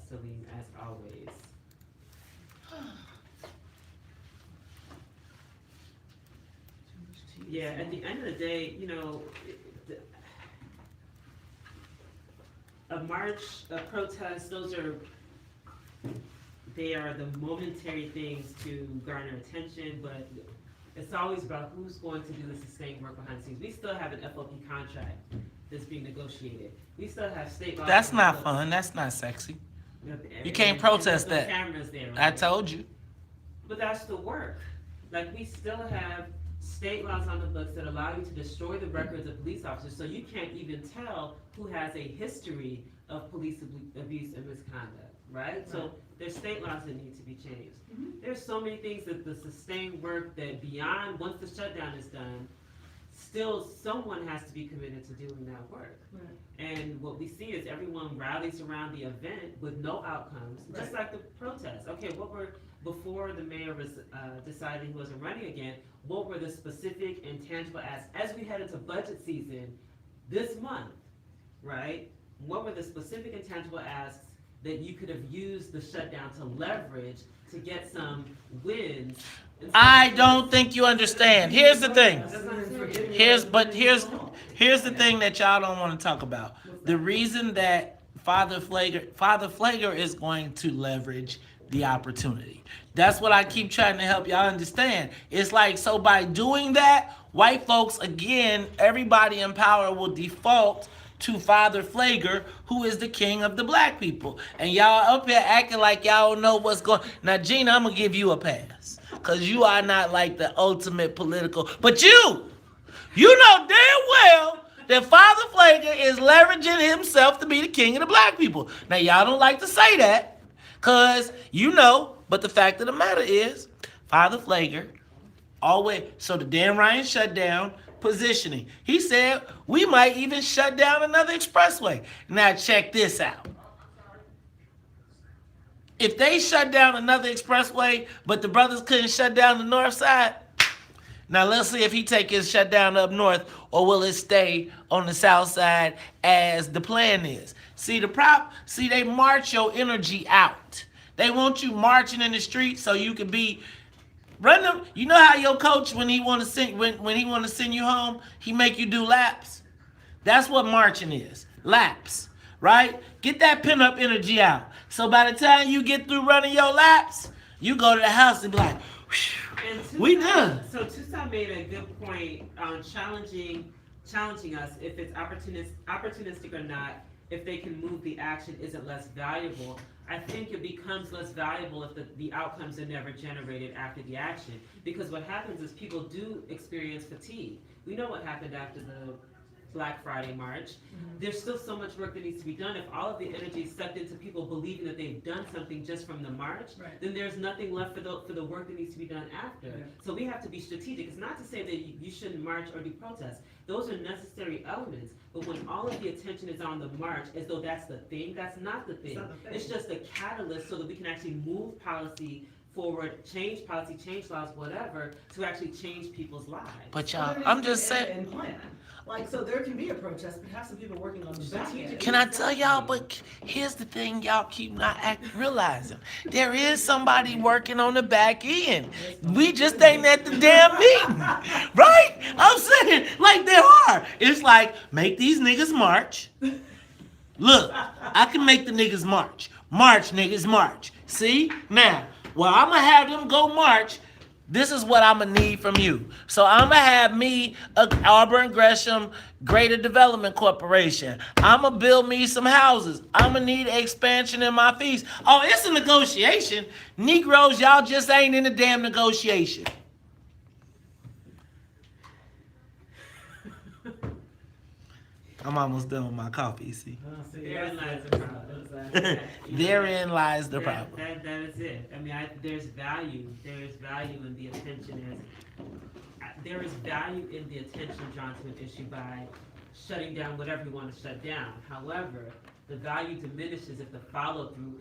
Celine, as always. Yeah, at the end of the day, you know, a march, a protest, they are the momentary things to garner attention, but it's always about who's going to do the sustained work behind the scenes. We still have an FOP contract that's being negotiated. We still have state law. That's not fun. That's not sexy. You can't protest that. Cameras there, right? I told you. But that's the work. Like, we still have state laws on the books that allow you to destroy the records of police officers, so you can't even tell who has a history of police abuse and misconduct, right? So there's state laws that need to be changed. There's so many things that the sustained work that beyond, once the shutdown is done, still someone has to be committed to doing that work. And what we see is everyone rallies around the event with no outcomes, just like the protests. Okay, before the mayor was deciding he wasn't running again, what were the specific and tangible asks as we head into budget season this month, right? What were the specific and tangible asks that you could have used the shutdown to leverage to get some wins? I don't think you understand. Here's the thing. Here's the thing that y'all don't want to talk about. The reason that Father Flager is going to leverage the opportunity. That's what I keep trying to help y'all understand. It's like, so by doing that, white folks, again, everybody in power will default to Father Flager, who is the king of the black people. And y'all up here acting like y'all don't know what's going on. Now, Gina, I'm going to give you a pass. Because you are not like the ultimate political. But you know damn well that Father Flager is leveraging himself to be the king of the black people. Now, y'all don't like to say that. Because you know, but the fact of the matter is, Father Flager always, so the Dan Ryan shutdown, positioning. He said, we might even shut down another expressway. Now check this out. If they shut down another expressway, but the brothers couldn't shut down the north side, now let's see if he take his shutdown up north, or will it stay on the south side as the plan is? See, they march your energy out. They want you marching in the street so you can be run them. You know how your coach, when he want to send you home, he make you do laps. That's what marching is, laps, right? Get that pin-up energy out. So by the time you get through running your laps, you go to the house and be like, we done. So Tucson made a good point on challenging us if it's opportunistic or not. If they can move the action, is it less valuable? I think it becomes less valuable if the outcomes are never generated after the action. Because what happens is people do experience fatigue. We know what happened after the Black Friday March. There's still so much work that needs to be done. If all of the energy is sucked into people believing that they've done something just from the march, then there's nothing left for the work that needs to be done after. So we have to be strategic. It's not to say that you shouldn't march or do protests. Those are necessary elements. But when all of the attention is on the march as though that's the thing, that's not the thing. It's just a catalyst so that we can actually move policy forward, change policy, change laws, whatever, to actually change people's lives. But y'all, I'm just saying. Like, so there can be a protest, but have some people working on the back end. Can I tell y'all, but here's the thing y'all keep not realizing. There is somebody working on the back end. We just ain't at the damn meeting, right? I'm saying, like, there are. It's like, make these niggas march. Look, I can make the niggas march. March, niggas, march. See? Now, well, I'm going to have them go march. This is what I'm going to need from you. So I'm going to have me, Auburn Gresham Greater Development Corporation. I'm going to build me some houses. I'm going to need expansion in my fees. Oh, it's a negotiation. Negroes, y'all just ain't in the damn negotiation. I'm almost done with my coffee, see. Therein lies the problem. Therein lies the problem. That is it. I mean, there's value. There's value in the attention. There is value in the attention drawn to an issue by shutting down whatever you want to shut down. However, the value diminishes if the follow through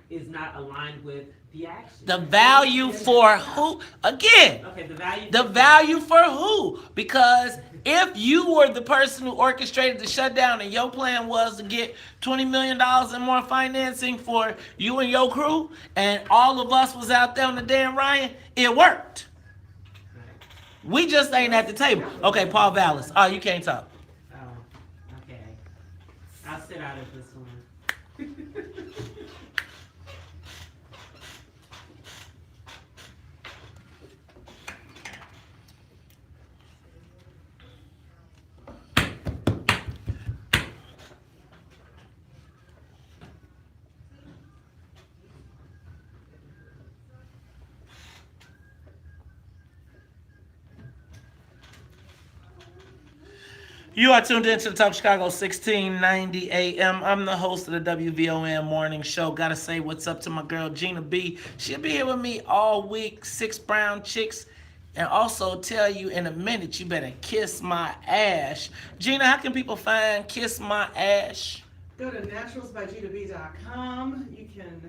is not aligned with the action. The value for who? Again. Okay, the value for who? Because if you were the person who orchestrated the shutdown and your plan was to get $20 million in more financing for you and your crew, and all of us was out there on the damn Ryan, it worked. We just ain't at the table. Okay, Paul Vallis. Oh, you can't talk. Oh, okay. I'll sit out of this one. You are tuned in to the Talk Chicago 1690 AM. I'm the host of the WVON Morning Show. Gotta say what's up to my girl Gina B. She'll be here with me all week, 6 brown chicks. And also tell you in a minute, you better kiss my ash. Gina, how can people find Kiss My Ash? Go to naturalsbygb.com. You can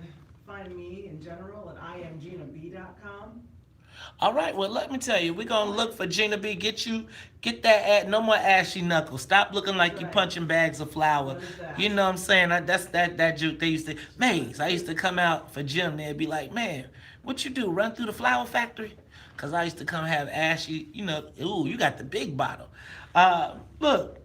find me in general at imginab.com. All right, well, let me tell you, we're going to look for Gina B. Get that ad, no more ashy knuckles. Stop looking like you punching bags of flour. You know what I'm saying? That's that juke they used to, Maze, I used to come out for gym. They'd be like, man, what you do, run through the flour factory? Because I used to come have ashy, ooh, you got the big bottle. Look,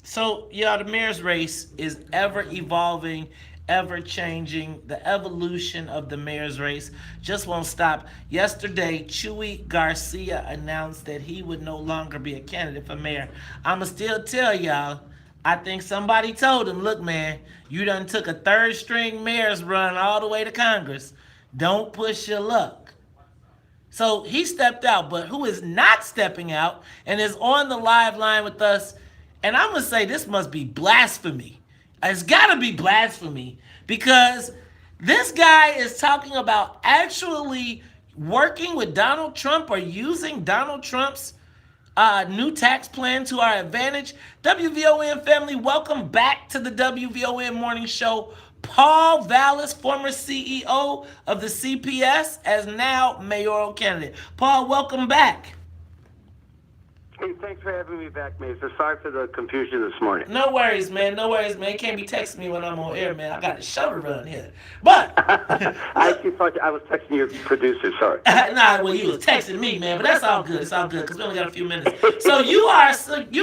so, y'all, the mayor's race is ever evolving, ever changing. The evolution of the mayor's race just won't stop. Yesterday, Chuy Garcia announced that he would no longer be a candidate for mayor. I'ma still tell y'all, I think somebody told him, look, man, you done took a third string mayor's run all the way to Congress. Don't push your luck. So he stepped out, but who is not stepping out and is on the live line with us, and I'm gonna say this must be blasphemy. It's got to be blasphemy because this guy is talking about actually working with Donald Trump or using Donald Trump's new tax plan to our advantage. WVON family, welcome back to the WVON Morning Show. Paul Vallis, former CEO of the CPS, as now mayoral candidate. Paul, welcome back. Hey, thanks for having me back, Mason. Sorry for the confusion this morning. No worries, man. No worries, man. You can't be texting me when I'm on air, man. I got a show to run here. But I thought I was texting your producer. Sorry. Nah, well, you was texting me, man. But that's all good. It's all good because we only got a few minutes. So you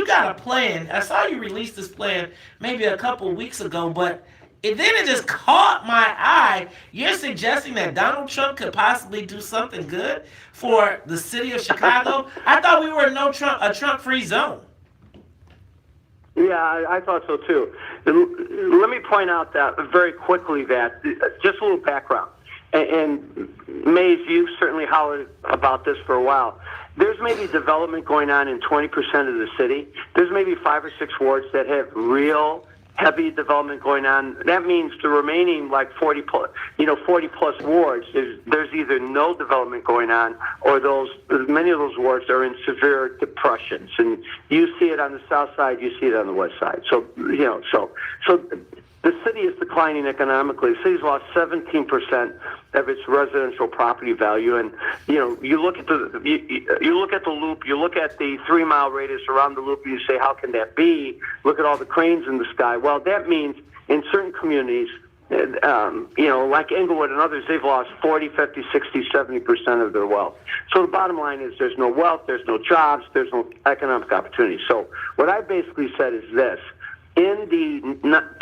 got a plan. I saw you release this plan maybe a couple weeks ago, but then it just caught my eye. You're suggesting that Donald Trump could possibly do something good for the city of Chicago? I thought we were a Trump-free zone. Yeah, I thought so too. Let me point out that very quickly that just a little background. And Mays, you've certainly hollered about this for a while. There's maybe development going on in 20% of the city. There's maybe 5 or 6 wards that have real heavy development going on. That means the remaining 40 plus wards, there's either no development going on or many of those wards are in severe depressions. And you see it on the south side, you see it on the west side. So the city is declining economically. The city's lost 17% of its residential property value, and you look at the loop, you look at the 3-mile radius around the loop, and you say, how can that be? Look at all the cranes in the sky. Well, that means in certain communities, like Inglewood and others, they've lost 40, 50, 60, 70% of their wealth. So the bottom line is there's no wealth, there's no jobs, there's no economic opportunity. So what I basically said is this. In the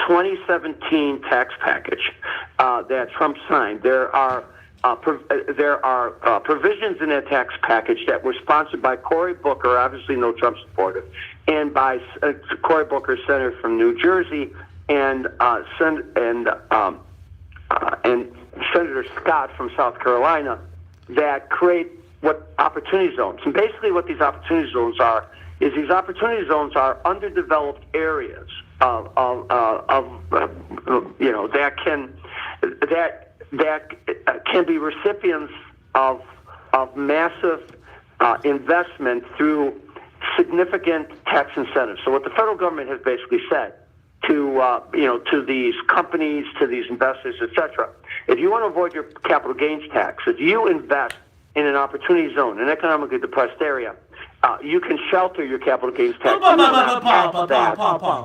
2017 tax package that Trump signed, there are provisions in that tax package that were sponsored by Cory Booker, obviously no Trump supporter, and by Cory Booker, senator from New Jersey, and Senator Scott from South Carolina, that create what opportunity zones. And basically, what these opportunity zones are is these opportunity zones are underdeveloped areas of that can be recipients of massive investment through significant tax incentives. So what the federal government has basically said to these companies, to these investors, etc. If you want to avoid your capital gains tax, if you invest in an opportunity zone, an economically depressed area, you can shelter your capital gains tax. Paul,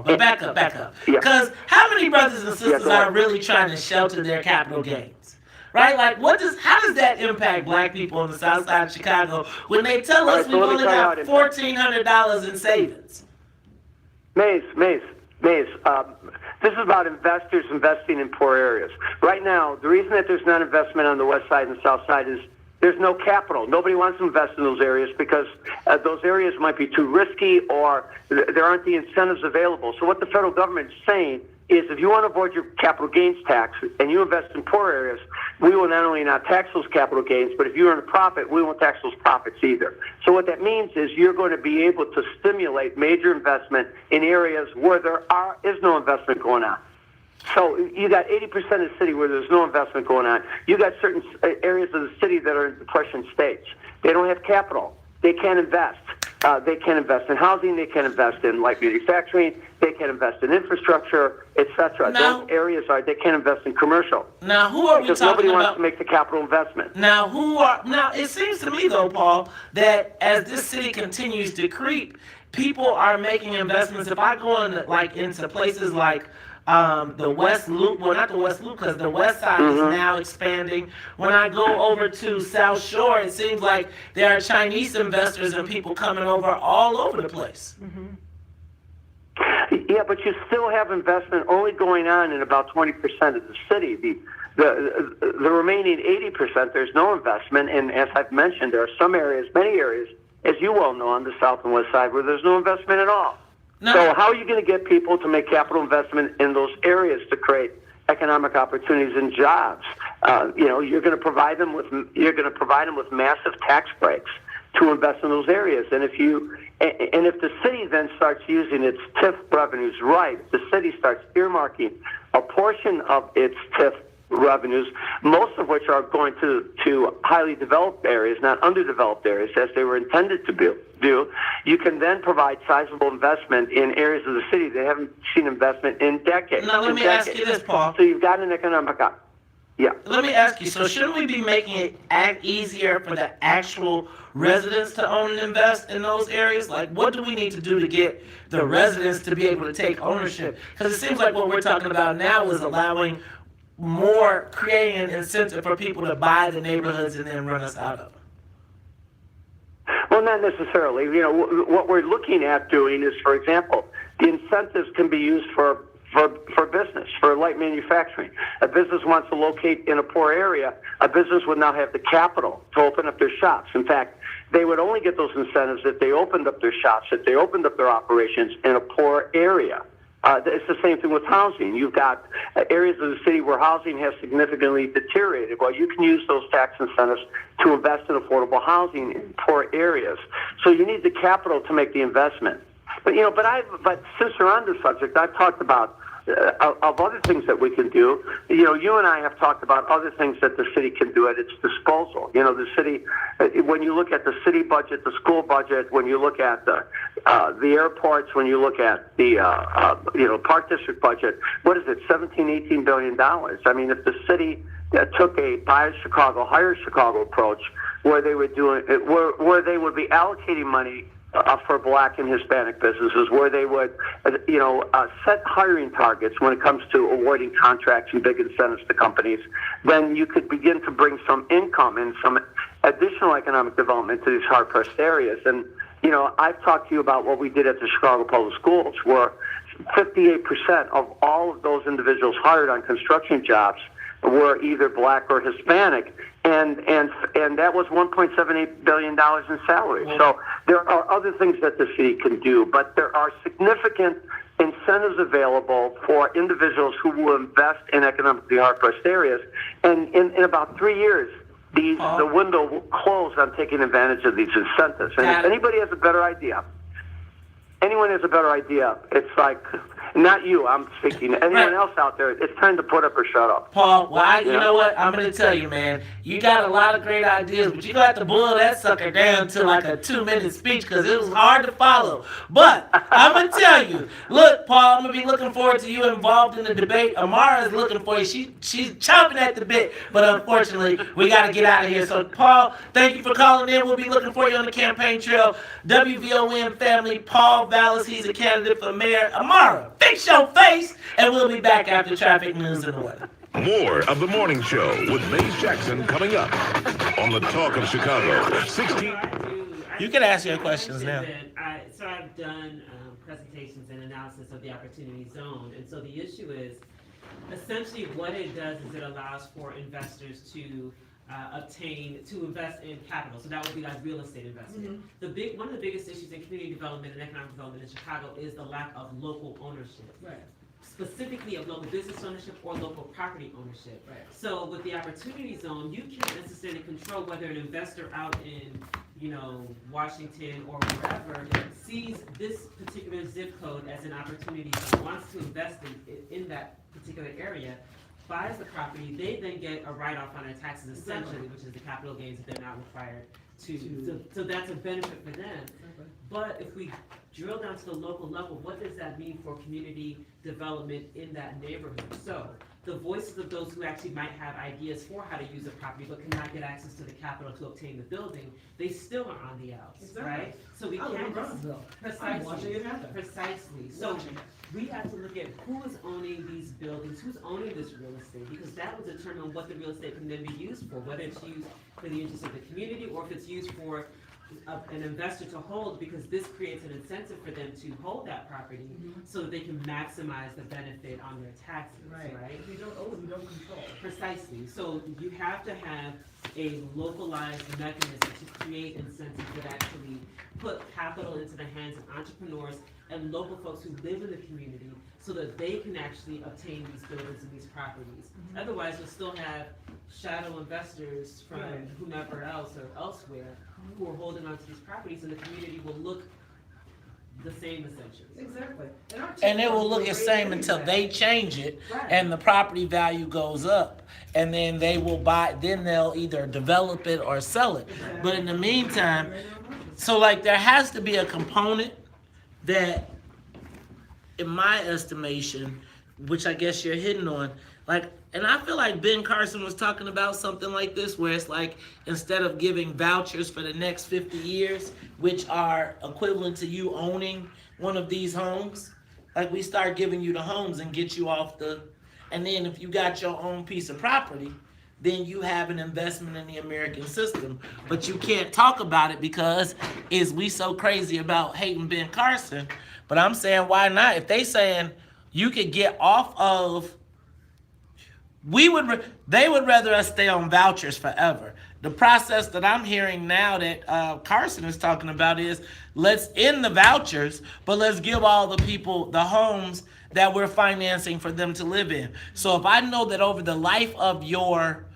but back up. Because how many brothers and sisters are really trying to shelter their capital gains? Right? Like, how does that impact black people on the south side of Chicago when they tell us we've only got $1,400 in savings? Maze. This is about investors investing in poor areas. Right now, the reason that there's not investment on the west side and the south side is there's no capital. Nobody wants to invest in those areas because those areas might be too risky or there aren't the incentives available. So what the federal government is saying is if you want to avoid your capital gains tax and you invest in poor areas, we will not only not tax those capital gains, but if you earn a profit, we won't tax those profits either. So what that means is you're going to be able to stimulate major investment in areas where there is no investment going on. So you got 80% of the city where there's no investment going on. You got certain areas of the city that are in depression states. They don't have capital. They can't invest. They can't invest in housing. They can't invest in light manufacturing. They can't invest in infrastructure, etc. Those areas they can't invest in commercial. Now, who are we talking about? Because nobody wants to make the capital investment. Now, it seems to me, though, Paul, that as this city continues to creep, people are making investments. If I go into places like the West Loop, well, not the West Loop, because the West Side is now expanding. When I go over to South Shore, it seems like there are Chinese investors and people coming over all over the place. Yeah, but you still have investment only going on in about 20% of the city. The remaining 80%, there's no investment. And as I've mentioned, there are some areas, many areas, as you well know, on the south and west side where there's no investment at all. No. So how are you going to get people to make capital investment in those areas to create economic opportunities and jobs? You're going to provide them with massive tax breaks to invest in those areas. And if the city then starts using its TIF revenues right, the city starts earmarking a portion of its TIF revenues, most of which are going to highly developed areas, not underdeveloped areas, as they were intended to do. You can then provide sizable investment in areas of the city that haven't seen investment in decades. Now, let me ask you this, Paul. So you've got an economic... Yeah. Let me ask you, so shouldn't we be making it easier for the actual residents to own and invest in those areas? Like, what do we need to do to get the residents to be able to take ownership? Because it seems like what we're talking about now is allowing creating an incentive for people to buy the neighborhoods and then run us out of them. Well, not necessarily. What we're looking at doing is, for example, the incentives can be used for business, for light manufacturing. A business wants to locate in a poor area. A business would now have the capital to open up their shops. In fact, they would only get those incentives if they opened up their shops, if they opened up their operations in a poor area. It's the same thing with housing. You've got areas of the city where housing has significantly deteriorated. Well, you can use those tax incentives to invest in affordable housing in poor areas. So you need the capital to make the investment. But since we're on this subject, I've talked about of other things that we can do. You and I have talked about other things that the city can do at its disposal. The city, when you look at the city budget, the school budget, when you look at the airports, when you look at the park district budget, what is it, $17-18 billion? I mean, if the city took a buy Chicago, hire Chicago approach, where they would where they would be allocating money for Black and Hispanic businesses, where they would, set hiring targets when it comes to awarding contracts and big incentives to companies, then you could begin to bring some income and some additional economic development to these hard-pressed areas. And, I've talked to you about what we did at the Chicago Public Schools, where 58% of all of those individuals hired on construction jobs were either Black or Hispanic, and that was $1.78 billion in salaries. So there are other things that the city can do, but there are significant incentives available for individuals who will invest in economically hard-pressed areas. And in about 3 years, the window will close on taking advantage of these incentives. And if anybody has a better idea, anyone has a better idea, it's like, not you, I'm speaking, anyone else out there, it's time to put up or shut up. Paul, why? You know what? I'm gonna tell you, man. You got a lot of great ideas, but you got to boil that sucker down to like a 2-minute speech because it was hard to follow. But I'm gonna tell you, look, Paul, I'm gonna be looking forward to you involved in the debate. Amara is looking for you. She's chomping at the bit, but unfortunately, we gotta get out of here. So, Paul, thank you for calling in. We'll be looking for you on the campaign trail. WVON family, Paul Vallis, he's a candidate for mayor. Amara, fix your face, and we'll be back after traffic news and weather. More of the morning show with Maze Jackson coming up on the Talk of Chicago. 16. You can ask your questions now. So I've done presentations and analysis of the opportunity zone, and so the issue is essentially what it does is it allows for investors to invest in capital. So that would be like real estate investment. One of the biggest issues in community development and economic development in Chicago is the lack of local ownership. Right. Specifically of local business ownership or local property ownership. Right. So with the opportunity zone, you can't necessarily control whether an investor out in, Washington or wherever sees this particular zip code as an opportunity and wants to invest in that particular area, buys the property, they then get a write-off on their taxes essentially, which is the capital gains that they're not required to. So that's a benefit for them. But if we drill down to the local level, what does that mean for community development in that neighborhood? So the voices of those who actually might have ideas for how to use a property but cannot get access to the capital to obtain the building, they still are on the outs, right? So we can't precisely. So we have to look at who is owning these buildings, who's owning this real estate, because that will determine what the real estate can then be used for, whether it's used for the interest of the community or if it's used for an investor to hold, because this creates an incentive for them to hold that property so that they can maximize the benefit on their taxes, right? If you don't own, you don't control. Precisely. So you have to have a localized mechanism to create incentives that actually put capital into the hands of entrepreneurs and local folks who live in the community so that they can actually obtain these buildings and these properties. Otherwise, you'll still have shadow investors from whomever else or elsewhere who are holding onto these properties, and the community will look the same essentially. Exactly. And it will look the same until they change it, and the property value goes up, and then they will buy. Then they'll either develop it or sell it. But in the meantime, so like there has to be a component that, in my estimation, which I guess you're hitting on, like. And I feel like Ben Carson was talking about something like this, where it's like, instead of giving vouchers for the next 50 years, which are equivalent to you owning one of these homes, like we start giving you the homes and get you off and then if you got your own piece of property, then you have an investment in the American system. But you can't talk about it because we so crazy about hating Ben Carson. But I'm saying, why not? If they saying you could get off of, they would rather us stay on vouchers forever. The process that I'm hearing now that Carson is talking about is, let's end the vouchers, but let's give all the people the homes that we're financing for them to live in. So if I know that over the life of your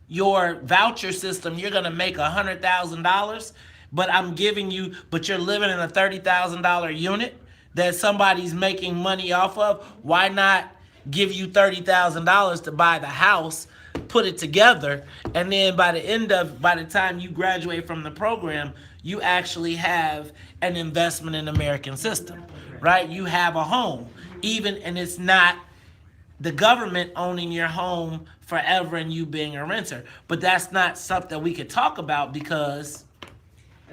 voucher system, you're gonna make $100,000, but you're living in a $30,000 unit that somebody's making money off of, why not give you $30,000 to buy the house, put it together, and then by the time you graduate from the program, you actually have an investment in the American system, right? You have a home, and it's not the government owning your home forever and you being a renter. But that's not something we could talk about because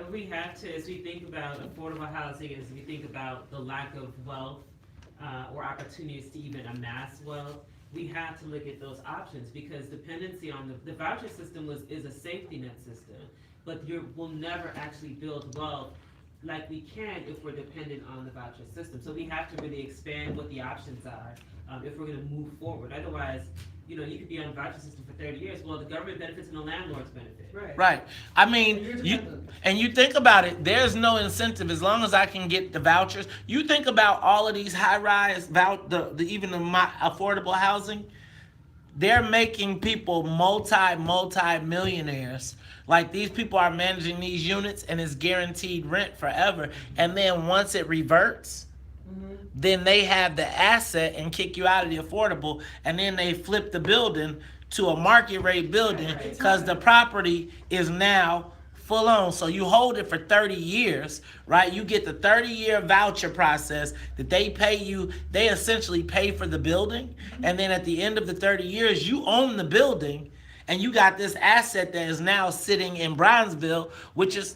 we have to, as we think about affordable housing, as we think about the lack of wealth, or opportunities to even amass wealth, we have to look at those options, because dependency on the voucher system is a safety net system, but we'll never actually build wealth like we can if we're dependent on the voucher system. So we have to really expand what the options are if we're going to move forward. Otherwise, you could be on a voucher system for 30 years. Well, the government benefits and the landlords benefit. Right. I mean, you think about it, there's no incentive as long as I can get the vouchers. You think about all of these high-rise, even the affordable housing, they're making people multi-millionaires. Like, these people are managing these units and it's guaranteed rent forever. And then once it reverts, then they have the asset and kick you out of the affordable, and then they flip the building to a market rate building because the property is now full on. So you hold it for 30 years, right? You get the 30-year voucher process that they pay you. They essentially pay for the building. And then at the end of the 30 years, you own the building and you got this asset that is now sitting in Bronzeville, which is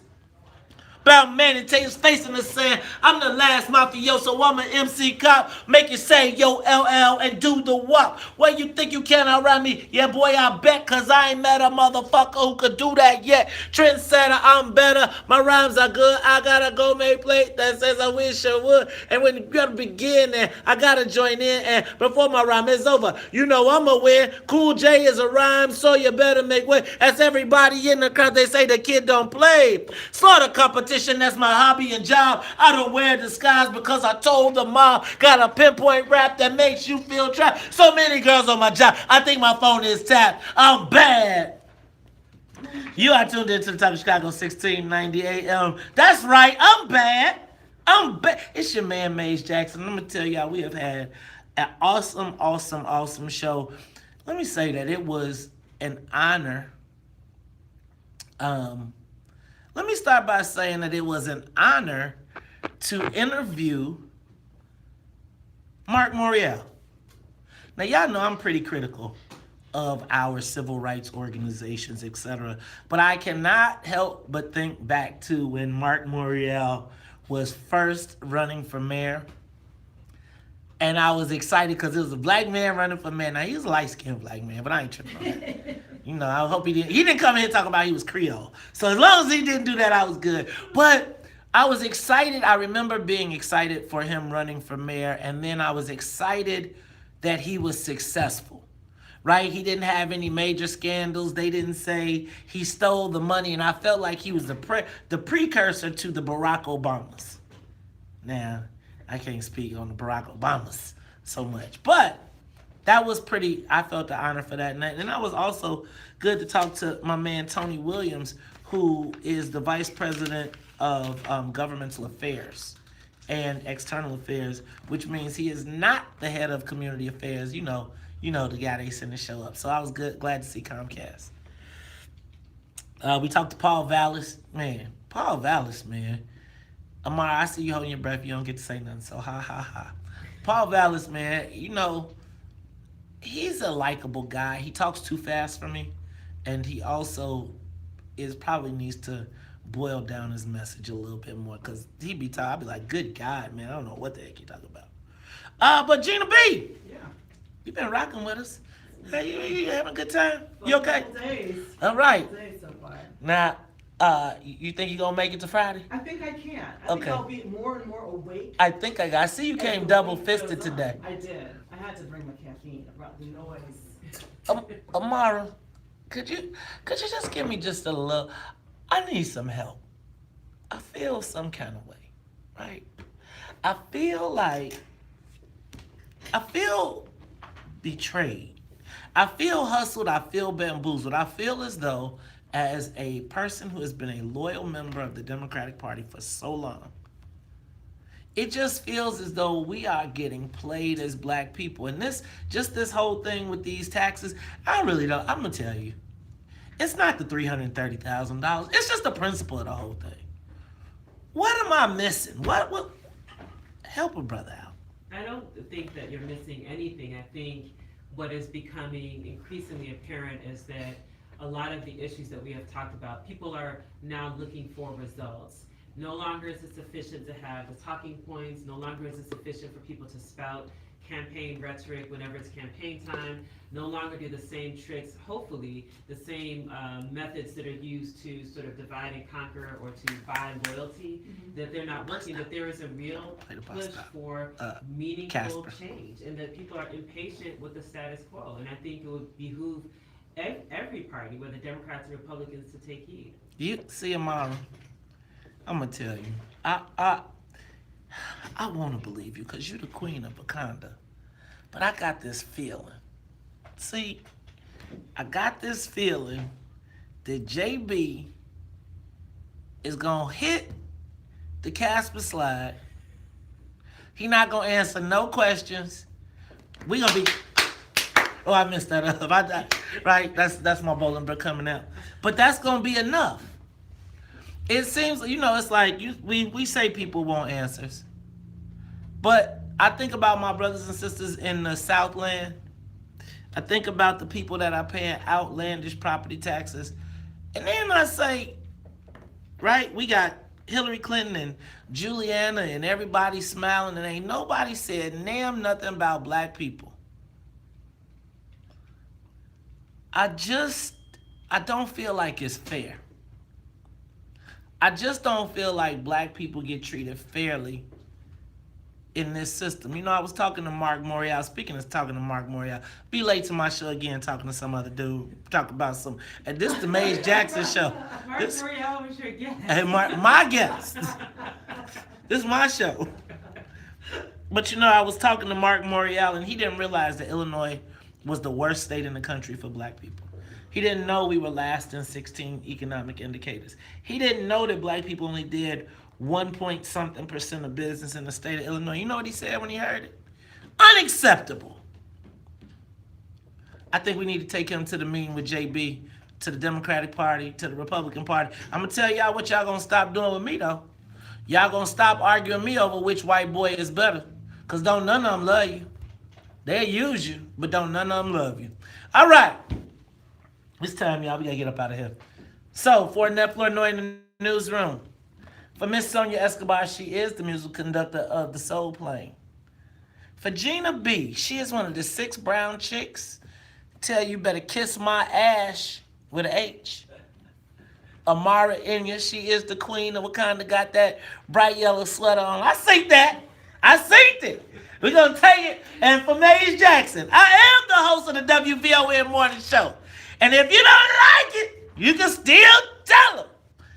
about man and take his face in the sand. I'm the last mafioso. I'm an MC cop. Make you say yo LL and do the what? What you think you can outrun me? Yeah, boy, I bet, cause I ain't met a motherfucker who could do that yet. Trendsetter, I'm better. My rhymes are good. I got a gourmet plate that says I wish I would. And when you gotta begin, and I gotta join in. And before my rhyme is over, you know I'ma win. Cool J is a rhyme, so you better make way. As everybody in the crowd, they say the kid don't play. Slaughter competition. That's my hobby and job. I don't wear a disguise because I told the mob. Got a pinpoint rap that makes you feel trapped. So many girls on my job. I think my phone is tapped. I'm bad. You are tuned into the Talk of Chicago 1690 AM. That's right. I'm bad. I'm bad. It's your man, Maze Jackson. I'm going to tell y'all, we have had an awesome show. Let me say that it was an honor. Let me start by saying that it was an honor to interview Marc Morial. Now, y'all know I'm pretty critical of our civil rights organizations, etc. But I cannot help but think back to when Marc Morial was first running for mayor. And I was excited because it was a black man running for mayor. Now, he was a light-skinned black man, but I ain't tripping on that. You know, I hope he didn't come here and talk about he was Creole. So as long as he didn't do that, I was good. But I was excited. I remember being excited for him running for mayor. And then I was excited that he was successful, right? He didn't have any major scandals. They didn't say he stole the money. And I felt like he was the precursor to the Barack Obamas. Now, I can't speak on the Barack Obamas so much. But that was I felt the honor for that night. And that was also good to talk to my man, Tony Williams, who is the Vice President of Governmental Affairs and External Affairs, which means he is not the head of Community Affairs. You know the guy they send to show up. So I was glad to see Comcast. We talked to Paul Vallis. Man, Paul Vallis, man. Amara, I see you holding your breath. You don't get to say nothing, so ha, ha, ha. Paul Vallis, man, he's a likable guy. He talks too fast for me, and he also probably needs to boil down his message a little bit more, because I'd be like, good God, man, I don't know what the heck you talking about. But Gina B, Yeah. you been rocking with us. Hey, you having a good time? You okay? Couple days. All right. Couple days so far. Now, you think you're going to make it to Friday? I think I can. I Okay. think I'll be more and more awake. I see you came double-fisted today. I did. I had to bring my caffeine. I brought the noise. Amara, could you just give me just a little? I need some help. I feel some kind of way, right? I feel betrayed. I feel hustled. I feel bamboozled. I feel as though, as a person who has been a loyal member of the Democratic Party for so long, it just feels as though we are getting played as black people. And this whole thing with these taxes, I'm going to tell you, it's not the $330,000. It's just the principle of the whole thing. What am I missing? What? Help a brother out. I don't think that you're missing anything. I think what is becoming increasingly apparent is that a lot of the issues that we have talked about, people are now looking for results. No longer is it sufficient to have the talking points. No longer is it sufficient for people to spout campaign rhetoric whenever it's campaign time. No longer do the same tricks, hopefully, the same methods that are used to sort of divide and conquer or to buy loyalty, that they're not working, that there is a real push for meaningful change, and that people are impatient with the status quo. And I think it would behoove every party, whether Democrats or Republicans, to take heed. You see, Amara, I'm gonna tell you, I want to believe you because you're the queen of Wakanda, but I got this feeling. See, I got this feeling that JB is gonna hit the Casper slide. He not gonna answer no questions. We gonna be. Oh, I messed that up. Right? That's my Bolingbrook coming out. But that's gonna be enough. It seems, it's like we say people want answers. But I think about my brothers and sisters in the Southland. I think about the people that are paying outlandish property taxes. And then I say, right, we got Hillary Clinton and Juliana and everybody smiling and ain't nobody said damn nothing about black people. I don't feel like it's fair. I just don't feel like black people get treated fairly in this system. I was talking to Marc Morial. Speaking of talking to Marc Morial, be late to my show again talking to some other dude. Talk about some. And this is the Maze Jackson show. Marc Morial was your guest. Hey, my guest. This is my show. But I was talking to Marc Morial, and he didn't realize that Illinois was the worst state in the country for black people. He didn't know we were last in 16 economic indicators. He didn't know that black people only did 1.something% of business in the state of Illinois. You know what he said when he heard it? Unacceptable. I think we need to take him to the meeting with JB, to the Democratic Party, to the Republican Party. I'm going to tell y'all what y'all going to stop doing with me, though. Y'all going to stop arguing me over which white boy is better. Because don't none of them love you. They'll use you, but don't none of them love you. All right. It's time, y'all. We got to get up out of here. So, for Annette Flournoy in the newsroom. For Miss Sonia Escobar, she is the musical conductor of the Soul Plane. For Gina B, she is one of the 6 brown chicks. Tell you better kiss my ash with an H. Amara Inya, she is the queen of Wakanda, got that bright yellow sweater on. I seen that. I seen it. We're going to take it. And for Maze Jackson, I am the host of the WVON Morning Show. And if you don't like it, you can still tell them.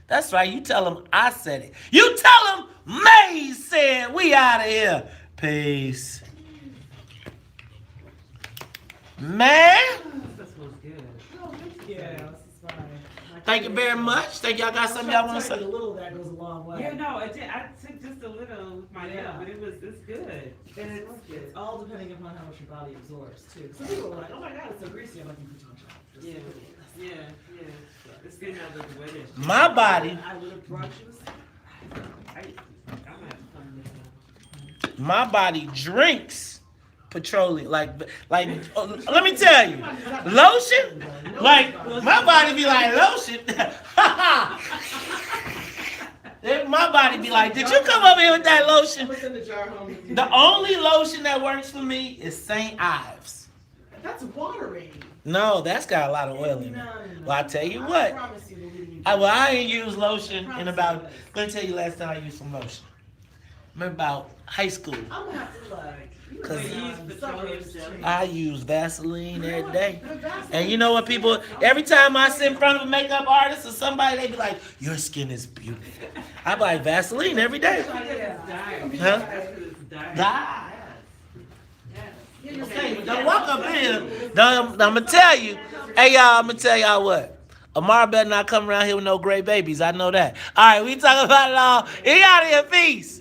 That's right, you tell them I said it. You tell them Maze said we out of here. Peace. Man. This was good. Oh, thank you. Yeah, this is fine. Thank you very much. Think y'all got something y'all want to say? A little that goes a long way. Yeah, no, I took just a little with my help, but it's good. And it's all depending upon how much your body absorbs, too. Some people are like, oh my God, it's so greasy. I'm like, you put too much on. Yeah. It's good now that the weather. My body. I would have brought you My body drinks petroleum. Like, let me tell you, lotion. Like, my body be like lotion. My body be like, did you come over here with that lotion? The only lotion that works for me is St. Ives. That's watery. No, that's got a lot of oil in it. Well, I tell you what. I ain't used lotion in about. Let me tell you last time I used some lotion. Remember about high school. I'm gonna have to like. Cause I use Vaseline every day. And you know what, people? Every time I sit in front of a makeup artist or somebody, they be like, "Your skin is beautiful." I buy Vaseline every day. Huh? Die. Okay, don't walk up here. I'm gonna tell you. Hey y'all, I'm gonna tell y'all what. Amara better not come around here with no gray babies. I know that. All right, we talking about it all. He out of here. Peace.